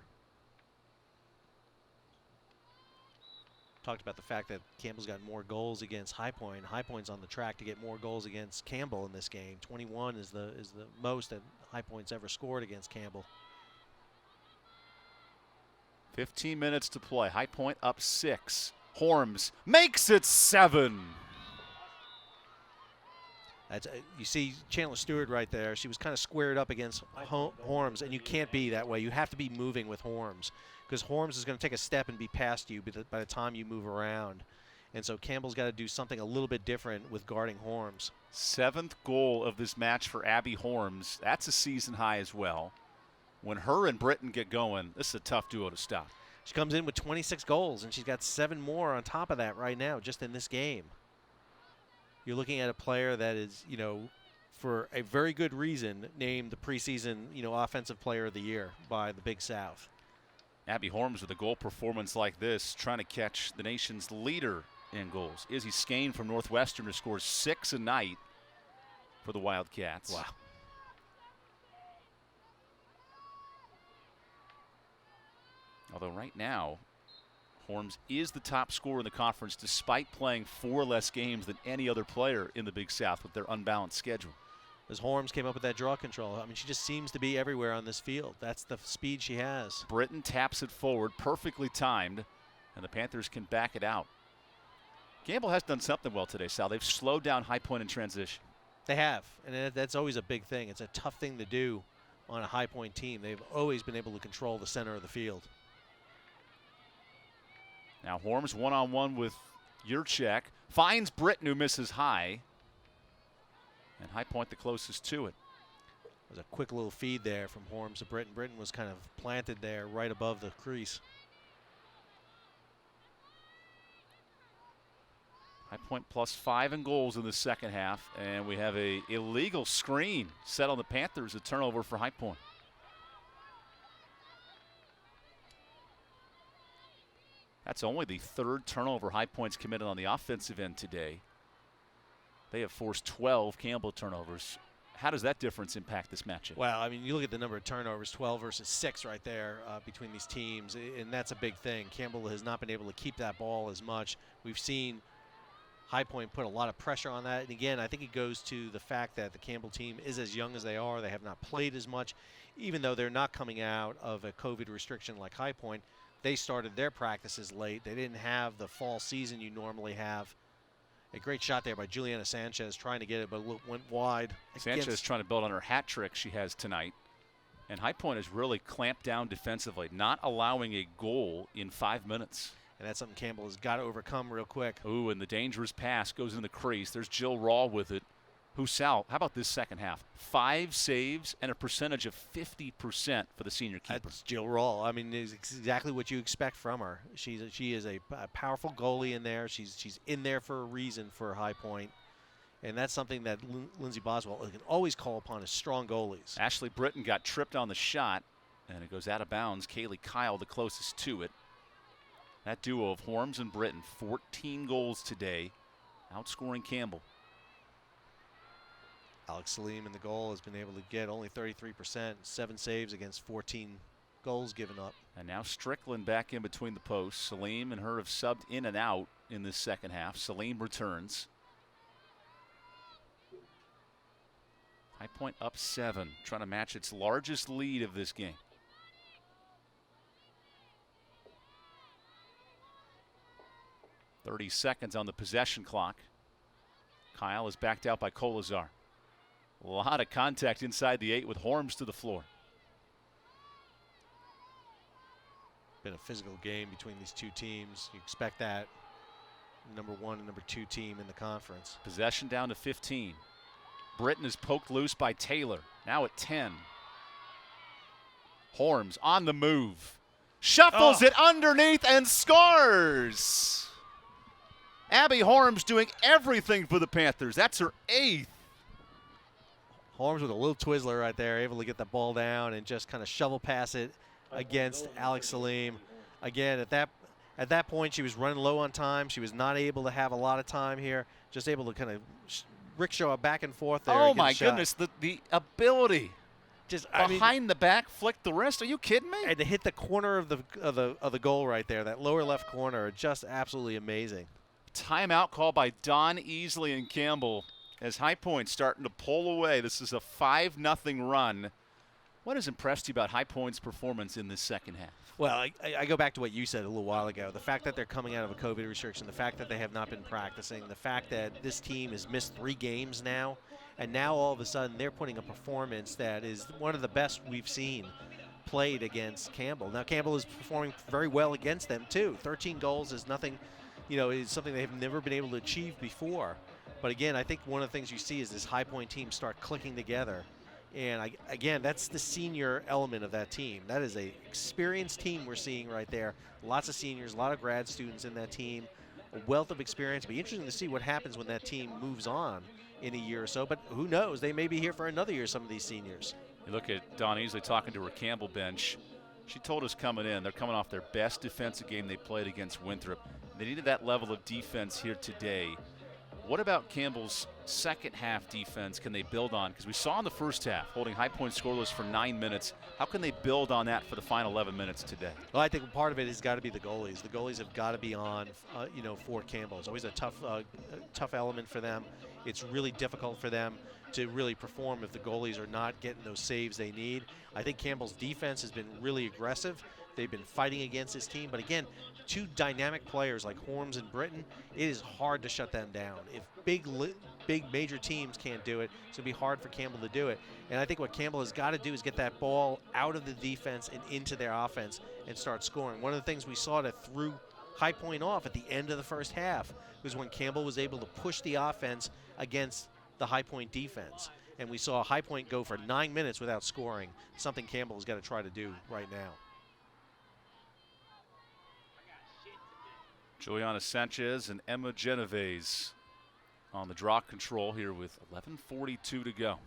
Talked about the fact that Campbell's got more goals against High Point. High Point's on the track to get more goals against Campbell in this game. 21 is the most that High Point's ever scored against Campbell. 15 minutes to play. High Point up 6. Horms makes it 7. You see Chandler Stewart right there. She was kind of squared up against Horms, and you can't be that way. You have to be moving with Horms, because Horms is going to take a step and be past you by the time you move around. And so Campbell's got to do something a little bit different with guarding Horms. 7th goal of this match for Abby Horms. That's a season high as well. When her and Britton get going, this is a tough duo to stop. She comes in with 26 goals, and she's got 7 more on top of that right now just in this game. You're looking at a player that is, for a very good reason, named the preseason, Offensive Player of the Year by the Big South. Abby Horms with a goal performance like this, trying to catch the nation's leader in goals. Izzy Skane from Northwestern, who scores 6 a night for the Wildcats. Wow. Although right now, Horms is the top scorer in the conference despite playing 4 less games than any other player in the Big South with their unbalanced schedule. As Horms came up with that draw control, I mean, she just seems to be everywhere on this field. That's the speed she has. Britton taps it forward, perfectly timed, and the Panthers can back it out. Campbell has done something well today, Sal. They've slowed down High Point in transition. They have, and that's always a big thing. It's a tough thing to do on a High Point team. They've always been able to control the center of the field. Now Horms one-on-one with Yurchek. Finds Britton, who misses high. And High Point the closest to it. There's a quick little feed there from Horms to Britton. Britton was kind of planted there right above the crease. High Point +5 in goals in the second half, and we have a illegal screen set on the Panthers, a turnover for High Point. That's only the third turnover High Point's committed on the offensive end today. They have forced 12 Campbell turnovers. How does that difference impact this matchup? Well, I mean, you look at the number of turnovers, 12 versus 6 right there between these teams, and that's a big thing. Campbell has not been able to keep that ball as much. We've seen High Point put a lot of pressure on that. And again, I think it goes to the fact that the Campbell team is as young as they are. They have not played as much, even though they're not coming out of a COVID restriction like High Point. They started their practices late. They didn't have the fall season you normally have. A great shot there by Juliana Sanchez trying to get it, but went wide. Sanchez trying to build on her hat trick she has tonight. And High Point has really clamped down defensively, not allowing a goal in 5 minutes. And that's something Campbell has got to overcome real quick. Ooh, and the dangerous pass goes in the crease. There's Jill Raw with it. Husal, how about this second half? 5 saves and a percentage of 50% for the senior keeper. That's Jill Raw. I mean, it's exactly what you expect from her. She is a powerful goalie in there. She's in there for a reason for High Point. And that's something that Lindsey Boswell can always call upon as strong goalies. Ashley Britton got tripped on the shot, and it goes out of bounds. Kaylee Kyle the closest to it. That duo of Horms and Britton, 14 goals today, outscoring Campbell. Alex Salim in the goal has been able to get only 33%, 7 saves against 14 goals given up. And now Strickland back in between the posts. Salim and her have subbed in and out in this second half. Salim returns. High Point up 7, trying to match its largest lead of this game. .30 seconds on the possession clock. Kyle is backed out by Kolazar. A lot of contact inside the 8 with Horms to the floor. Been a physical game between these two teams. You expect that. Number 1 and number 2 team in the conference. Possession down to 15. Britton is poked loose by Taylor. Now at 10. Horms on the move. Shuffles it underneath and scores. Abby Horms doing everything for the Panthers. That's her 8th. Horms with a little Twizzler right there, able to get the ball down and just kind of shovel pass it against Alex Salim. Again, at that point, she was running low on time. She was not able to have a lot of time here. Just able to kind of rickshaw back and forth there. Oh my goodness, the ability. Just behind the back, flick the wrist. Are you kidding me? And to hit the corner of the goal right there, that lower left corner, just absolutely amazing. Timeout call by Don Easley and Campbell as High Point starting to pull away. This is a 5-0 run. What has impressed you about High Point's performance in this second half? Well, I go back to what you said a little while ago. The fact that they're coming out of a COVID restriction, the fact that they have not been practicing, the fact that this team has missed 3 games now, and now all of a sudden they're putting a performance that is one of the best we've seen played against Campbell. Now Campbell is performing very well against them too. 13 goals is nothing, is something they have never been able to achieve before. But again, I think one of the things you see is this High Point team start clicking together. And again, that's the senior element of that team. That is a experienced team we're seeing right there. Lots of seniors, a lot of grad students in that team, a wealth of experience. It'll be interesting to see what happens when that team moves on in a year or so. But who knows? They may be here for another year, some of these seniors. You look at Dawn Easley talking to her Campbell bench. She told us coming in, they're coming off their best defensive game they played against Winthrop. They needed that level of defense here today. What about Campbell's second half defense can they build on? Because we saw in the first half holding High Point scoreless for 9 minutes. How can they build on that for the final 11 minutes today? Well, I think part of it has got to be the goalies. The goalies have got to be on, for Campbell. It's always a tough element for them. It's really difficult for them to really perform if the goalies are not getting those saves they need. I think Campbell's defense has been really aggressive. They've been fighting against this team. But again, 2 dynamic players like Horms and Britton, it is hard to shut them down. If big major teams can't do it, it's going to be hard for Campbell to do it. And I think what Campbell has got to do is get that ball out of the defense and into their offense and start scoring. One of the things we saw that threw High Point off at the end of the first half was when Campbell was able to push the offense against the High Point defense. And we saw High Point go for 9 minutes without scoring, something Campbell has got to try to do right now. Juliana Sanchez and Emma Genovese on the draw control here with 11:42 to go.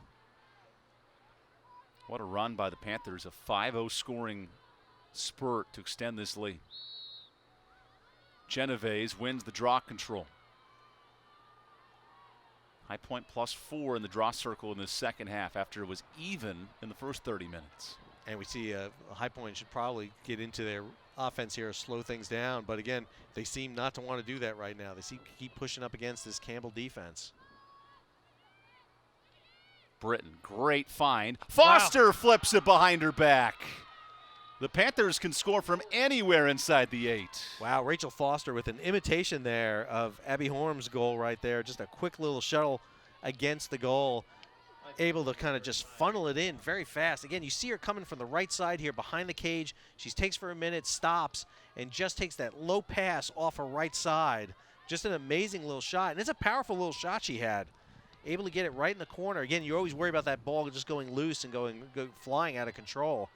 What a run by the Panthers, a 5-0 scoring spurt to extend this lead. Genovese wins the draw control. High Point +4 in the draw circle in the second half after it was even in the first 30 minutes. And we see High Point should probably get into their offense here, slow things down. But again, they seem not to want to do that right now. They keep pushing up against this Campbell defense. Britton, great find. Foster flips it behind her back. The Panthers can score from anywhere inside the 8. Wow, Rachel Foster with an imitation there of Abby Horm's goal right there. Just a quick little shuttle against the goal. Able to kind of just funnel it in very fast. Again, you see her coming from the right side here behind the cage. She takes for a minute, stops, and just takes that low pass off her right side. Just an amazing little shot. And it's a powerful little shot she had. Able to get it right in the corner. Again, you always worry about that ball just going loose and flying out of control.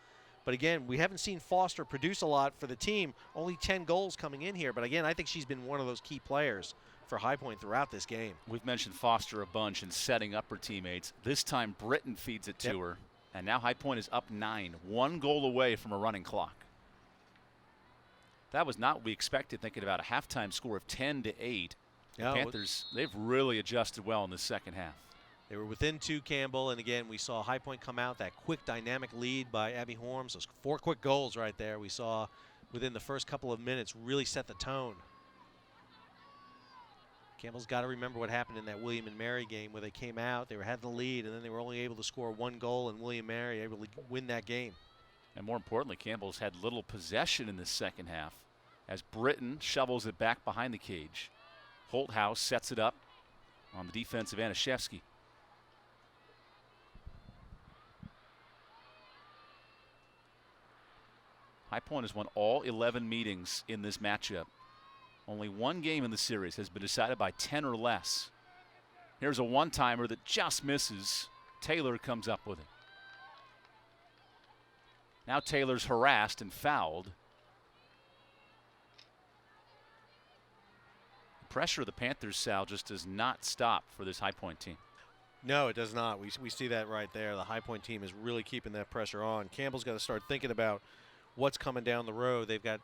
But again, we haven't seen Foster produce a lot for the team. Only 10 goals coming in here. But again, I think she's been one of those key players for High Point throughout this game. We've mentioned Foster a bunch and setting up her teammates. This time Britton feeds it to her. And now High Point is up 9. 1 goal away from a running clock. That was not what we expected, thinking about a halftime score of 10-8. The Panthers, they've really adjusted well in the second half. They were within 2, Campbell, and again, we saw High Point come out, that quick dynamic lead by Abby Horms. Those 4 quick goals right there we saw within the first couple of minutes really set the tone. Campbell's got to remember what happened in that William and Mary game where they came out, they had the lead, and then they were only able to score 1 goal, and William and Mary able to win that game. And more importantly, Campbell's had little possession in the second half as Britton shovels it back behind the cage. Holthouse sets it up on the defense of Anashevsky. High Point has won all 11 meetings in this matchup. Only 1 game in the series has been decided by 10 or less. Here's a one-timer that just misses. Taylor comes up with it. Now Taylor's harassed and fouled. The pressure of the Panthers, Sal, just does not stop for this High Point team. No, it does not. We see that right there. The High Point team is really keeping that pressure on. Campbell's got to start thinking about what's coming down the road. They've got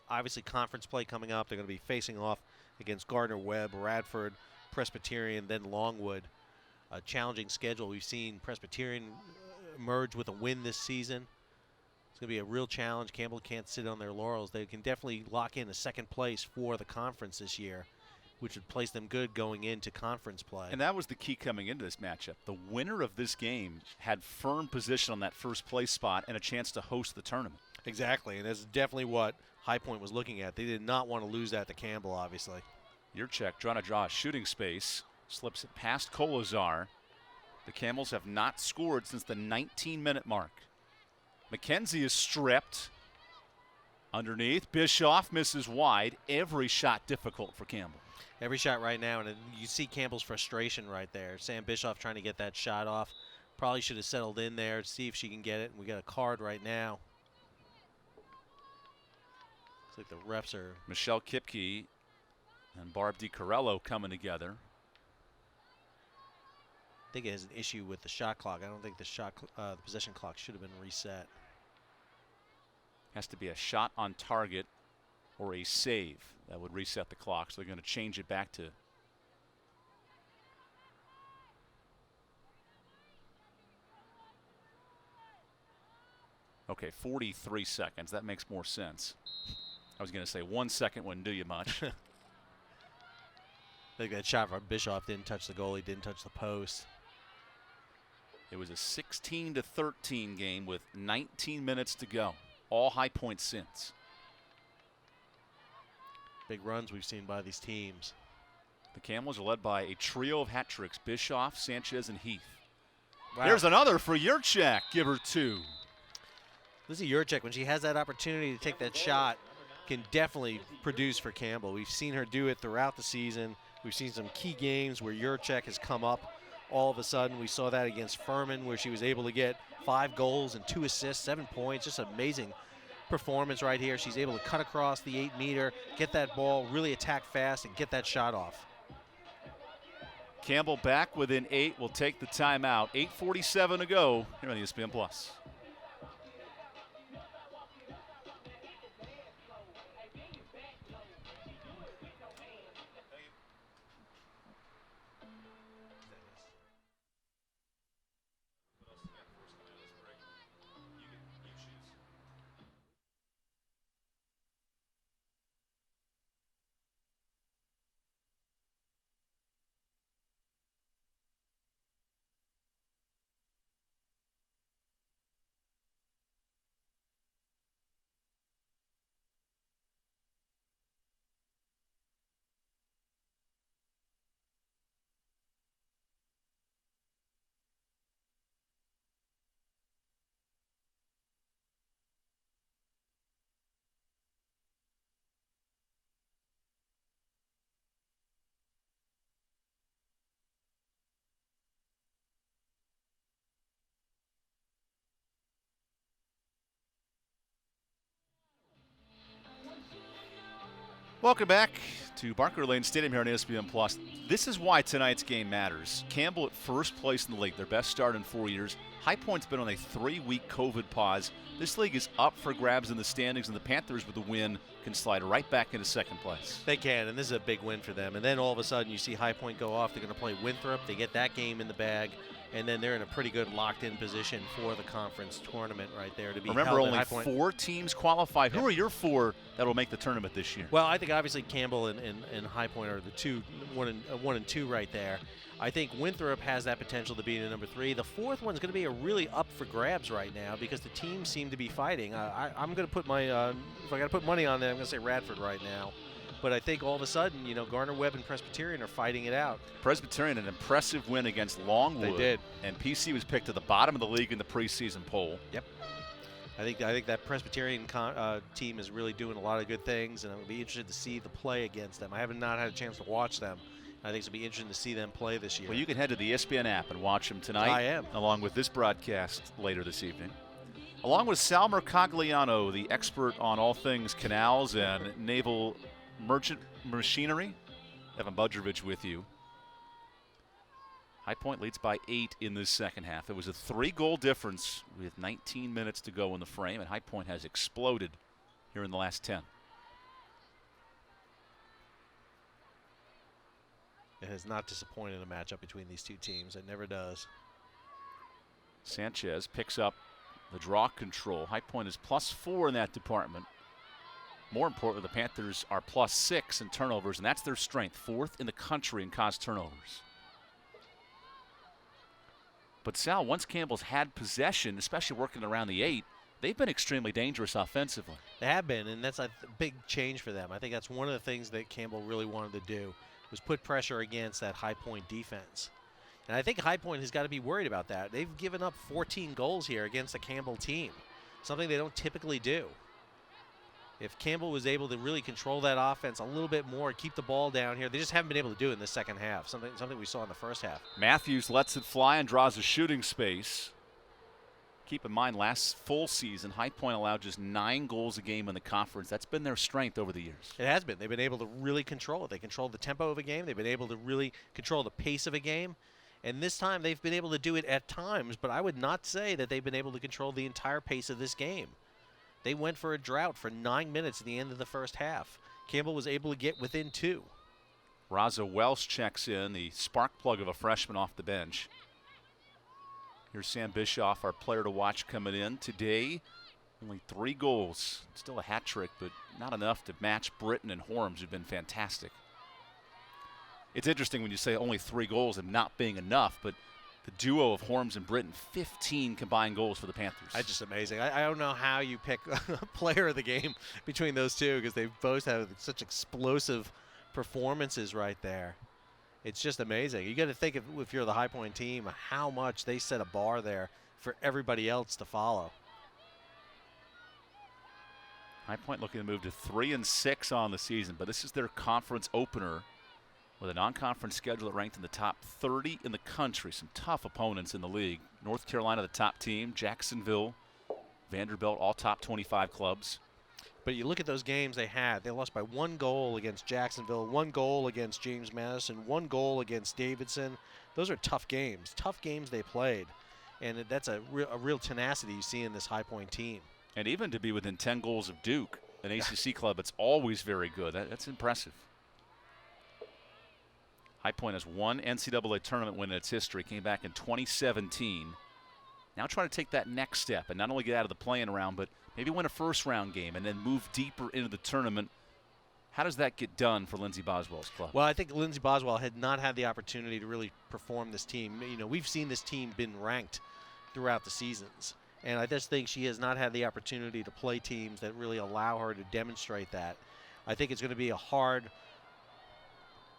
obviously conference play coming up. They're going to be facing off against Gardner-Webb, Radford, Presbyterian, then Longwood. A challenging schedule. We've seen Presbyterian emerge with a win this season. It's going to be a real challenge. Campbell can't sit on their laurels. They can definitely lock in a second place for the conference this year, which would place them good going into conference play. And that was the key coming into this matchup. The winner of this game had firm position on that first place spot and a chance to host the tournament. Exactly, and that's definitely what High Point was looking at. They did not want to lose that to Campbell, obviously. Yurchek trying to draw a shooting space, slips it past Kolazar. The Camels have not scored since the 19-minute mark. McKenzie is stripped. Underneath, Bischoff misses wide. Every shot difficult for Campbell. Every shot right now, and you see Campbell's frustration right there. Sam Bischoff trying to get that shot off. Probably should have settled in there to see if she can get it. We got a card right now. Looks like the refs are. Michelle Kipke and Barb DiCarello coming together. I think it has an issue with the shot clock. I don't think the possession clock should have been reset. Has to be a shot on target or a save that would reset the clock. So they're going to change it back to. Okay, 43 seconds. That makes more sense. I was going to say 1 second wouldn't do you much. I think that shot from Bischoff didn't touch the goalie, didn't touch the post. It was a 16-13 game with 19 minutes to go. All High Points since. Big runs we've seen by these teams. The Camels are led by a trio of hat tricks: Bischoff, Sanchez, and Heath. Wow. Here's another for Yurchek. Give her 2. Lizzie Yurchek, when she has that opportunity to take that shot, can definitely produce for Campbell. We've seen her do it throughout the season. We've seen some key games where Yurchek has come up all of a sudden. We saw that against Furman, where she was able to get 5 goals and 2 assists, 7 points. Just amazing performance right here. She's able to cut across the 8-meter, get that ball, really attack fast, and get that shot off. Campbell back within 8. Will take the timeout. 8:47 to go here on ESPN Plus. Welcome back to Barker Lane Stadium here on ESPN Plus. This is why tonight's game matters. Campbell at first place in the league, their best start in 4 years. High Point's been on a 3-week COVID pause. This league is up for grabs in the standings, and the Panthers with the win can slide right back into second place. They can, and this is a big win for them. And then all of a sudden you see High Point go off. They're going to play Winthrop. They get that game in the bag, and then they're in a pretty good locked-in position for the conference tournament right there to be Remember, held at only High Point. 4 teams qualify. Who are your 4 that will make the tournament this year? Well, I think obviously Campbell and High Point are the two, 1 and 2 right there. I think Winthrop has that potential to be the number 3. The 4th one's going to be a really up for grabs right now because the teams seem to be fighting. I'm going to put my, if I got to put money on there, I'm going to say Radford right now. But I think all of a sudden, you know, Gardner-Webb and Presbyterian are fighting it out. Presbyterian, an impressive win against Longwood. They did. And PC was picked at the bottom of the league in the preseason poll. Yep. I think that Presbyterian team is really doing a lot of good things, and I'm going to be interested to see the play against them. I have not had a chance to watch them. I think it's going to be interesting to see them play this year. Well, you can head to the ESPN app and watch them tonight. I am. Along with this broadcast later this evening. Along with Sal Mercogliano, the expert on all things canals and naval merchant machinery. Evan Budrovich with you. High Point leads by 8 in this second half. It was a 3-goal difference with 19 minutes to go in the frame, and High Point has exploded here in the last 10. It has not disappointed a matchup between these two teams. It never does. Sanchez picks up the draw control. High Point is +4 in that department. More importantly, the Panthers are +6 in turnovers, and that's their strength, 4th in the country in caused turnovers. But Sal, once Campbell's had possession, especially working around the 8, they've been extremely dangerous offensively. They have been, and that's a big change for them. I think that's one of the things that Campbell really wanted to do, was put pressure against that High Point defense. And I think High Point has got to be worried about that. They've given up 14 goals here against the Campbell team, something they don't typically do. If Campbell was able to really control that offense a little bit more, keep the ball down here, they just haven't been able to do it in the second half, something we saw in the first half. Matthews lets it fly and draws a shooting space. Keep in mind, last full season, High Point allowed just 9 goals a game in the conference. That's been their strength over the years. It has been. They've been able to really control it. They controlled the tempo of a game. They've been able to really control the pace of a game. And this time they've been able to do it at times, but I would not say that they've been able to control the entire pace of this game. They went for a drought for 9 minutes at the end of the first half. Campbell was able to get within 2. Raza Welsh checks in, the spark plug of a freshman off the bench. Here's Sam Bischoff, our player to watch, coming in today. Only 3 goals. Still a hat trick, but not enough to match Britton and Horms, who've been fantastic. It's interesting when you say only 3 goals and not being enough, but the duo of Horms and Britton, 15 combined goals for the Panthers. That's just amazing. I don't know how you pick a player of the game between those two, because they both have such explosive performances right there. It's just amazing. You got to think, if you're the High Point team, how much they set a bar there for everybody else to follow. High Point looking to move to 3-6 on the season, but this is their conference opener with a non-conference schedule that ranked in the top 30 in the country. Some tough opponents in the league. North Carolina, the top team. Jacksonville, Vanderbilt, all top 25 clubs. But you look at those games they had. They lost by 1 goal against Jacksonville, 1 goal against James Madison, 1 goal against Davidson. Those are tough games they played. And that's a real tenacity you see in this High Point team. And even to be within 10 goals of Duke, an ACC club, it's always very good. That's impressive. High Point has 1 NCAA tournament win in its history, came back in 2017. Now trying to take that next step and not only get out of the play-in round, but maybe win a first-round game and then move deeper into the tournament. How does that get done for Lindsey Boswell's club? Well, I think Lindsey Boswell had not had the opportunity to really perform this team. You know, we've seen this team been ranked throughout the seasons, and I just think she has not had the opportunity to play teams that really allow her to demonstrate that. I think it's going to be a hard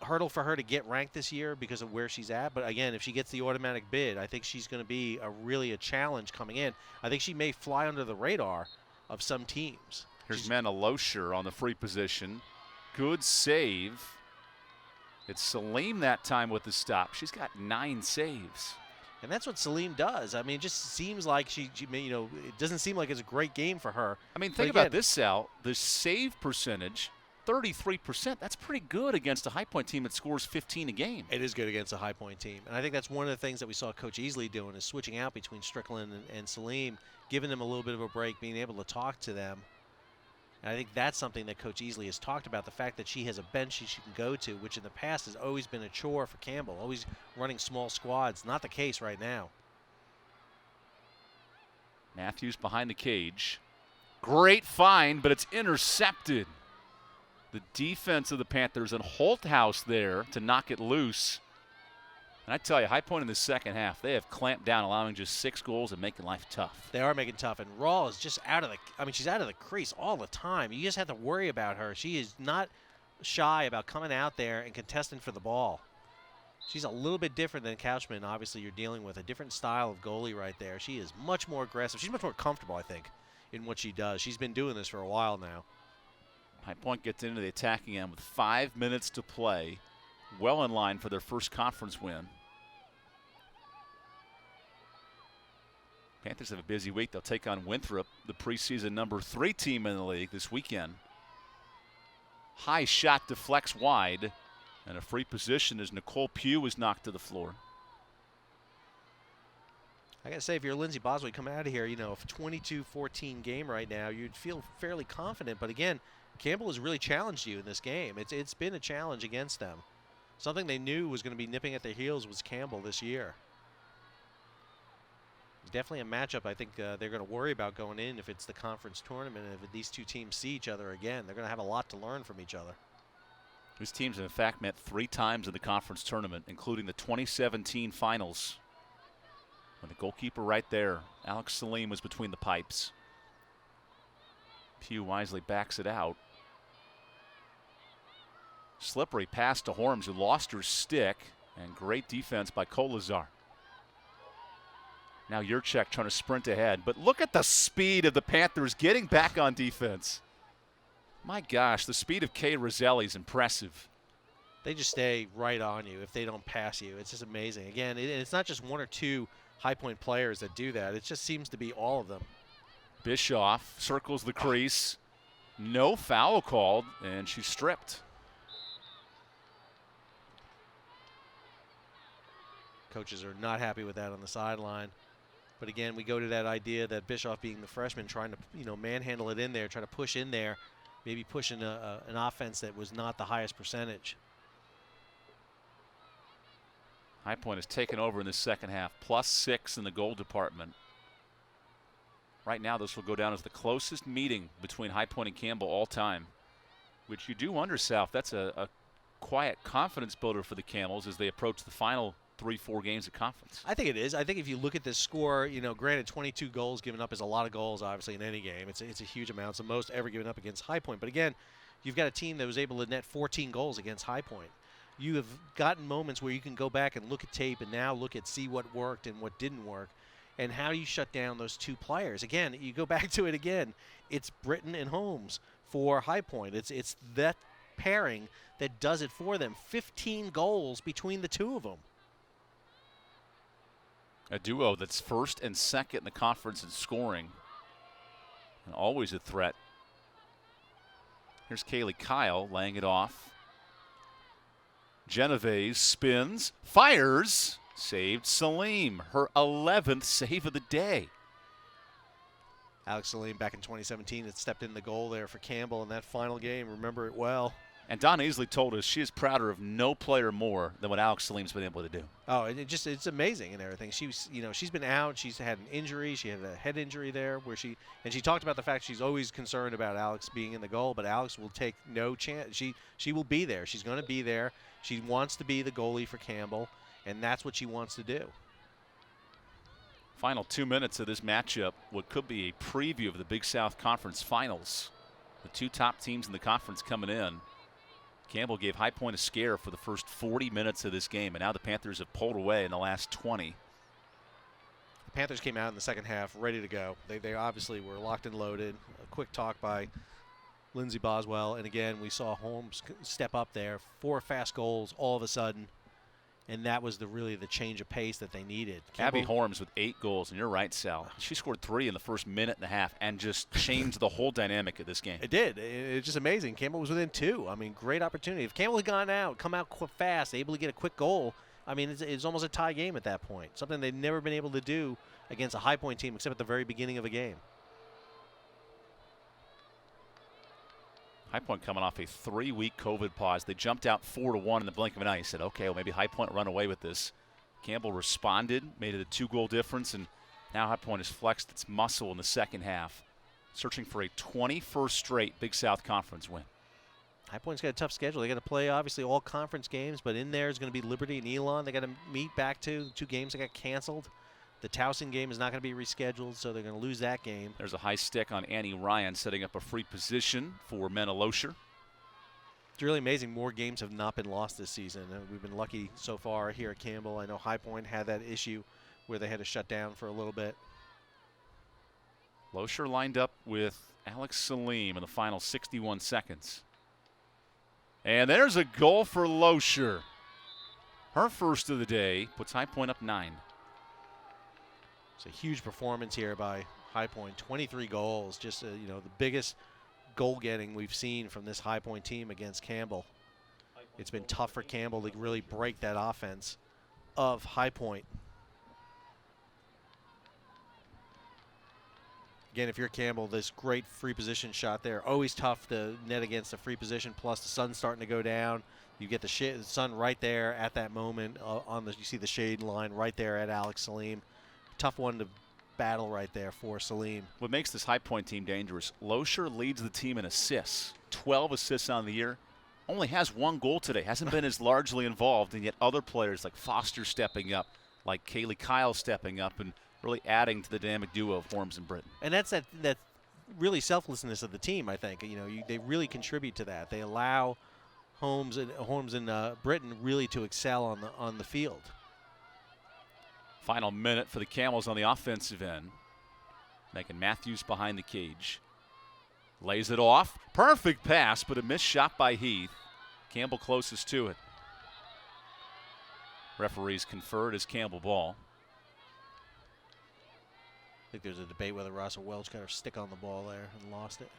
hurdle for her to get ranked this year because of where she's at. But again, if she gets the automatic bid, I think she's going to be really a challenge coming in. I think she may fly under the radar of some teams. Here's Manna Loescher on the free position. Good save. It's Salim that time with the stop. She's got 9 saves. And that's what Salim does. I mean, it just seems like she you know, it doesn't seem like it's a great game for her. I mean, think about this, Sal. The save percentage, 33%. That's pretty good against a High Point team that scores 15 a game. It is good against a High Point team. And I think that's one of the things that we saw Coach Easley doing is switching out between Strickland and Salim, giving them a little bit of a break, being able to talk to them. And I think that's something that Coach Easley has talked about, the fact that she has a bench she can go to, which in the past has always been a chore for Campbell, always running small squads. Not the case right now. Matthews behind the cage. Great find, but it's intercepted. The defense of the Panthers and Holthouse there to knock it loose. And I tell you, High Point in the second half, they have clamped down, allowing just 6 goals and making life tough. They are making it tough. And Raw is just out of the – I mean, she's out of the crease all the time. You just have to worry about her. She is not shy about coming out there and contesting for the ball. She's a little bit different than Couchman. Obviously, you're dealing with a different style of goalie right there. She is much more aggressive. She's much more comfortable, I think, in what she does. She's been doing this for a while now. High Point gets into the attacking end with 5 minutes to play. Well in line for their first conference win. Panthers have a busy week. They'll take on Winthrop, the preseason number 3 team in the league this weekend. High shot deflects wide, and a free position as Nicole Pugh is knocked to the floor. I got to say, if you're Lindsey Boswell, you come out of here, you know, a 22-14 game right now, you'd feel fairly confident. But again, Campbell has really challenged you in this game. It's been a challenge against them. Something they knew was going to be nipping at their heels was Campbell this year. It's definitely a matchup I think they're going to worry about going in if it's the conference tournament. And if these two teams see each other again, they're going to have a lot to learn from each other. These teams have in fact met 3 times in the conference tournament, including the 2017 finals. When the goalkeeper right there, Alex Salim, was between the pipes. Pugh wisely backs it out. Slippery pass to Horms, who lost her stick, and great defense by Kolazar. Now Yurchek trying to sprint ahead, but look at the speed of the Panthers getting back on defense. My gosh, the speed of Kay Roselli is impressive. They just stay right on you if they don't pass you. It's just amazing. Again, it's not just 1 or 2 High Point players that do that. It just seems to be all of them. Bischoff circles the crease. No foul called, and she's stripped. Coaches are not happy with that on the sideline. But again, we go to that idea that Bischoff, being the freshman, trying to, you know, manhandle it in there, try to push in there, maybe pushing an offense that was not the highest percentage. High Point has taken over in the second half, +6 in the goal department. Right now, this will go down as the closest meeting between High Point and Campbell all time, which you do wonder, South. That's a quiet confidence builder for the Camels as they approach the final 3-4 games of conference. I think it is. I think if you look at this score, you know, granted 22 goals given up is a lot of goals, obviously, in any game. It's a huge amount. It's the most ever given up against High Point. But again, you've got a team that was able to net 14 goals against High Point. You have gotten moments where you can go back and look at tape and now see what worked and what didn't work. And how do you shut down those 2 players? Again, you go back to it again. It's Britton and Holmes for High Point. It's that pairing that does it for them. 15 goals between the 2 of them. A duo that's first and second in the conference in scoring. And always a threat. Here's Kaylee Kyle laying it off. Genovese spins, fires, saved Salim. Her 11th save of the day. Alex Salim back in 2017 had stepped in the goal there for Campbell in that final game. Remember it well. And Donna Easley told us she is prouder of no player more than what Alex Salim's been able to do. Oh, it's amazing and everything. She's been out. She's had an injury. She had a head injury there where she talked about the fact she's always concerned about Alex being in the goal, but Alex will take no chance. She will be there. She's going to be there. She wants to be the goalie for Campbell, and that's what she wants to do. Final 2 minutes of this matchup, what could be a preview of the Big South Conference Finals. The two top teams in the conference coming in. Campbell gave High Point a scare for the first 40 minutes of this game, and now the Panthers have pulled away in the last 20. The Panthers came out in the second half ready to go. They obviously were locked and loaded. A quick talk by Lindsey Boswell, and again, we saw Holmes step up there. 4 fast goals all of a sudden, and that was really the change of pace that they needed. Abby Holmes with 8 goals, and you're right, Sal. She scored 3 in the first minute and a half and just changed the whole dynamic of this game. It did. It's just amazing. Campbell was within 2. I mean, great opportunity. If Campbell had come out fast, able to get a quick goal, I mean, it's almost a tie game at that point. Something they'd never been able to do against a High Point team except at the very beginning of a game. High Point coming off a 3-week COVID pause. They jumped out 4-1 in the blink of an eye. Said, okay, well, maybe High Point run away with this. Campbell responded, made it a 2-goal difference, and now High Point has flexed its muscle in the second half, searching for a 21st straight Big South Conference win. High Point's got a tough schedule. They got to play, obviously, all conference games, but in there is going to be Liberty and Elon. They got to meet back to 2 games that got canceled. The Towson game is not going to be rescheduled, so they're going to lose that game. There's a high stick on Annie Ryan, setting up a free position for Mena Loescher. It's really amazing. More games have not been lost this season. We've been lucky so far here at Campbell. I know High Point had that issue where they had to shut down for a little bit. Loescher lined up with Alex Salim in the final 61 seconds. And there's a goal for Loescher. Her first of the day puts High Point up 9. It's a huge performance here by High Point. 23 goals, just the biggest goal getting we've seen from this High Point team against Campbell. It's been tough for Campbell to really break that offense of High Point. Again, if you're Campbell, this great free position shot there. Always tough to net against the free position, plus the sun's starting to go down. You get the sun right there at that moment. You see the shade line right there at Alex Salim. Tough one to battle right there for Salim. What makes this High Point team dangerous, Loescher leads the team in assists. 12 assists on the year. Only has 1 goal today. Hasn't been as largely involved, and yet other players like Foster stepping up, like Kaylee Kyle stepping up, and really adding to the dynamic duo of Holmes and Britton. And that's that really selflessness of the team, I think. They really contribute to that. They allow Holmes and Britton really to excel on the field. Final minute for the Camels on the offensive end. Megan Matthews behind the cage. Lays it off. Perfect pass, but a missed shot by Heath. Campbell closest to it. Referees conferred as Campbell ball. I think there's a debate whether Russell Welch got her stick on the ball there and lost it.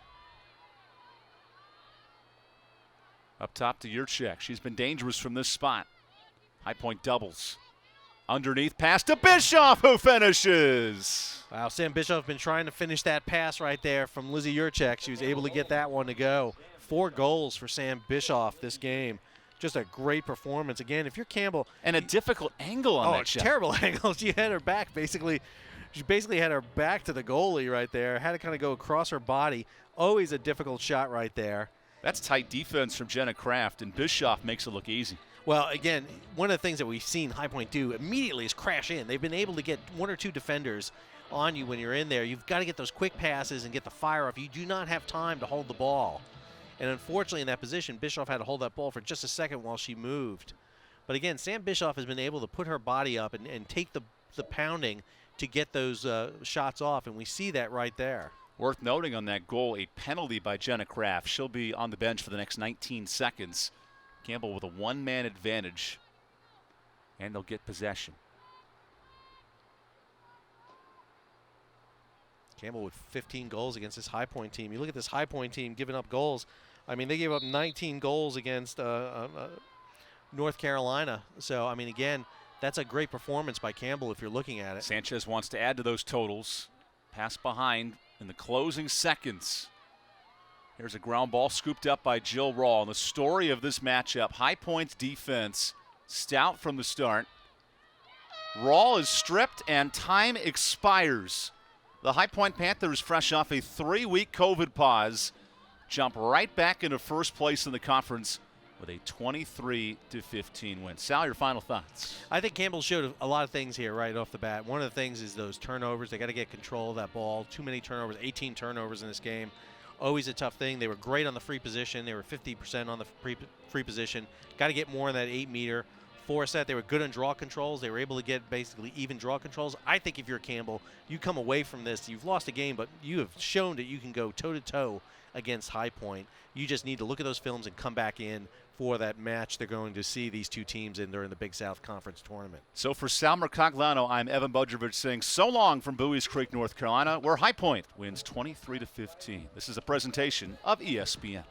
Up top to Yurchek. She's been dangerous from this spot. High Point doubles. Underneath pass to Bischoff, who finishes. Wow, Sam Bischoff been trying to finish that pass right there from Lizzie Yurchek. She was able to get that one to go. 4 goals for Sam Bischoff this game. Just a great performance. Again, if you're Campbell. And a difficult angle on that shot. Terrible angle. She had her back basically. She basically had her back to the goalie right there. Had to kind of go across her body. Always a difficult shot right there. That's tight defense from Jenna Kraft, and Bischoff makes it look easy. Well, again, one of the things that we've seen High Point do immediately is crash in. They've been able to get 1 or 2 defenders on you when you're in there. You've got to get those quick passes and get the fire off. You do not have time to hold the ball. And unfortunately in that position, Bischoff had to hold that ball for just a second while she moved. But again, Sam Bischoff has been able to put her body up and take the pounding to get those shots off, and we see that right there. Worth noting on that goal, a penalty by Jenna Kraft. She'll be on the bench for the next 19 seconds. Campbell with a 1-man advantage, and they'll get possession. Campbell with 15 goals against this High Point team. You look at this High Point team giving up goals. I mean, they gave up 19 goals against North Carolina. So, I mean, again, that's a great performance by Campbell if you're looking at it. Sanchez wants to add to those totals. Pass behind in the closing seconds. Here's a ground ball scooped up by Jill Rawl. And the story of this matchup, High Point's defense, stout from the start. Rawl is stripped and time expires. The High Point Panthers, fresh off a 3-week COVID pause, jump right back into first place in the conference with a 23-15 win. Sal, your final thoughts? I think Campbell showed a lot of things here right off the bat. One of the things is those turnovers. They got to get control of that ball. Too many turnovers, 18 turnovers in this game. Always a tough thing. They were great on the free position. They were 50% on the free position. Got to get more in that 8-meter. For set, they were good on draw controls. They were able to get basically even draw controls. I think if you're Campbell, you come away from this, you've lost a game, but you have shown that you can go toe-to-toe against High Point. You just need to look at those films and come back in for that match they're going to see these two teams in during the Big South Conference tournament. So for Sal Mercogliano, I'm Evan Budrovich saying so long from Bowie's Creek, North Carolina, where High Point wins 23-15. This is a presentation of ESPN.